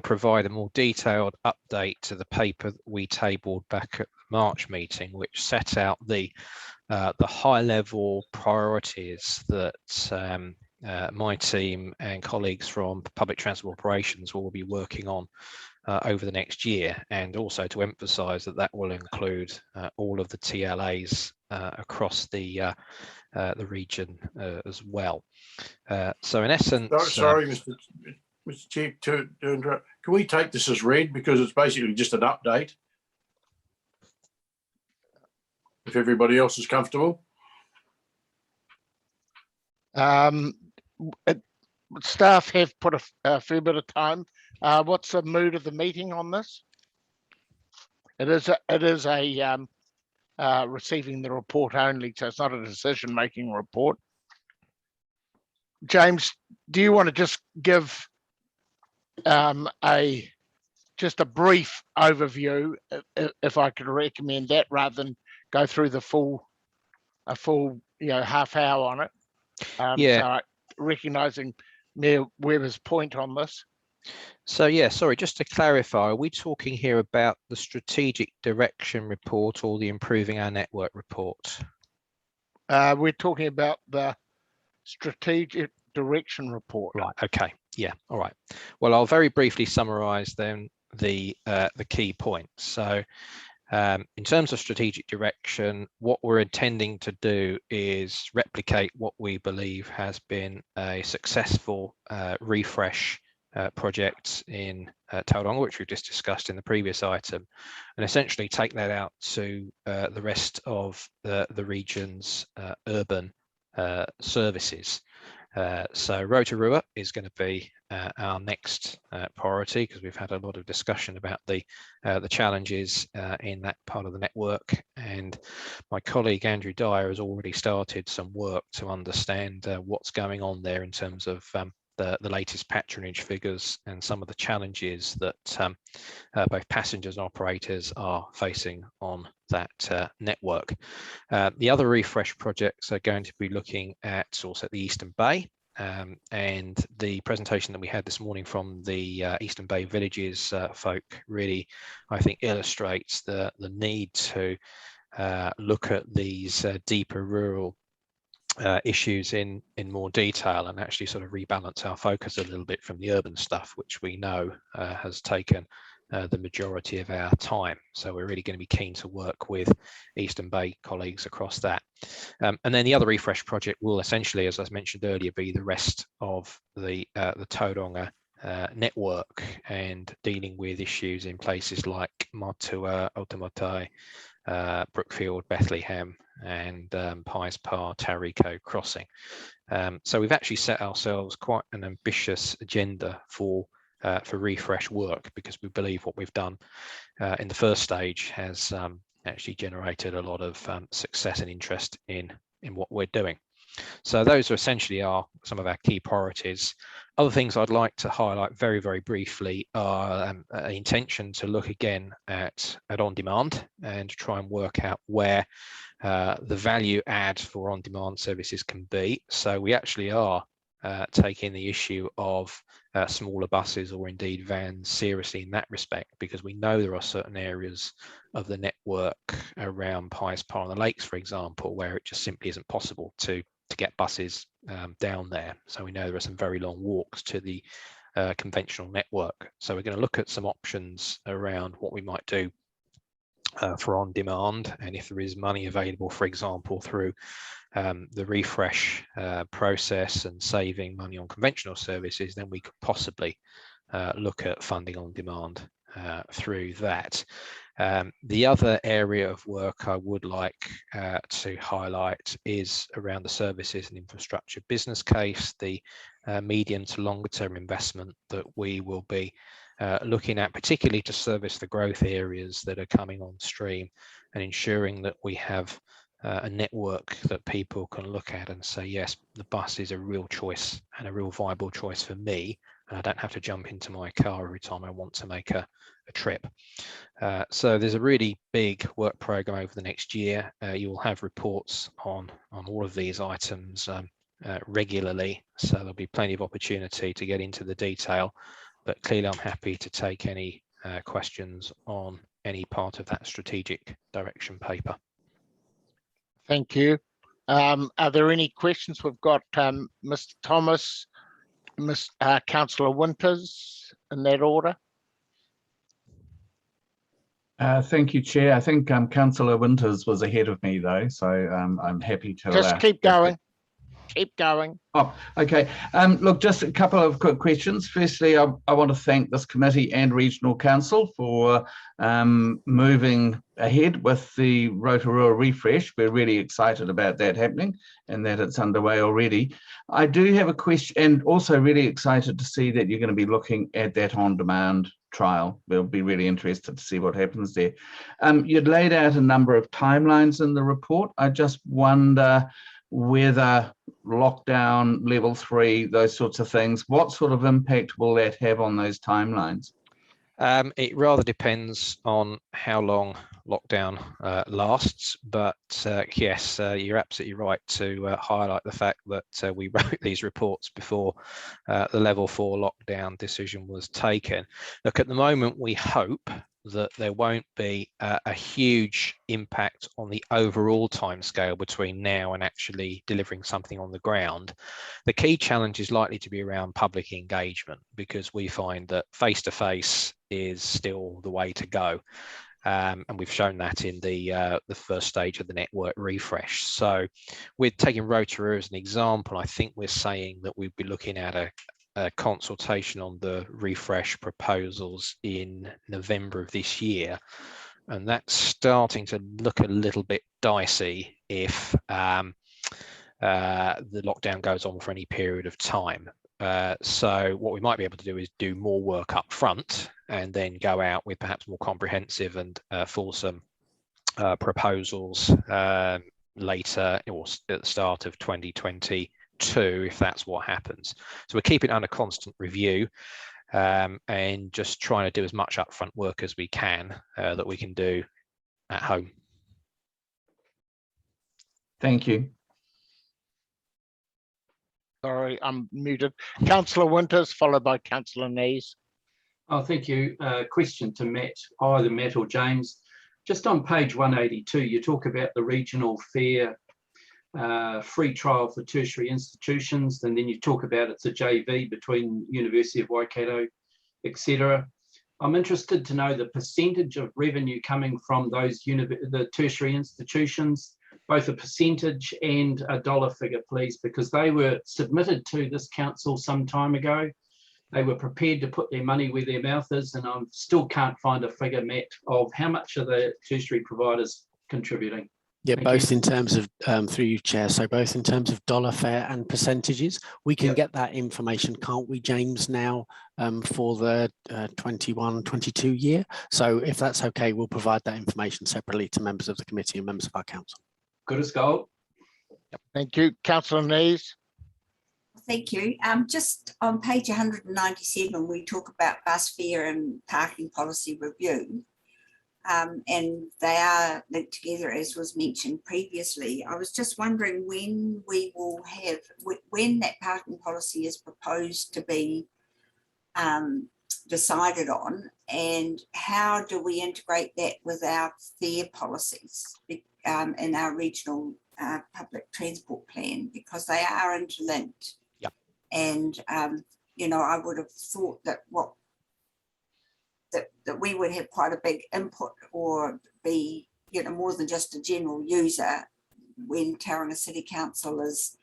provide a more detailed update to the paper that we tabled back at the March meeting, which set out the high-level priorities that my team and colleagues from public transport operations will be working on over the next year, and also to emphasise that that will include all of the TLAs across the region as well. So in essence, sorry, Mr. Chair, to interrupt. Can we take this as read, because it's basically just an update? If everybody else is comfortable. Staff have put a fair bit of time. What's the mood of the meeting on this? It is a receiving the report only, so it's not a decision-making report. James, do you want to just give just a brief overview, if I could recommend that, rather than go through the full half hour on it? So recognising Mayor Webber's point on this. So yeah, sorry, just to clarify, are we talking here about the strategic direction report or the improving our network report? We're talking about the strategic direction report. Right, okay, yeah, all right. Well, I'll very briefly summarise then the key points. So in terms of strategic direction, what we're intending to do is replicate what we believe has been a successful refresh project in Tauranga, which we've just discussed in the previous item, and essentially take that out to the rest of the region's urban services. So Rotorua is going to be our next priority, because we've had a lot of discussion about the challenges in that part of the network, and my colleague Andrew Dyer has already started some work to understand what's going on there in terms of the latest patronage figures and some of the challenges that both passengers and operators are facing on that network. The other refresh projects are going to be looking at also the Eastern Bay, and the presentation that we had this morning from the Eastern Bay Villages folk really, I think, illustrates the need to look at these deeper rural issues in more detail and actually sort of rebalance our focus a little bit from the urban stuff, which we know has taken the majority of our time. So we're really going to be keen to work with Eastern Bay colleagues across that. And then the other refresh project will essentially, as I mentioned earlier, be the rest of the Tauranga network and dealing with issues in places like Matua, Otamatai, Brookfield, Bethlehem, and Pies Par, Tauranga Crossing. So we've actually set ourselves quite an ambitious agenda for refresh work, because we believe what we've done in the first stage has actually generated a lot of success and interest in what we're doing. So those are essentially some of our key priorities. Other things I'd like to highlight very, very briefly are an intention to look again at on-demand and try and work out where the value add for on-demand services can be. So we actually are taking the issue of smaller buses or indeed vans seriously in that respect, because we know there are certain areas of the network around Pies Par on the Lakes, for example, where it just simply isn't possible to get buses down there. So we know there are some very long walks to the conventional network. So we're going to look at some options around what we might do for on demand, and if there is money available, for example, through the refresh process and saving money on conventional services, then we could possibly look at funding on demand through that. The other area of work I would like to highlight is around the services and infrastructure business case, the medium to longer term investment that we will be looking at, particularly to service the growth areas that are coming on stream, and ensuring that we have a network that people can look at and say, yes, the bus is a real choice and a real viable choice for me, and I don't have to jump into my car every time I want to make a trip. So there's a really big work program over the next year. You will have reports on all of these items regularly, so there'll be plenty of opportunity to get into the detail, but clearly I'm happy to take any questions on any part of that strategic direction paper. Thank you. Are there any questions? We've got Mr. Thomas, Councillor Winters, in that order. Thank you, Chair. I think Councillor Winters was ahead of me, though, so I'm happy to just keep going. Keep going. Oh, okay. Look, just a couple of quick questions. Firstly, I want to thank this committee and Regional Council for moving ahead with the Rotorua refresh. We're really excited about that happening and that it's underway already. I do have a question, and also really excited to see that you're going to be looking at that on-demand trial. We'll be really interested to see what happens there. You'd laid out a number of timelines in the report. I just wonder whether lockdown, level 3, those sorts of things, what sort of impact will that have on those timelines? It rather depends on how long lockdown lasts, but yes, you're absolutely right to highlight the fact that we wrote these reports before the level 4 lockdown decision was taken. Look, at the moment, we hope that there won't be a huge impact on the overall timescale between now and actually delivering something on the ground. The key challenge is likely to be around public engagement, because we find that face-to-face is still the way to go. And we've shown that in the first stage of the network refresh. So with taking Rotorua as an example, I think we're saying that we'd be looking at a consultation on the refresh proposals in November of this year, and that's starting to look a little bit dicey if the lockdown goes on for any period of time. So what we might be able to do is do more work up front and then go out with perhaps more comprehensive and fulsome proposals later, or at the start of 2022, if that's what happens. So we're keeping it under constant review and just trying to do as much upfront work as we can that we can do at home. Thank you. Sorry, I'm muted. Councillor Winters, followed by Councillor Nees. Oh, thank you. Question to Matt, either Matt or James. Just on page 182, you talk about the regional fair free trial for tertiary institutions, and then you talk about it's a JV between University of Waikato, etc. I'm interested to know the percentage of revenue coming from those the tertiary institutions, both a percentage and a dollar figure, please, because they were submitted to this council some time ago. They were prepared to put their money where their mouth is, and I still can't find a figure, Matt, of how much are the tertiary providers contributing. Yeah, Thank both you. in terms of, through you, Chair, so both in terms of dollar fare and percentages. We can get that information, can't we, James, now for the 21-22 year? So if that's okay, we'll provide that information separately to members of the committee and members of our council. Good as gold. Thank you. Councillor Nees. Thank you. Just on page 197, we talk about bus fare and parking policy review. And they are linked together, as was mentioned previously. I was just wondering when we will have, when that parking policy is proposed to be decided on, and how do we integrate that with our fare policies in our regional public transport plan, because they are interlinked. Yep. And, you know, I would have thought that that we would have quite a big input, or be, you know, more than just a general user when Tauranga City Council is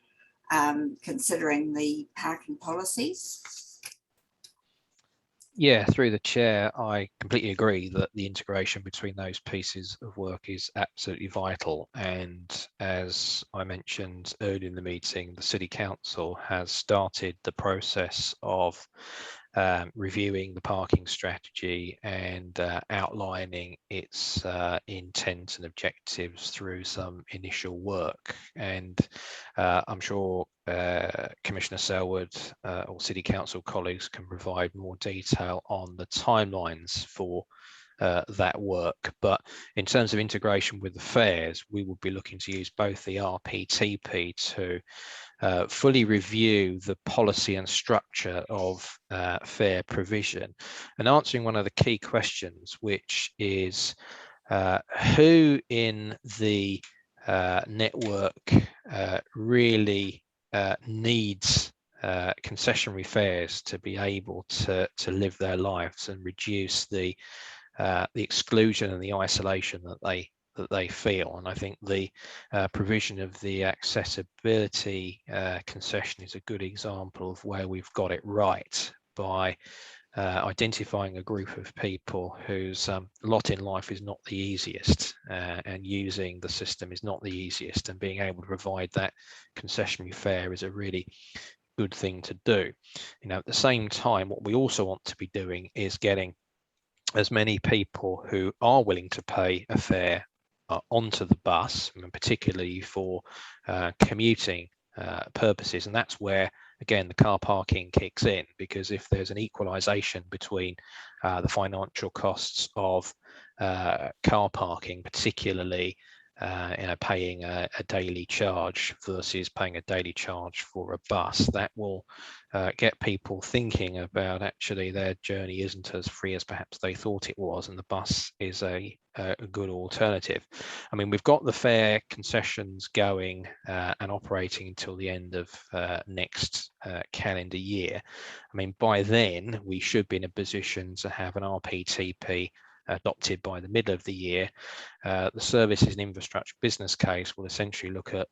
considering the parking policies. Yeah, through the chair, I completely agree that the integration between those pieces of work is absolutely vital. And as I mentioned earlier in the meeting, the City Council has started the process of reviewing the parking strategy and outlining its intent and objectives through some initial work. And I'm sure Commissioner Selwood or City Council colleagues can provide more detail on the timelines for that work. But in terms of integration with the fares, we will be looking to use both the RPTP to fully review the policy and structure of fare provision, and answering one of the key questions, which is who in the network really needs concessionary fares to be able to live their lives and reduce the exclusion and the isolation that they feel. And I think the provision of the accessibility concession is a good example of where we've got it right by identifying a group of people whose lot in life is not the easiest, and using the system is not the easiest, and being able to provide that concessionary fare is a really good thing to do. You know, at the same time, what we also want to be doing is getting as many people who are willing to pay a fare onto the bus, and particularly for commuting purposes. And that's where, again, the car parking kicks in, because if there's an equalisation between the financial costs of car parking, particularly paying a daily charge versus paying a daily charge for a bus, that will get people thinking about actually their journey isn't as free as perhaps they thought it was, and the bus is a good alternative. I mean, we've got the fare concessions going and operating until the end of next calendar year. I mean, by then we should be in a position to have an RPTP adopted by the middle of the year. The services and infrastructure business case will essentially look at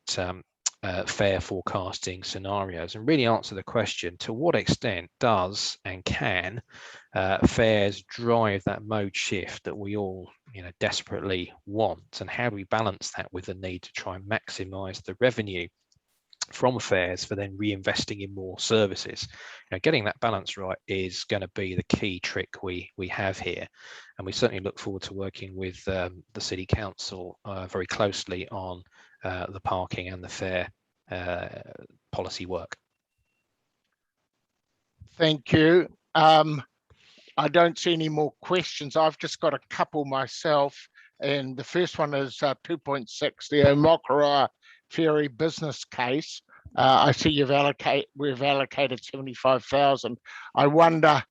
fare forecasting scenarios and really answer the question, to what extent does and can fares drive that mode shift that we all desperately want, and how do we balance that with the need to try and maximise the revenue from fares for then reinvesting in more services. Getting that balance right is going to be the key trick we have here, and we certainly look forward to working with the City Council very closely on the parking and the fare policy work. Thank you. I don't see any more questions. I've just got a couple myself, and the first one is 2.6, the Omokara Ferry business case. I see we've allocated 75,000. I wonder,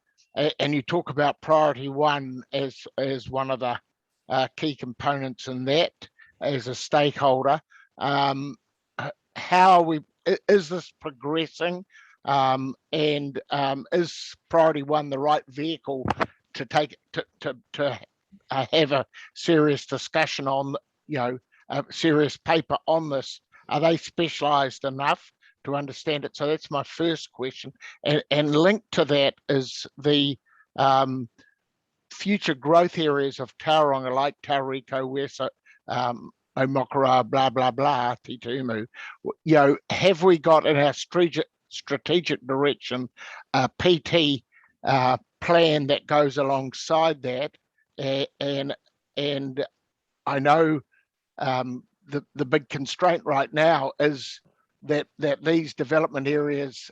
and you talk about priority one as one of the key components in that as a stakeholder. How is this progressing? And is priority one the right vehicle to take to have a serious discussion on, a serious paper on this? Are they specialised enough to understand it? So that's my first question. And linked to that is the future growth areas of Tauranga, like Tauriko, Wesa, Omokara, blah, blah, blah, Titumu. Have we got in our strategic direction a PT plan that goes alongside that? And I know the big constraint right now is that these development areas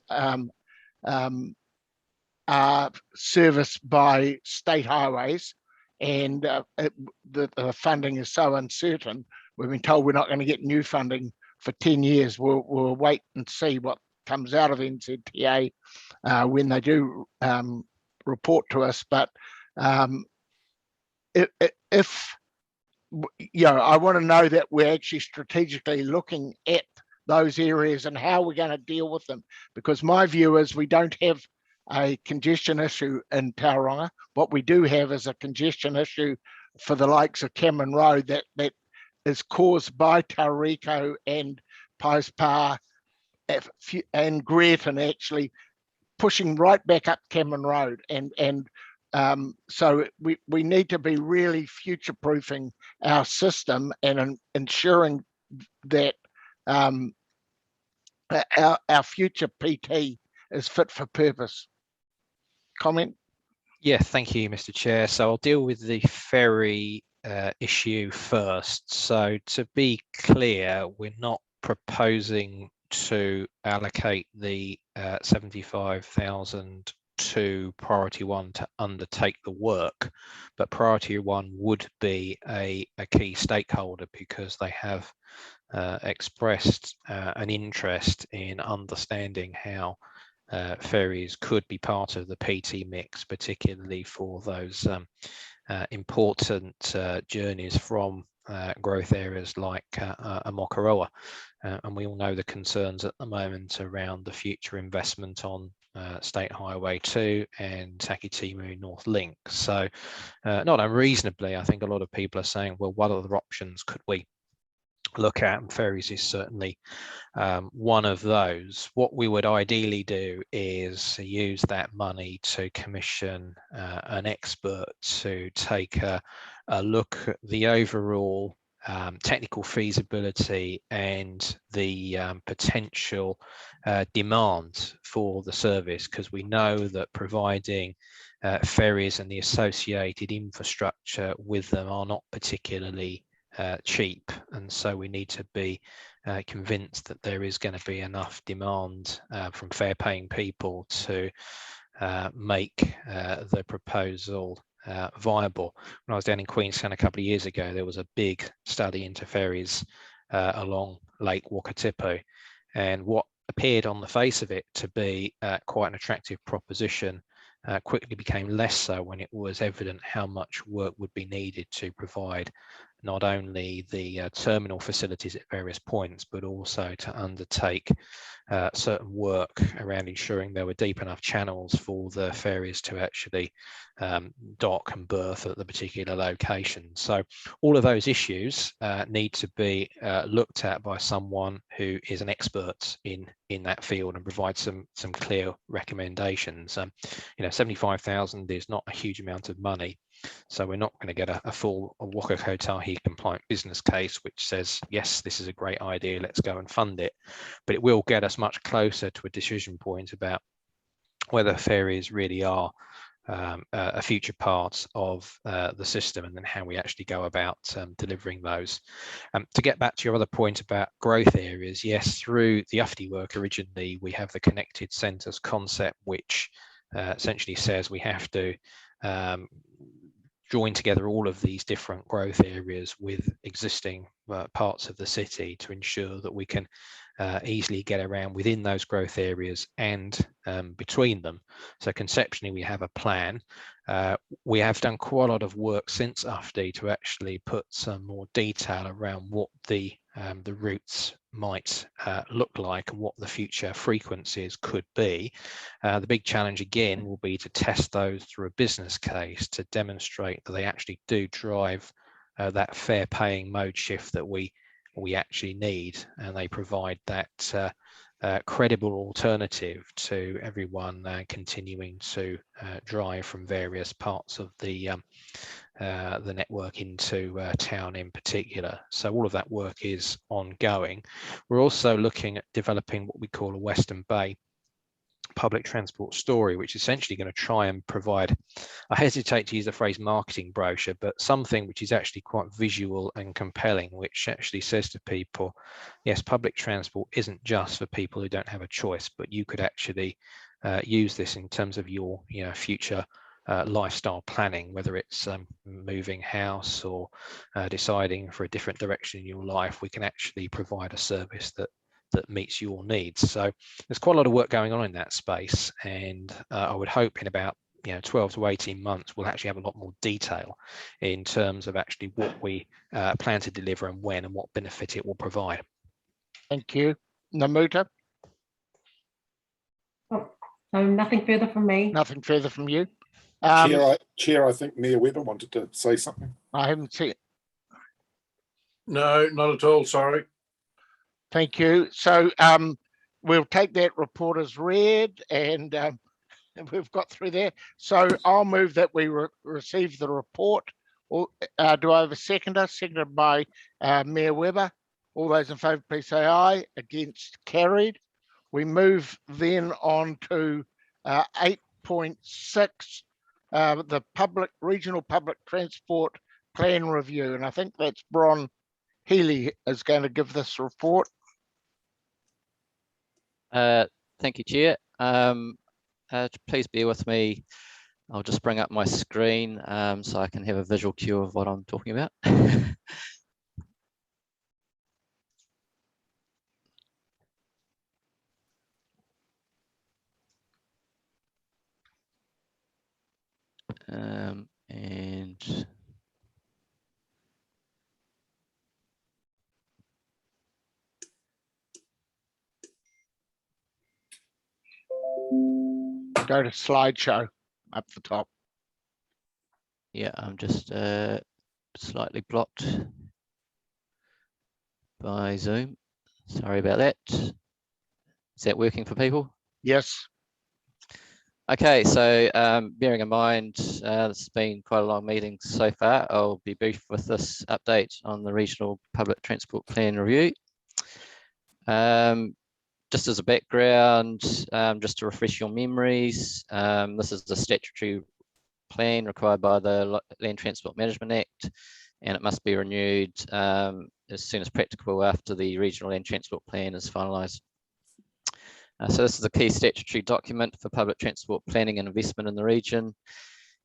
are serviced by state highways, and the funding is so uncertain. We've been told we're not going to get new funding for 10 years. We'll wait and see what comes out of NZTA when they do report to us. But if I want to know that we're actually strategically looking at those areas and how we're going to deal with them, because my view is we don't have a congestion issue in Tauranga. What we do have is a congestion issue for the likes of Cameron Road that is caused by Tauriko and Paispa and Greaton actually pushing right back up Cameron Road. And so we need to be really future-proofing our system and ensuring that our future PT is fit for purpose. Comment? Yeah, thank you, Mr. Chair. So I'll deal with the ferry issue first. So to be clear, we're not proposing to allocate the 75,000 to priority one to undertake the work, but priority one would be a key stakeholder because they have expressed an interest in understanding how ferries could be part of the PT mix, particularly for those important journeys from growth areas like Amokaroa. And we all know the concerns at the moment around the future investment on State Highway 2 and Takitimu North Link. So not unreasonably, I think a lot of people are saying, well, what other options could we look at? And ferries is certainly one of those. What we would ideally do is use that money to commission an expert to take a look at the overall technical feasibility and the potential demand for the service, because we know that providing ferries and the associated infrastructure with them are not particularly cheap, and so we need to be convinced that there is going to be enough demand from fare-paying people to make the proposal viable. When I was down in Queenstown a couple of years ago, there was a big study into ferries along Lake Wakatipu, and what appeared on the face of it to be quite an attractive proposition quickly became less so when it was evident how much work would be needed to provide not only the terminal facilities at various points, but also to undertake certain work around ensuring there were deep enough channels for the ferries to actually dock and berth at the particular location. So all of those issues need to be looked at by someone who is an expert in that field and provide some clear recommendations. 75,000 is not a huge amount of money. So we're not going to get a full Waka Kotahi compliant business case which says, yes, this is a great idea, let's go and fund it. But it will get us much closer to a decision point about whether ferries really are a future part of the system, and then how we actually go about delivering those. To get back to your other point about growth areas, yes, through the UFTI work originally, we have the connected centres concept, which essentially says we have to join together all of these different growth areas with existing parts of the city to ensure that we can easily get around within those growth areas and between them. So conceptually, we have a plan. We have done quite a lot of work since UFD to actually put some more detail around what the routes might look like and what the future frequencies could be. The big challenge again will be to test those through a business case to demonstrate that they actually do drive that fare paying mode shift that we actually need, and they provide that credible alternative to everyone continuing to drive from various parts of the network into town in particular. So all of that work is ongoing. We're also looking at developing what we call a Western Bay public transport story, which is essentially going to try and provide, I hesitate to use the phrase marketing brochure, but something which is actually quite visual and compelling, which actually says to people, yes, public transport isn't just for people who don't have a choice, but you could actually use this in terms of your future lifestyle planning, whether it's moving house or deciding for a different direction in your life. We can actually provide a service that meets your needs. So there's quite a lot of work going on in that space, and I would hope in about 12 to 18 months we'll actually have a lot more detail in terms of actually what we plan to deliver and when and what benefit it will provide. Thank you. Namuta? Oh, so nothing further from me. Nothing further from you. Chair, I think Mayor Webber wanted to say something. I haven't seen it. No, not at all, sorry. Thank you. So we'll take that report as read, and we've got through there. So I'll move that we receive the report. Do I have a seconder? Seconded by Mayor Webber. All those in favour, please say aye. Against, carried. We move then on to 8.6, the regional public transport plan review, and I think that's Bron Healy is going to give this report. Thank you, Chair. Please bear with me. I'll just bring up my screen so I can have a visual cue of what I'm talking about. And Go to slideshow up the top. yeah, I'm just slightly blocked by Zoom. Sorry about that. Is that working for people? Yes. Okay, so bearing in mind this has been quite a long meeting so far, I'll be brief with this update on the Regional Public Transport Plan Review. Just as a background, just to refresh your memories, this is the statutory plan required by the Land Transport Management Act, and it must be renewed as soon as practicable after the Regional Land Transport Plan is finalised. So this is a key statutory document for public transport planning and investment in the region,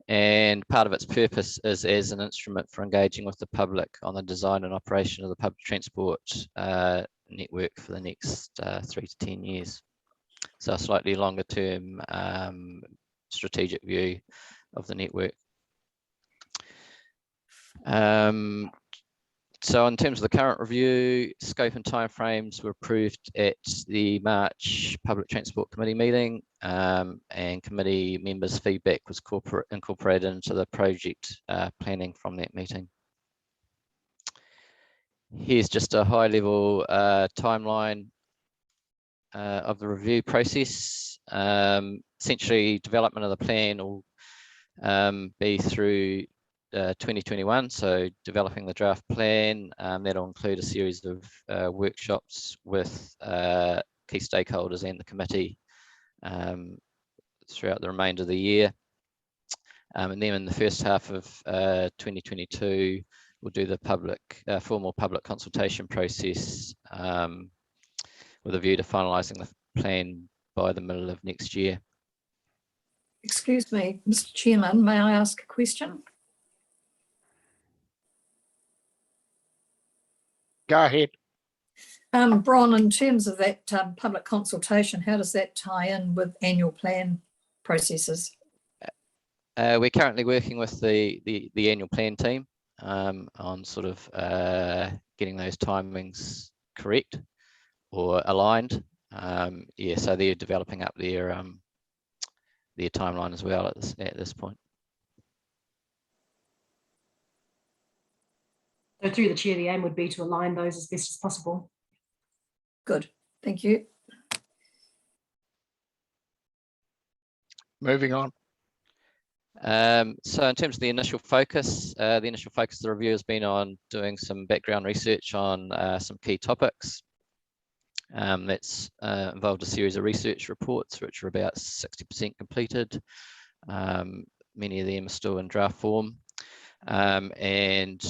and part of its purpose is as an instrument for engaging with the public on the design and operation of the public transport network for the next 3 to 10 years. So a slightly longer term strategic view of the network. So in terms of the current review, scope and timeframes were approved at the March Public Transport Committee meeting, and committee members' feedback was incorporated into the project planning from that meeting. Here's just a high-level timeline of the review process. Essentially, development of the plan will be through 2021, so developing the draft plan. That'll include a series of workshops with key stakeholders and the committee throughout the remainder of the year. And then in the first half of 2022, we'll do the formal public consultation process with a view to finalising the plan by the middle of next year. Excuse me, Mr. Chairman, may I ask a question? Go ahead. Bron, in terms of that public consultation, how does that tie in with annual plan processes? We're currently working with the annual plan team on sort of getting those timings correct or aligned. Yeah, so they're developing up their timeline as well at this point. So through the chair, the aim would be to align those as best as possible. Good, thank you. Moving on. So in terms of the initial focus of the review has been on doing some background research on some key topics. That's involved a series of research reports, which are about 60% completed. Many of them are still in draft form. And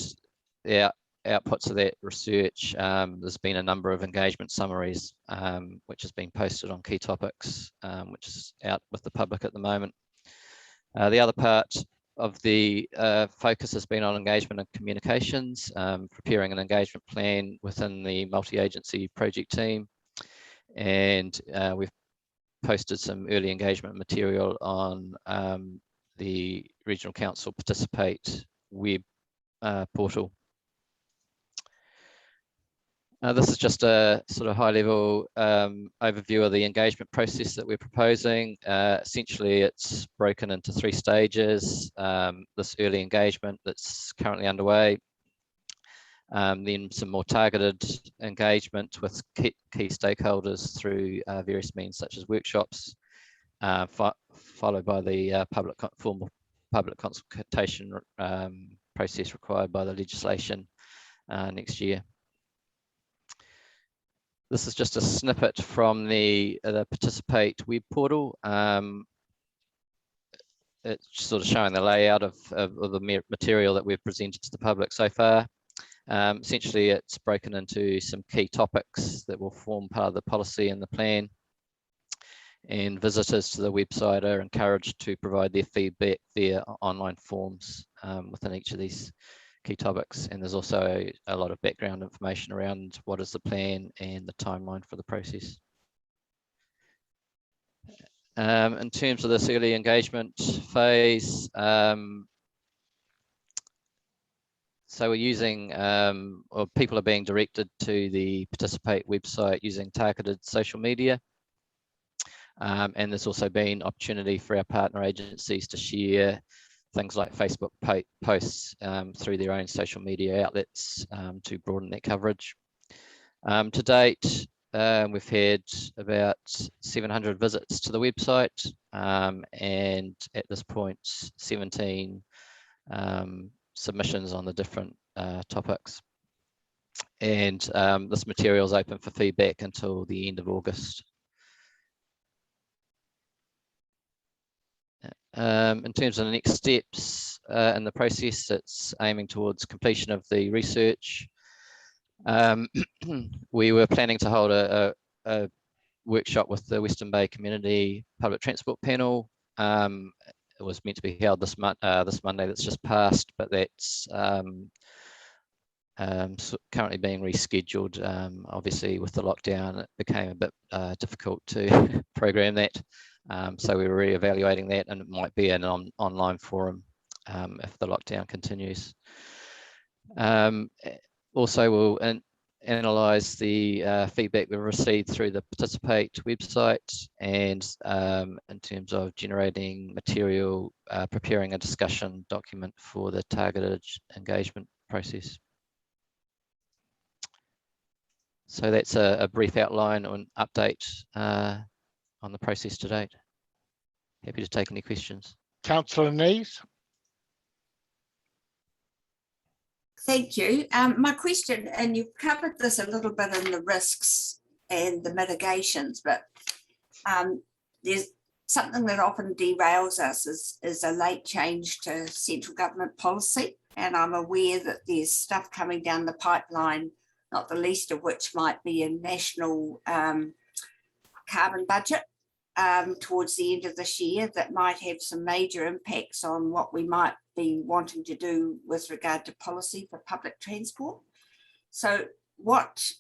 the outputs of that research, there's been a number of engagement summaries, which has been posted on key topics, which is out with the public at the moment. The other part of the focus has been on engagement and communications, preparing an engagement plan within the multi-agency project team. And we've posted some early engagement material on the Regional Council Participate web portal. This is just a sort of high-level overview of the engagement process that we're proposing. Essentially, it's broken into 3 stages. This early engagement that's currently underway, then some more targeted engagement with key stakeholders through various means such as workshops, followed by the formal public consultation process required by the legislation next year. This is just a snippet from the Participate web portal. It's sort of showing the layout of the material that we've presented to the public so far. Essentially, it's broken into some key topics that will form part of the policy and the plan. And visitors to the website are encouraged to provide their feedback via online forms within each of these key topics. And there's also a lot of background information around what is the plan and the timeline for the process. In terms of this early engagement phase, so we're using, or people are being directed to the Participate website using targeted social media. And there's also been opportunity for our partner agencies to share things like Facebook posts through their own social media outlets to broaden their coverage. To date, we've had about 700 visits to the website, and at this point, 17 submissions on the different topics. And this material is open for feedback until the end of August. In terms of the next steps in the process, it's aiming towards completion of the research. We were planning to hold a workshop with the Western Bay Community Public Transport Panel. It was meant to be held this Monday that's just passed, but that's currently being rescheduled. Obviously, with the lockdown, it became a bit difficult to program that. So we were re-evaluating that, and it might be an online forum if the lockdown continues. Also, we'll analyse the feedback we've received through the Participate website, and in terms of generating material, preparing a discussion document for the targeted engagement process. So that's a brief outline or an update on the process to date. Happy to take any questions. Councillor Nees. Thank you. My question, and you've covered this a little bit in the risks and the mitigations, but there's something that often derails us is a late change to central government policy. And I'm aware that there's stuff coming down the pipeline, not the least of which might be a national carbon budget towards the end of this year that might have some major impacts on what we might be wanting to do with regard to policy for public transport. So what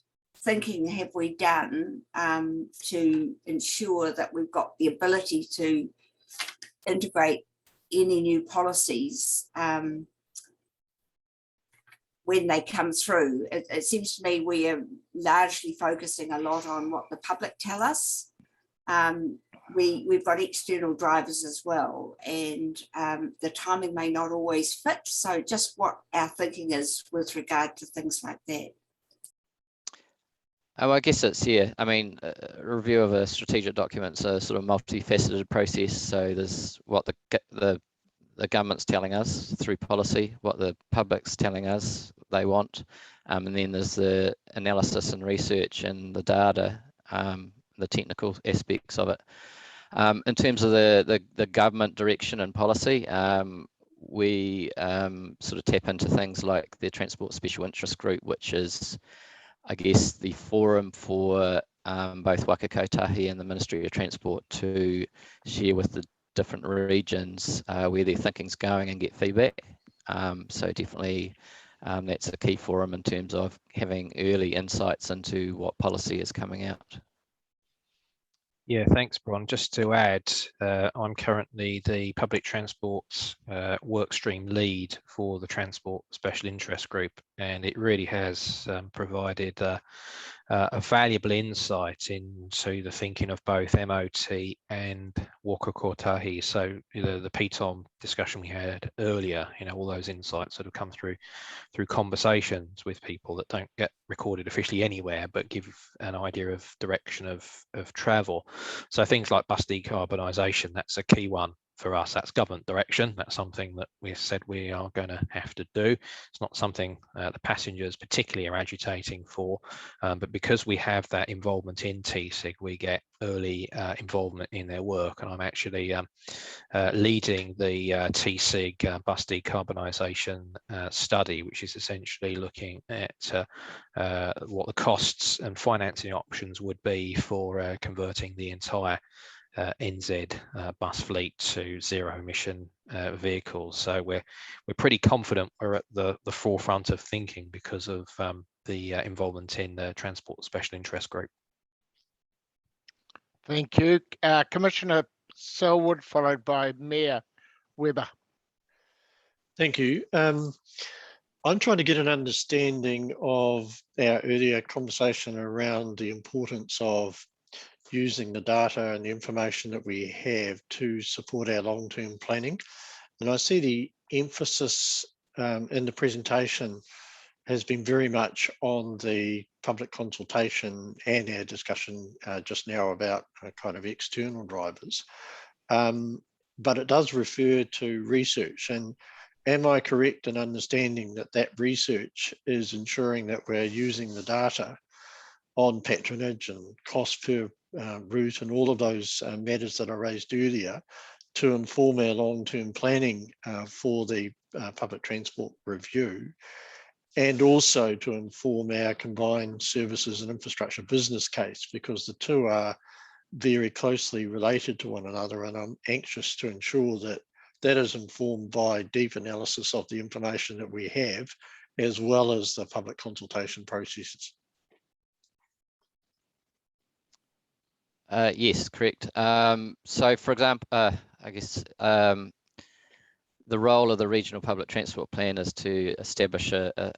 thinking have we done to ensure that we've got the ability to integrate any new policies when they come through? It seems to me we are largely focusing a lot on what the public tell us. We've got external drivers as well, and the timing may not always fit. So just what our thinking is with regard to things like that. Oh, I guess it's, yeah, I mean, a review of a strategic document's a sort of multifaceted process. So there's what the government's telling us through policy, what the public's telling us they want, and then there's the analysis and research and the data, the technical aspects of it. In terms of the government direction and policy, we sort of tap into things like the Transport Special Interest Group, which is, I guess, the forum for both Waka Kotahi and the Ministry of Transport to share with the different regions where their thinking's going and get feedback. So definitely that's a key forum in terms of having early insights into what policy is coming out. Yeah, thanks, Bron. Just to add, I'm currently the public transport workstream lead for the Transport Special Interest Group, and it really has provided a valuable insight into the thinking of both MOT and Waka Kotahi. So the PTOM discussion we had earlier, all those insights that have come through conversations with people that don't get recorded officially anywhere, but give an idea of direction of travel. So things like bus decarbonisation, that's a key one for us. That's government direction. That's something that we've said we are going to have to do. It's not something the passengers particularly are agitating for, but because we have that involvement in TSIG, we get early involvement in their work. And I'm actually leading the TSIG bus decarbonisation study, which is essentially looking at what the costs and financing options would be for converting the entire NZ bus fleet to zero emission vehicles. So we're pretty confident we're at the forefront of thinking because of the involvement in the Transport Special Interest Group. Thank you. Commissioner Selwood, followed by Mayor Webber. Thank you. I'm trying to get an understanding of our earlier conversation around the importance of using the data and the information that we have to support our long-term planning. And I see the emphasis in the presentation has been very much on the public consultation and our discussion just now about kind of external drivers. But it does refer to research. And am I correct in understanding that that research is ensuring that we're using the data on patronage and cost per route and all of those matters that I raised earlier to inform our long-term planning for the public transport review, and also to inform our combined services and infrastructure business case, because the two are very closely related to one another, and I'm anxious to ensure that that is informed by deep analysis of the information that we have, as well as the public consultation processes. Yes, correct. So, for example, I guess the role of the Regional Public Transport Plan is to establish a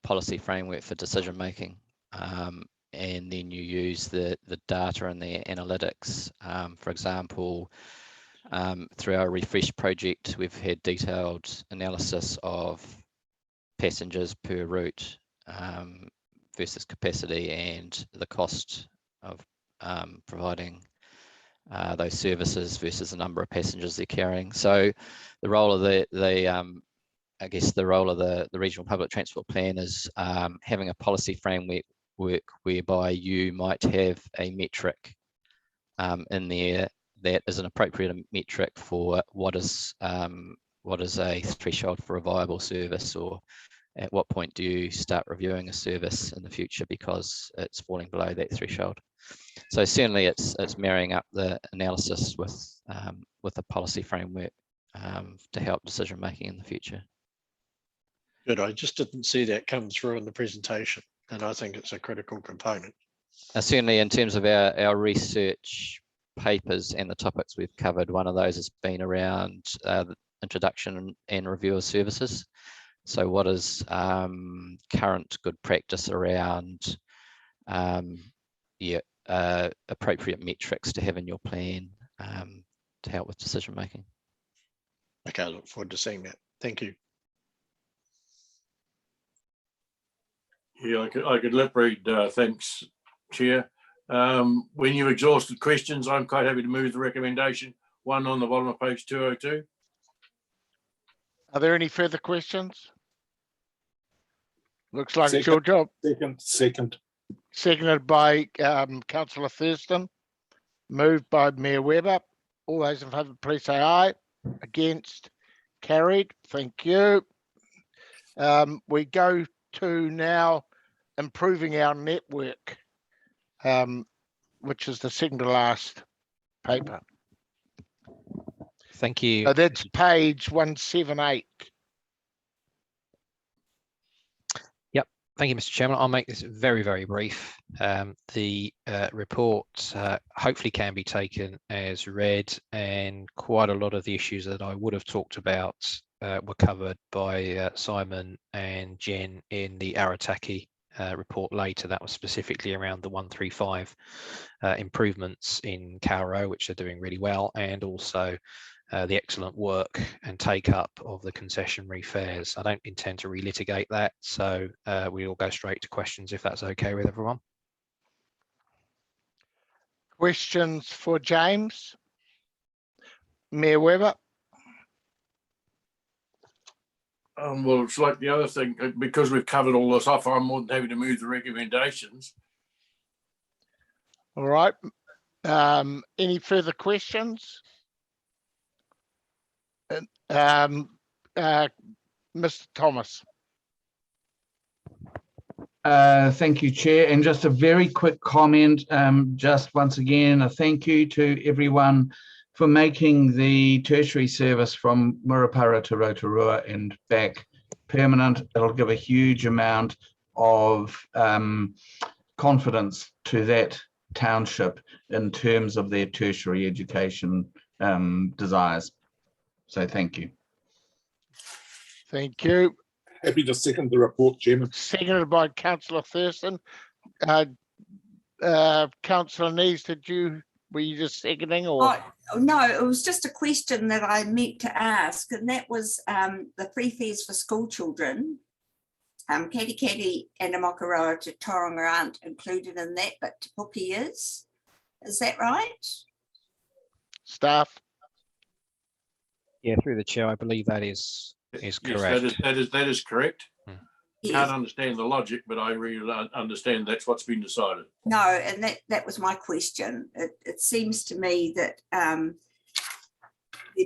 policy framework for decision making, and then you use the data and the analytics. For example, through our Refresh project, we've had detailed analysis of passengers per route versus capacity and the cost of providing those services versus the number of passengers they're carrying. So the role of the Regional Public Transport Plan is having a policy framework whereby you might have a metric in there that is an appropriate metric for what is a threshold for a viable service, or at what point do you start reviewing a service in the future because it's falling below that threshold. So certainly it's marrying up the analysis with a policy framework to help decision making in the future. Good. I just didn't see that come through in the presentation. and I think it's a critical component. Certainly in terms of our research papers and the topics we've covered, one of those has been around the introduction and review of services. So what is current good practice around appropriate metrics to have in your plan to help with decision making? Okay, I look forward to seeing that. Thank you. Yeah, I could lip read. Thanks, Chair. When you exhausted questions, I'm quite happy to move the recommendation. One on the bottom of page 202. Are there any further questions? Looks like it's your job. Second. Seconded by Councillor Thurston. Moved by Mayor Webber. All those in favour, please say aye. Against? Carried. Thank you. We go to now improving our network, which is the second to last paper. Thank you. So that's page 178. Yep. Thank you, Mr. Chairman. I'll make this very, very brief. The report hopefully can be taken as read, and quite a lot of the issues that I would have talked about were covered by Simon and Jen in the Arataki report later. That was specifically around the 135 improvements in Kauro, which are doing really well, and also the excellent work and take up of the concessionary fares. I don't intend to relitigate that, so we'll go straight to questions if that's okay with everyone. Questions for James? Mayor Webber? Well, it's like the other thing, because we've covered all this off, I'm more than happy to move the recommendations. All right. Any further questions? Mr. Thomas. Thank you, Chair. And just a very quick comment, just once again, a thank you to everyone for making the tertiary service from Murupara to Rotorua and back permanent. It'll give a huge amount of confidence to that township in terms of their tertiary education desires. So thank you. Thank you. Happy to second the report, Chairman. Seconded by Councillor Thurston. Councillor Nees, were you just seconding or? Oh, no, it was just a question that I meant to ask, and that was the free fares for school children. Katikati and Amakaroa to Tauranga aren't included in that, but Te Puke is. Is that right? Staff? Yeah, through the chair, I believe that is correct. Yes, that is correct. Can't understand the logic, but I really understand that's what's been decided. No, and that was my question. It seems to me that there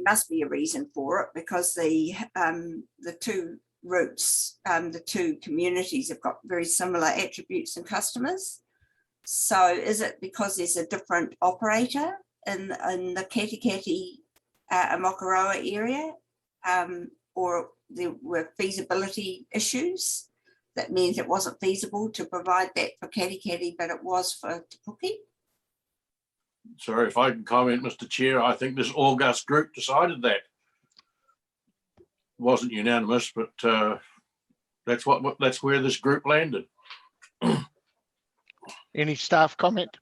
must be a reason for it, because the two routes, the two communities have got very similar attributes and customers. So is it because there's a different operator in the Katikati Amakaroa area, or there were feasibility issues? That means it wasn't feasible to provide that for Katikati, but it was for Te Puke. Sorry, if I can comment, Mr. Chair, I think this august group decided that. It wasn't unanimous, but that's where this group landed. Any staff comment?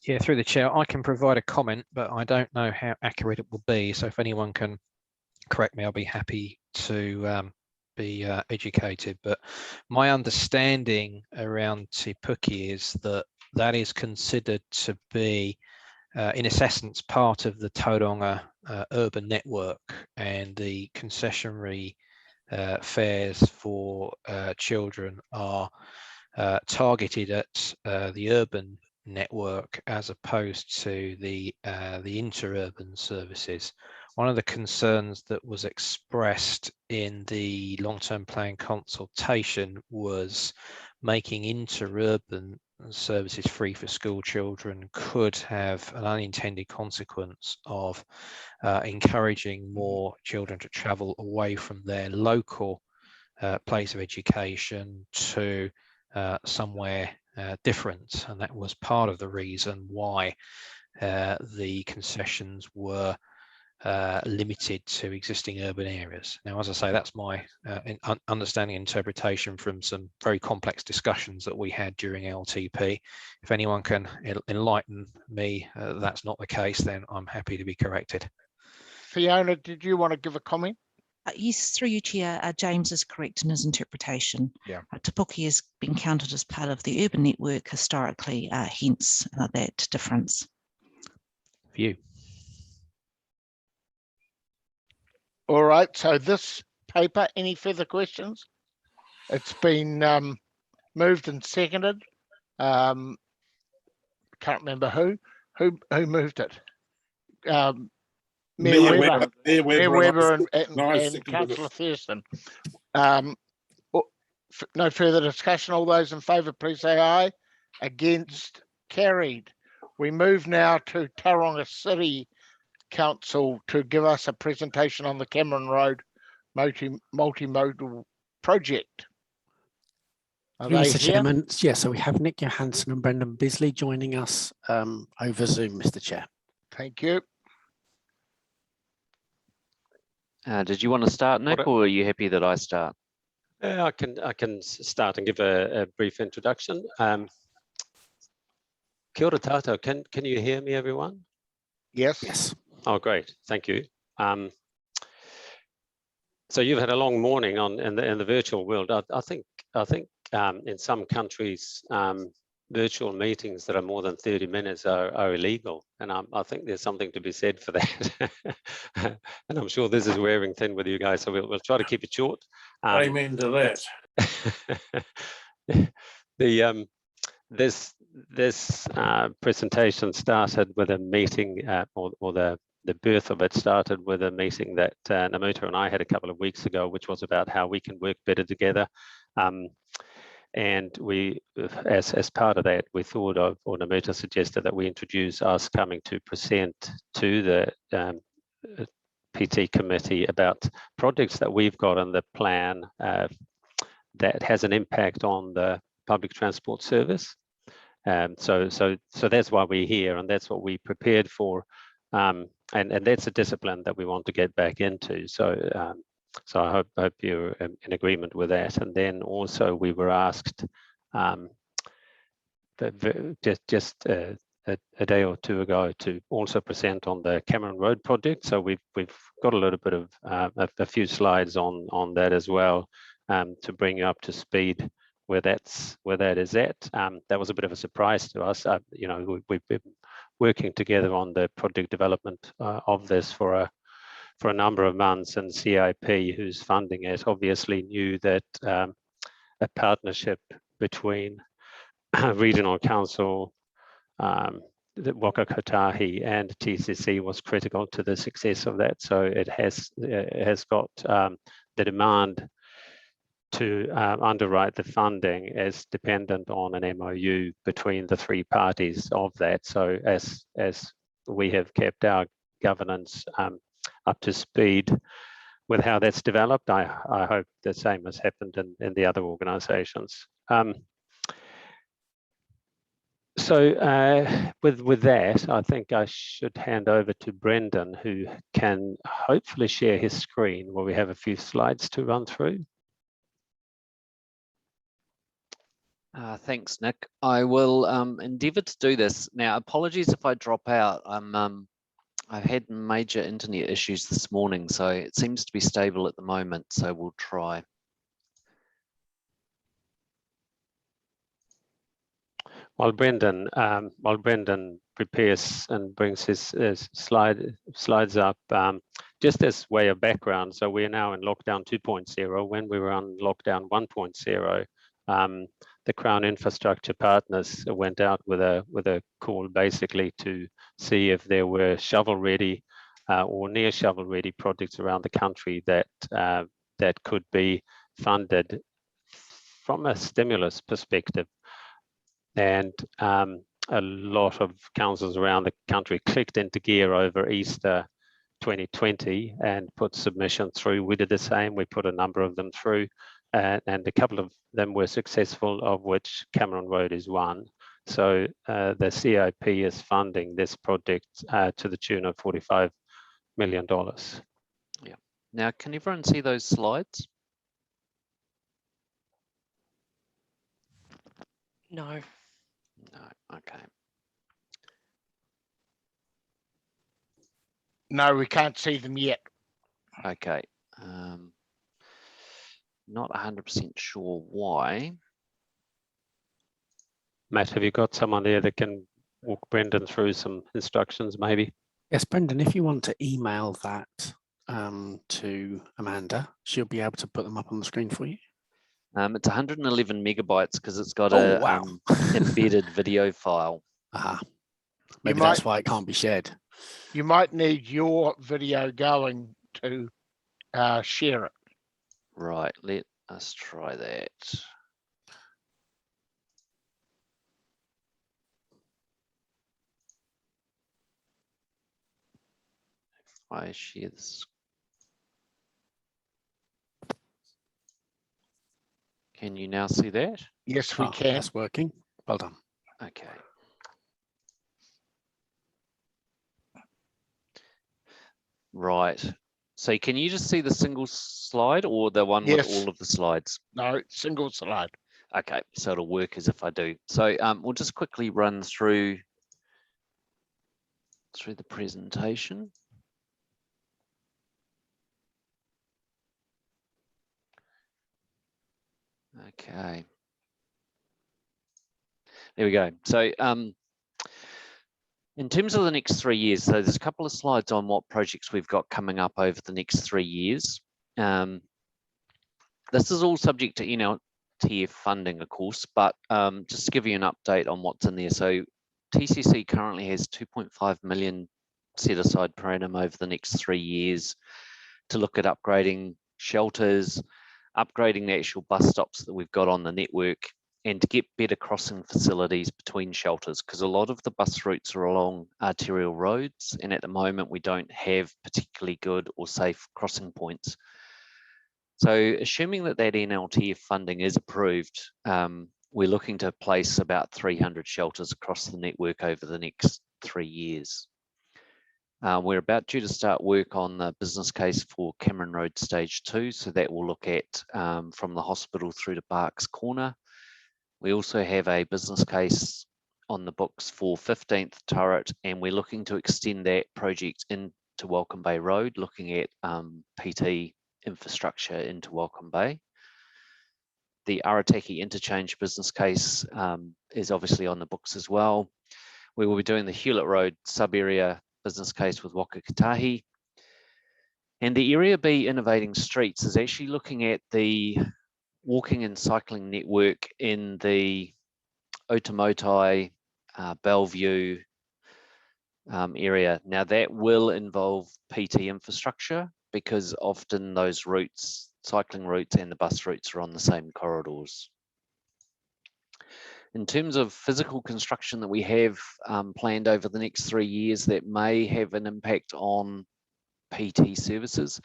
Yeah, through the chair, I can provide a comment, but I don't know how accurate it will be. So if anyone can correct me, I'll be happy to be educated. But my understanding around Te Puke is that is considered to be, in essence, part of the Tauranga urban network, and the concessionary fares for children are targeted at the urban network as opposed to the interurban services. One of the concerns that was expressed in the long-term plan consultation was making interurban services free for school children could have an unintended consequence of encouraging more children to travel away from their local place of education to somewhere different, and that was part of the reason why the concessions were limited to existing urban areas. Now, as I say, that's my understanding and interpretation from some very complex discussions that we had during LTP. If anyone can enlighten me, that's not the case, then I'm happy to be corrected. Fiona, did you want to give a comment? Yes, through you, Chair, James is correct in his interpretation. Yeah. Te Puke has been counted as part of the urban network historically, hence that difference. View. All right, so this paper, any further questions? It's been moved and seconded. Can't remember who moved it. Mayor Webber and Councillor Thurston. No further discussion. All those in favour, please say aye. Against, carried. We move now to Tauranga City Council to give us a presentation on the Cameron Road multimodal project. Are they Mr. here? Chairman, yes, so we have Nick Johansson and Brendan Bisley joining us over Zoom, Mr. Chair. Thank you. Did you want to start, Nick, or are you happy that I start? I can start and give a brief introduction. Kia ora tātou. Can you hear me, everyone? Yes. Yes. Oh, great. Thank you. So you've had a long morning in the virtual world. I think in some countries, virtual meetings that are more than 30 minutes are illegal, and I think there's something to be said for that. And I'm sure this is wearing thin with you guys, so we'll try to keep it short. Amen to that. This presentation started with a meeting, or the birth of it started with a meeting that Namuta and I had a couple of weeks ago, which was about how we can work better together. And we, as part of that, we thought of, or Namuta suggested that we introduce us coming to present to the PT committee about projects that we've got in the plan that has an impact on the public transport service. So that's why we're here, and that's what we prepared for, and that's a discipline that we want to get back into. So I hope you're in agreement with that. And then also we were asked just a day or two ago to also present on the Cameron Road project. So we've got a little bit of a few slides on that as well, to bring you up to speed where that is at. That was a bit of a surprise to us. You know, we've been working together on the project development of this for a number of months, and CIP, who's funding it, obviously knew that a partnership between Regional Council, the Waka Kotahi and TCC was critical to the success of that. So it has got the demand to underwrite the funding as dependent on an MOU between the three parties of that. So as we have kept our governance up to speed with how that's developed, I hope the same has happened in the other organisations. So with that, I think I should hand over to Brendan, who can hopefully share his screen where we have a few slides to run through. Thanks, Nick. I will endeavour to do this. Now, apologies if I drop out. I've had major internet issues this morning, so it seems to be stable at the moment, so we'll try. While Brendan prepares and brings his slides up, just as way of background, so we are now in lockdown 2.0. When we were on lockdown 1.0, the Crown Infrastructure Partners went out with a call basically to see if there were shovel-ready or near shovel-ready projects around the country that could be funded from a stimulus perspective. And a lot of councils around the country clicked into gear over Easter 2020 and put submissions through. We did the same. We put a number of them through. and a couple of them were successful, of which Cameron Road is one. So the CIP is funding this project to the tune of $45 million. Yeah. Now, can everyone see those slides? No. No. Okay. No, we can't see them yet. Okay. Not 100% sure why. Matt, have you got someone there that can walk Brendan through some instructions, maybe? Yes, Brendan, if you want to email that to Amanda, she'll be able to put them up on the screen for you. It's 111 megabytes because it's got Oh, a wow. embedded video file. Maybe that's why it can't be shared. You might need your video going to share it. Right, let us try that. If I share this. Can you now see that? Yes, we can. That's working. Well done. Okay. Right. So can you just see the single slide or the one with all of the slides? No, single slide. Okay, so it'll work as if I do. So we'll just quickly run through the presentation. Okay. There we go. So in terms of the next 3 years, so there's a couple of slides on what projects we've got coming up over the next 3 years. This is all subject to NLTF funding, of course, but just to give you an update on what's in there. So TCC currently has 2.5 million set aside per annum over the next 3 years to look at upgrading shelters, upgrading the actual bus stops that we've got on the network, and to get better crossing facilities between shelters, because a lot of the bus routes are along arterial roads, and at the moment we don't have particularly good or safe crossing points. So assuming that NLTF funding is approved, we're looking to place about 300 shelters across the network over the next 3 years. We're about due to start work on the business case for Cameron Road Stage 2, so that will look at from the hospital through to Barks Corner. We also have a business case on the books for 15th Turret, and we're looking to extend that project into Welcome Bay Road, looking at PT infrastructure into Welcome Bay. The Arataki interchange business case is obviously on the books as well. We will be doing the Hewlett Road sub-area business case with Wakakatahi. And the Area B Innovating Streets is actually looking at the walking and cycling network in the Otamotai, Bellevue area. Now that will involve PT infrastructure because often those routes, cycling routes and the bus routes are on the same corridors. In terms of physical construction that we have planned over the next 3 years that may have an impact on PT services,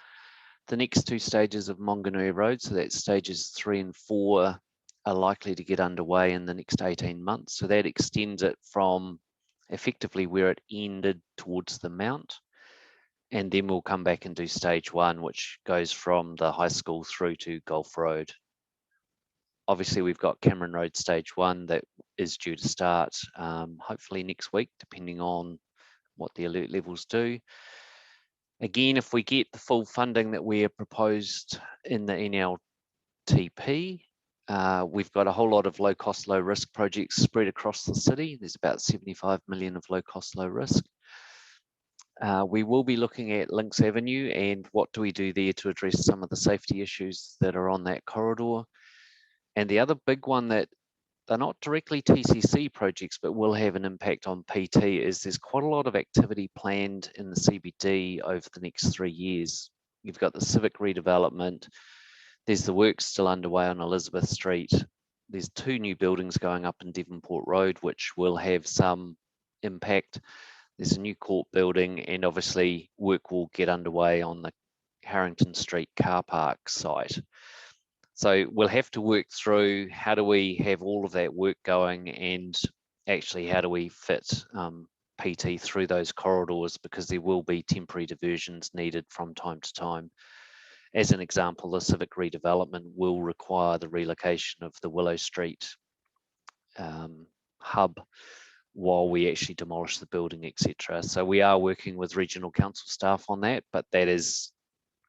the next 2 stages of Monganui Road, so that's stages 3 and 4, are likely to get underway in the next 18 months. So that extends it from effectively where it ended towards the Mount. And then we'll come back and do stage 1, which goes from the high school through to Gulf Road. Obviously, we've got Cameron Road Stage 1 that is due to start hopefully next week, depending on what the alert levels do. Again, if we get the full funding that we have proposed in the NLTP, we've got a whole lot of low cost, low risk projects spread across the city. There's about 75 million of low cost, low risk. We will be looking at Lynx Avenue and what do we do there to address some of the safety issues that are on that corridor. And the other big one that they're not directly TCC projects, but will have an impact on PT is there's quite a lot of activity planned in the CBD over the next 3 years. You've got the civic redevelopment. There's the work still underway on Elizabeth Street. There's 2 new buildings going up in Devonport Road, which will have some impact. There's a new court building, and obviously work will get underway on the Harrington Street car park site. So we'll have to work through how do we have all of that work going, and actually how do we fit PT through those corridors, because there will be temporary diversions needed from time to time. As an example, the civic redevelopment will require the relocation of the Willow Street hub while we actually demolish the building, etc. So we are working with regional council staff on that, but that is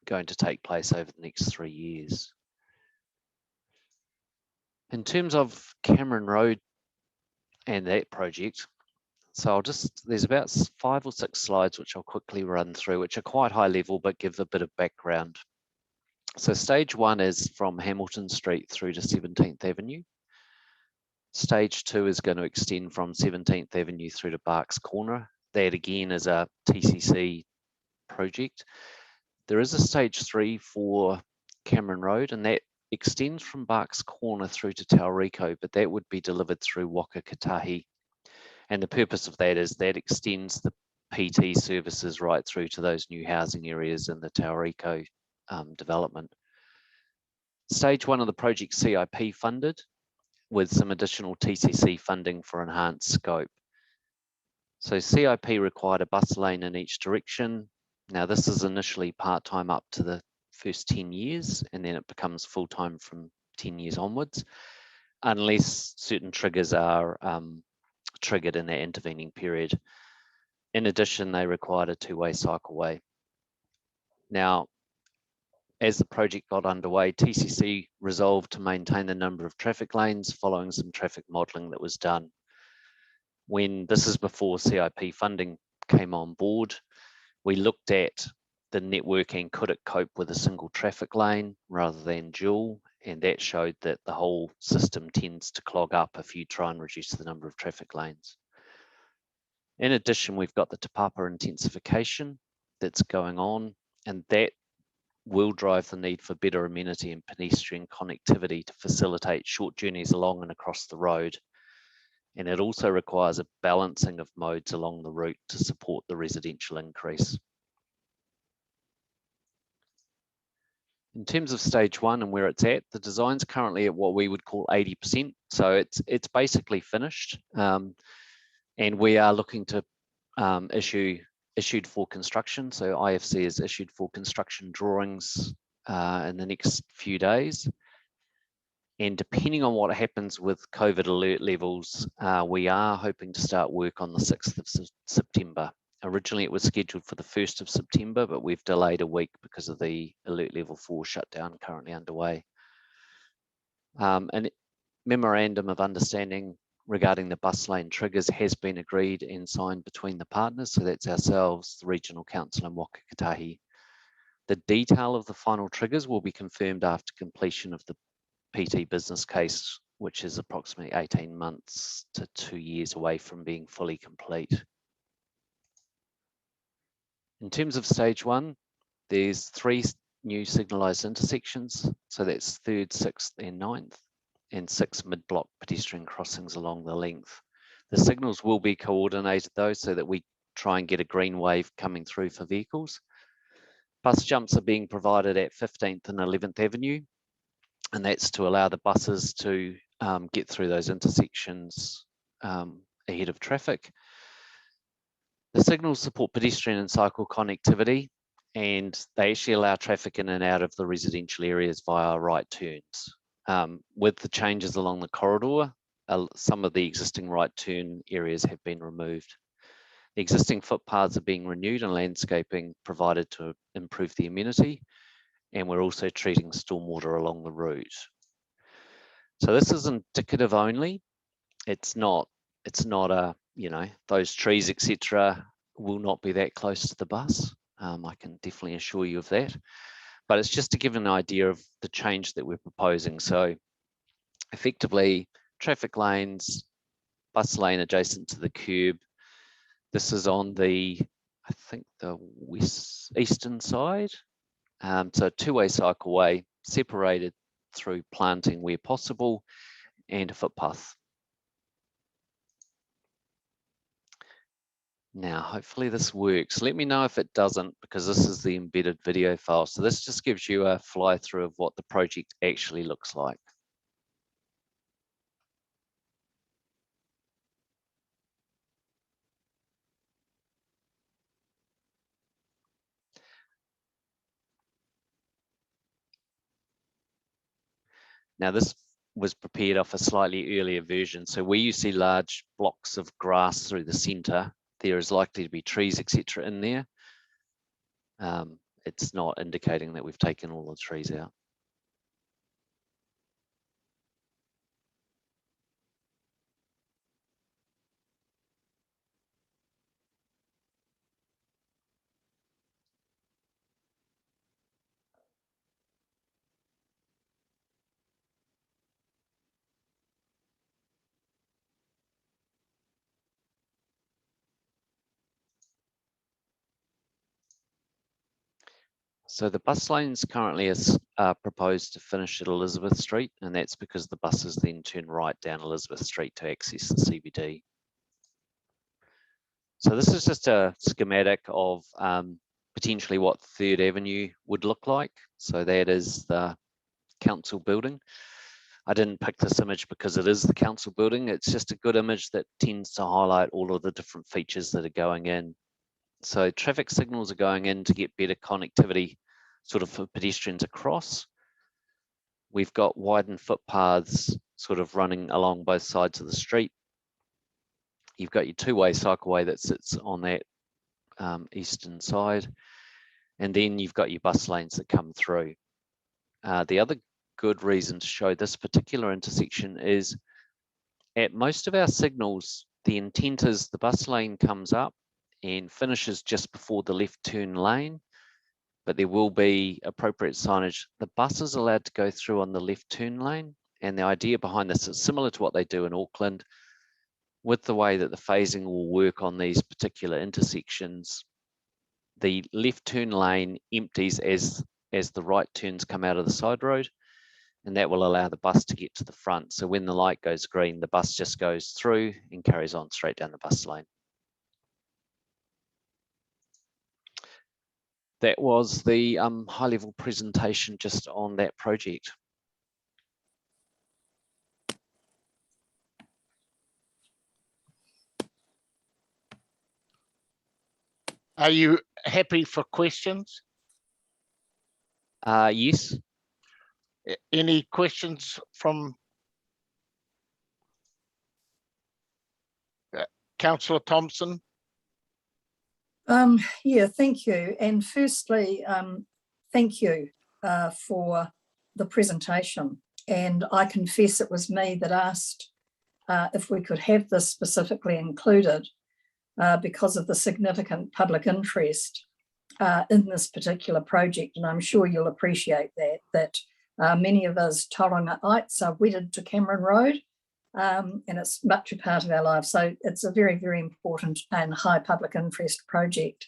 going to take place over the next 3 years. In terms of Cameron Road and that project, so there's about 5 or 6 slides which I'll quickly run through, which are quite high level but give a bit of background. So stage 1 is from Hamilton Street through to 17th Avenue. Stage 2 is going to extend from 17th Avenue through to Barks Corner. That again is a TCC project. There is a stage 3 for Cameron Road, and that extends from Barks Corner through to Tauranga, but that would be delivered through Waka Kotahi. And the purpose of that is that extends the PT services right through to those new housing areas in the Tauranga development. Stage 1 of the project CIP funded, with some additional TCC funding for enhanced scope. So CIP required a bus lane in each direction. Now this is initially part-time up to the first 10 years, and then it becomes full-time from 10 years onwards, unless certain triggers are triggered in that intervening period. In addition, they required a two-way cycleway. Now, as the project got underway, TCC resolved to maintain the number of traffic lanes following some traffic modelling that was done. This is before CIP funding came on board, we looked at the network and could it cope with a single traffic lane rather than dual, and that showed that the whole system tends to clog up if you try and reduce the number of traffic lanes. In addition, we've got the Te Papa intensification that's going on, and that will drive the need for better amenity and pedestrian connectivity to facilitate short journeys along and across the road. And it also requires a balancing of modes along the route to support the residential increase. In terms of stage 1 and where it's at, the design's currently at what we would call 80%. So it's basically finished. And we are looking to issued for construction. So IFC is issued for construction drawings in the next few days. And depending on what happens with COVID alert levels, we are hoping to start work on the 6th of September. Originally, it was scheduled for the 1st of September, but we've delayed a week because of the alert level 4 shutdown currently underway. And memorandum of understanding regarding the bus lane triggers has been agreed and signed between the partners. So that's ourselves, the Regional Council and Waka Kotahi. The detail of the final triggers will be confirmed after completion of the PT business case, which is approximately 18 months to 2 years away from being fully complete. In terms of stage 1, there's 3 new signalised intersections. So that's 3rd, 6th and 9th, and 6 mid-block pedestrian crossings along the length. The signals will be coordinated though, so that we try and get a green wave coming through for vehicles. Bus jumps are being provided at 15th and 11th Avenue, and that's to allow the buses to get through those intersections ahead of traffic. The signals support pedestrian and cycle connectivity, and they actually allow traffic in and out of the residential areas via right turns. With the changes along the corridor, some of the existing right turn areas have been removed. The existing footpaths are being renewed and landscaping provided to improve the amenity, and we're also treating stormwater along the route. So this is indicative only. It's not a, those trees, etc., will not be that close to the bus. I can definitely assure you of that. But it's just to give an idea of the change that we're proposing. So effectively, traffic lanes, bus lane adjacent to the curb. This is on the, I think, the eastern side. So a two-way cycleway separated through planting where possible and a footpath. Now, hopefully this works. Let me know if it doesn't, because this is the embedded video file. So this just gives you a fly through of what the project actually looks like. Now this was prepared off a slightly earlier version. So where you see large blocks of grass through the center, there is likely to be trees, etc. in there. It's not indicating that we've taken all the trees out. So the bus lanes currently is proposed to finish at Elizabeth Street, and that's because the buses then turn right down Elizabeth Street to access the CBD. So this is just a schematic of potentially what 3rd Avenue would look like. So that is the council building. I didn't pick this image because it is the council building. It's just a good image that tends to highlight all of the different features that are going in. So traffic signals are going in to get better connectivity sort of for pedestrians across. We've got widened footpaths sort of running along both sides of the street. You've got your two-way cycleway that sits on that eastern side. And then you've got your bus lanes that come through. The other good reason to show this particular intersection is at most of our signals, the intent is the bus lane comes up and finishes just before the left turn lane, but there will be appropriate signage. The bus is allowed to go through on the left turn lane, and the idea behind this is similar to what they do in Auckland. With the way that the phasing will work on these particular intersections, the left turn lane empties as the right turns come out of the side road, and that will allow the bus to get to the front. So when the light goes green, the bus just goes through and carries on straight down the bus lane. That was the high-level presentation just on that project. Are you happy for questions? Yes. Any questions from Councillor Thompson? Yeah, thank you. And firstly, thank you for the presentation. And I confess it was me that asked if we could have this specifically included because of the significant public interest in this particular project. And I'm sure you'll appreciate that many of us Taurangaites are wedded to Cameron Road, and it's much a part of our lives. So it's a very, very important and high public interest project.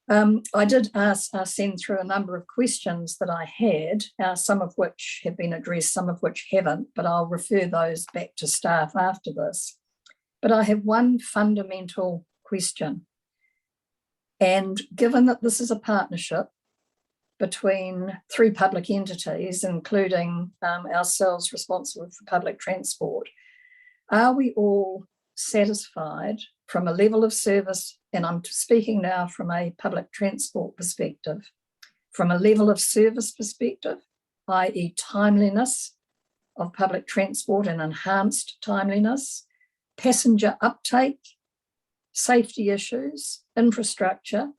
I did send through a number of questions that I had, some of which have been addressed, some of which haven't, but I'll refer those back to staff after this. But I have one fundamental question. And given that this is a partnership between 3 public entities, including ourselves responsible for public transport, are we all satisfied from a level of service, and I'm speaking now from a public transport perspective, from a level of service perspective, i.e. timeliness of public transport and enhanced timeliness, passenger uptake, safety issues, infrastructure?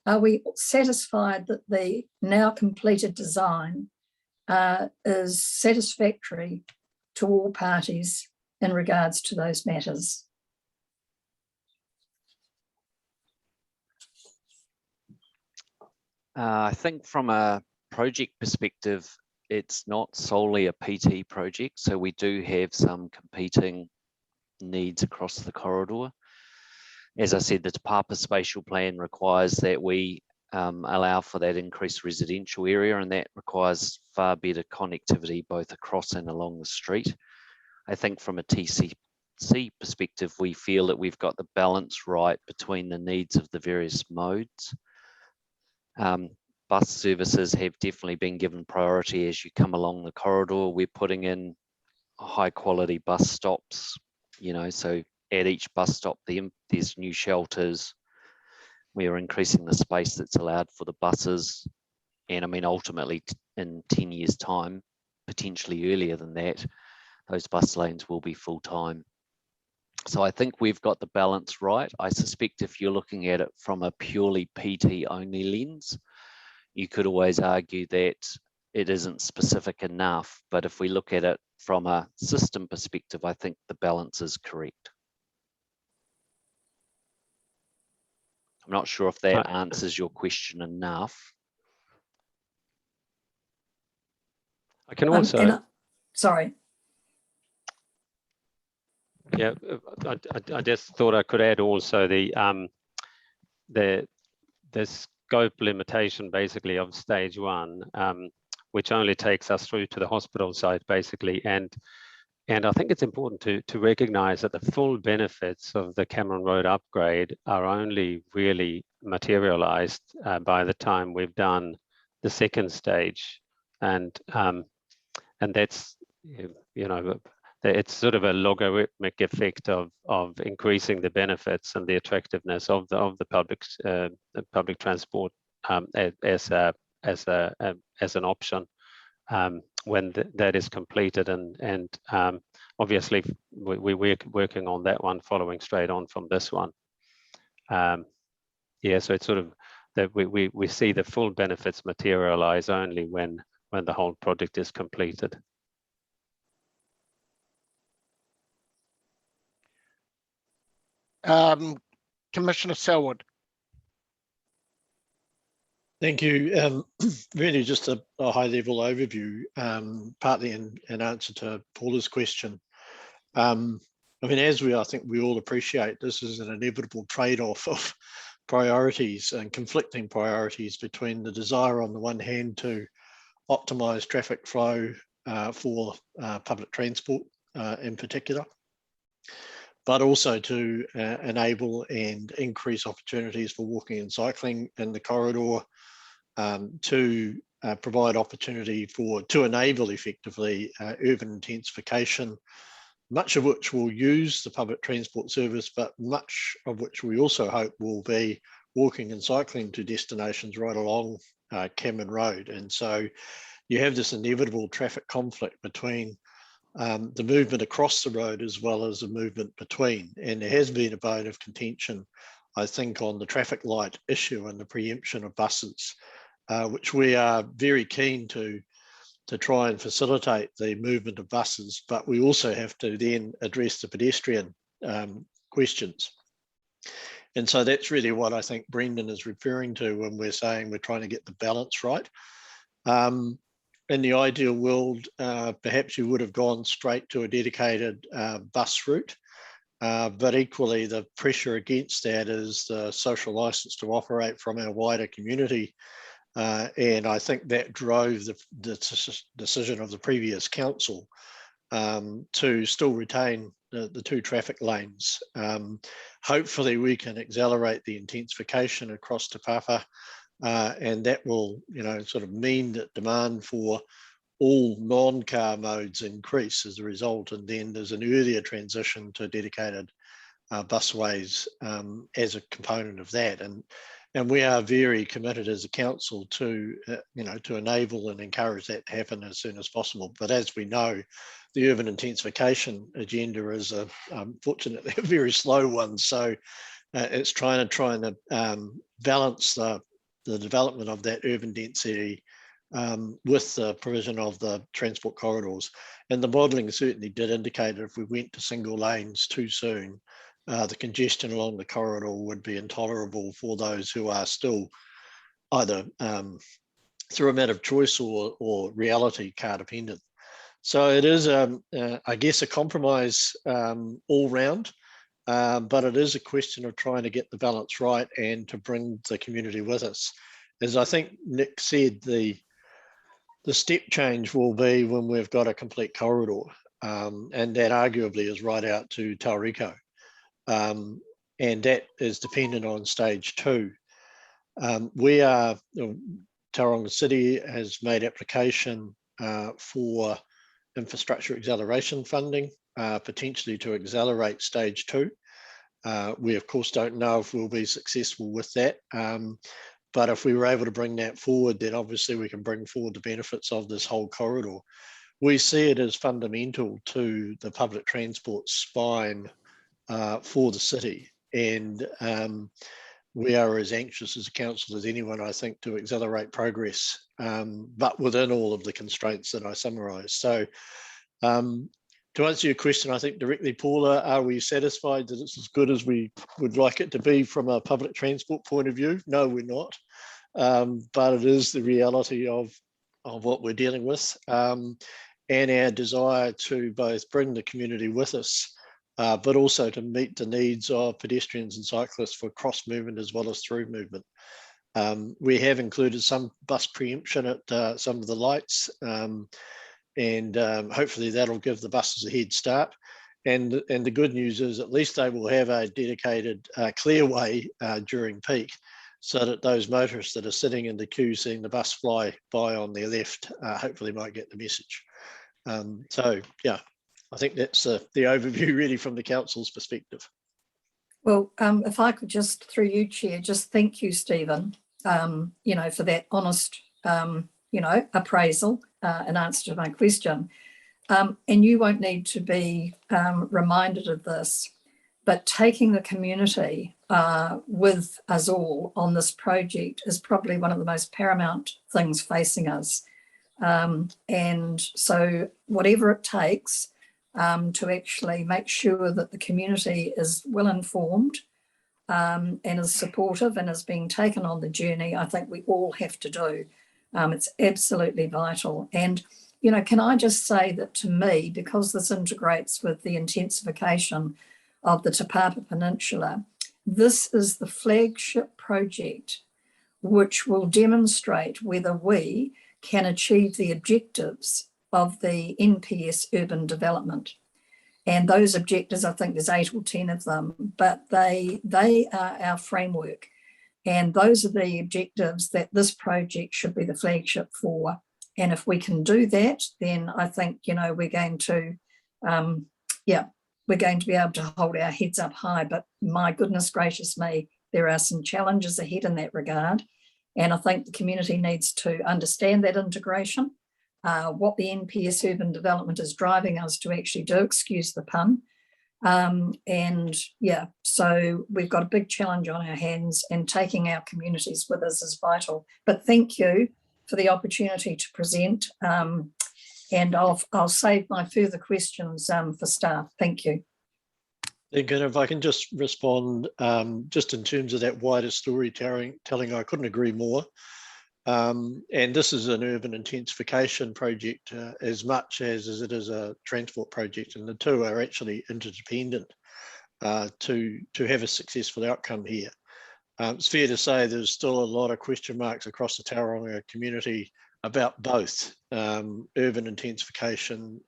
Are we satisfied that the now completed design is satisfactory to all parties in regards to those matters? I think from a project perspective, it's not solely a PT project. So we do have some competing needs across the corridor. As I said, the Te Papa spatial plan requires that we allow for that increased residential area, and that requires far better connectivity both across and along the street. I think from a TNC perspective, we feel that we've got the balance right between the needs of the various modes. Bus services have definitely been given priority as you come along the corridor. We're putting in high quality bus stops, you know, so at each bus stop there's new shelters. We are increasing the space that's allowed for the buses. And I mean, ultimately in 10 years time, potentially earlier than that, those bus lanes will be full time. So I think we've got the balance right. I suspect if you're looking at it from a purely PT only lens, you could always argue that it isn't specific enough. But if we look at it from a system perspective, I think the balance is correct. I'm not sure if that answers your question enough. I can also... sorry. Yeah, I just thought I could add also the scope limitation basically of stage 1, which only takes us through to the hospital side basically. And I think it's important to recognize that the full benefits of the Cameron Road upgrade are only really materialized by the time we've done the second stage. And that's, you know, it's sort of a logarithmic effect of increasing the benefits and the attractiveness of the public transport as an option when that is completed, and obviously we're working on that one following straight on from this one. Yeah, so it's sort of that we see the full benefits materialize only when the whole project is completed. Commissioner Selwood. Thank you. Really just a high level overview, partly in answer to Paula's question. I mean, as I think we all appreciate, this is an inevitable trade-off of priorities and conflicting priorities between the desire on the one hand to optimise traffic flow for public transport in particular, but also to enable and increase opportunities for walking and cycling in the corridor, to provide opportunity to enable effectively urban intensification, much of which will use the public transport service, but much of which we also hope will be walking and cycling to destinations right along Cameron Road. And so you have this inevitable traffic conflict between the movement across the road as well as the movement between. And there has been a bone of contention, I think, on the traffic light issue and the preemption of buses, which we are very keen to try and facilitate the movement of buses, but we also have to then address the pedestrian questions. And so that's really what I think Brendan is referring to when we're saying we're trying to get the balance right. In the ideal world, perhaps you would have gone straight to a dedicated bus route, but equally the pressure against that is the social license to operate from our wider community. And I think that drove the decision of the previous council to still retain the 2 traffic lanes. Hopefully we can accelerate the intensification across Te Papa, and that will, you know, sort of mean that demand for all non-car modes increase as a result, and then there's an earlier transition to dedicated busways as a component of that. And we are very committed as a council to, you know, to enable and encourage that to happen as soon as possible. But as we know, the urban intensification agenda is unfortunately a very slow one. So it's trying to balance the development of that urban density with the provision of the transport corridors. And the modelling certainly did indicate that if we went to single lanes too soon, the congestion along the corridor would be intolerable for those who are still either through a matter of choice or reality car dependent. So it is, I guess, a compromise all round, but it is a question of trying to get the balance right and to bring the community with us. As I think Nick said, the step change will be when we've got a complete corridor. and that arguably is right out to Tauranga. And that is dependent on stage 2. Tauranga City has made application for infrastructure acceleration funding, potentially to accelerate stage 2. We of course don't know if we'll be successful with that, but if we were able to bring that forward, then obviously we can bring forward the benefits of this whole corridor. We see it as fundamental to the public transport spine for the city, and we are as anxious as a council as anyone, I think, to accelerate progress, but within all of the constraints that I summarised. So to answer your question, I think directly, Paula, are we satisfied that it's as good as we would like it to be from a public transport point of view? No, we're not, but it is the reality of what we're dealing with, and our desire to both bring the community with us, but also to meet the needs of pedestrians and cyclists for cross movement as well as through movement. We have included some bus preemption at some of the lights, and hopefully that'll give the buses a head start. And the good news is at least they will have a dedicated clearway during peak, so that those motorists that are sitting in the queue seeing the bus fly by on their left hopefully might get the message. So yeah, I think that's the overview really from the council's perspective. Well, if I could just, through you, Chair, just thank you, Stephen, you know, for that honest, you know, appraisal in answer to my question. And you won't need to be reminded of this, but taking the community with us all on this project is probably one of the most paramount things facing us. And so whatever it takes to actually make sure that the community is well informed and is supportive and is being taken on the journey, I think we all have to do. It's absolutely vital. And, you know, can I just say that to me, because this integrates with the intensification of the Te Papa Peninsula, this is the flagship project which will demonstrate whether we can achieve the objectives of the NPS urban development. And those objectives, I think there's 8 or 10 of them, but they are our framework. And those are the objectives that this project should be the flagship for. And if we can do that, then I think, you know, we're going to, we're going to be able to hold our heads up high. But my goodness gracious me, there are some challenges ahead in that regard. And I think the community needs to understand that integration, what the NPS urban development is driving us to actually do, excuse the pun. And yeah, so we've got a big challenge on our hands, and taking our communities with us is vital. But thank you for the opportunity to present, and I'll save my further questions for staff. Thank you. Again, if I can just respond, just in terms of that wider storytelling, I couldn't agree more. And this is an urban intensification project as much as it is a transport project, and the two are actually interdependent to have a successful outcome here. It's fair to say there's still a lot of question marks across the Tauranga community about both urban intensification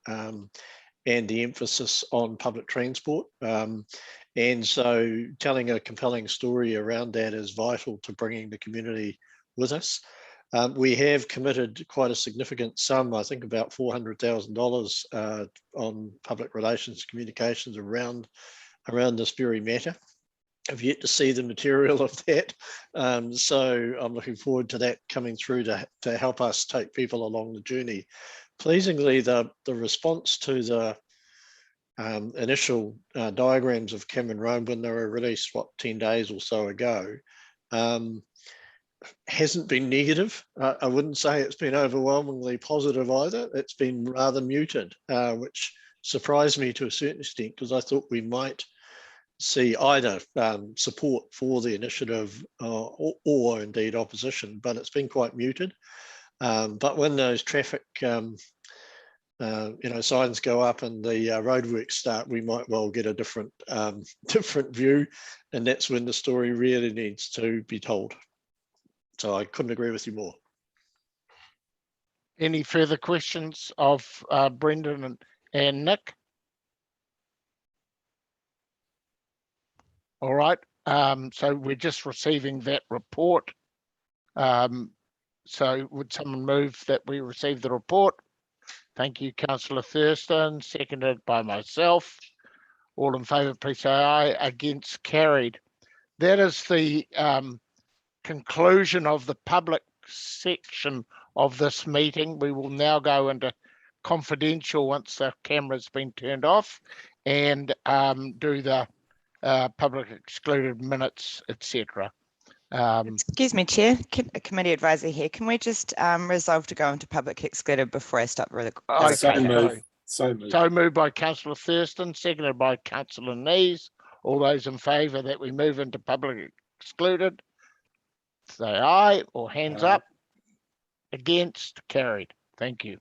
and the emphasis on public transport. And so telling a compelling story around that is vital to bringing the community with us. We have committed quite a significant sum, I think about $400,000 on public relations communications around this very matter. I've yet to see the material of that. So I'm looking forward to that coming through to help us take people along the journey. Pleasingly, the response to the initial diagrams of Cameron Road when they were released, 10 days or so ago, hasn't been negative. I wouldn't say it's been overwhelmingly positive either. It's been rather muted, which surprised me to a certain extent, because I thought we might see either support for the initiative or indeed opposition, but it's been quite muted. But when those traffic signs go up and the roadworks start, we might well get a different view, and that's when the story really needs to be told. So I couldn't agree with you more. Any further questions of Brendan And Nick? All right, so we're just receiving that report. So would someone move that we receive the report? Thank you, Councillor Thurston, seconded by myself. All in favour, please say aye. Against, carried. That is the conclusion of the public section of this meeting. We will now go into confidential once the camera's been turned off and do the public excluded minutes, etc. Excuse me, Chair, Committee Advisor here. Can we just resolve to go into public excluded before I stop really? So moved. So moved by Councillor Thurston, seconded by Councillor Nees. All those in favour that we move into public excluded, say aye or hands up. Against, carried. Thank you.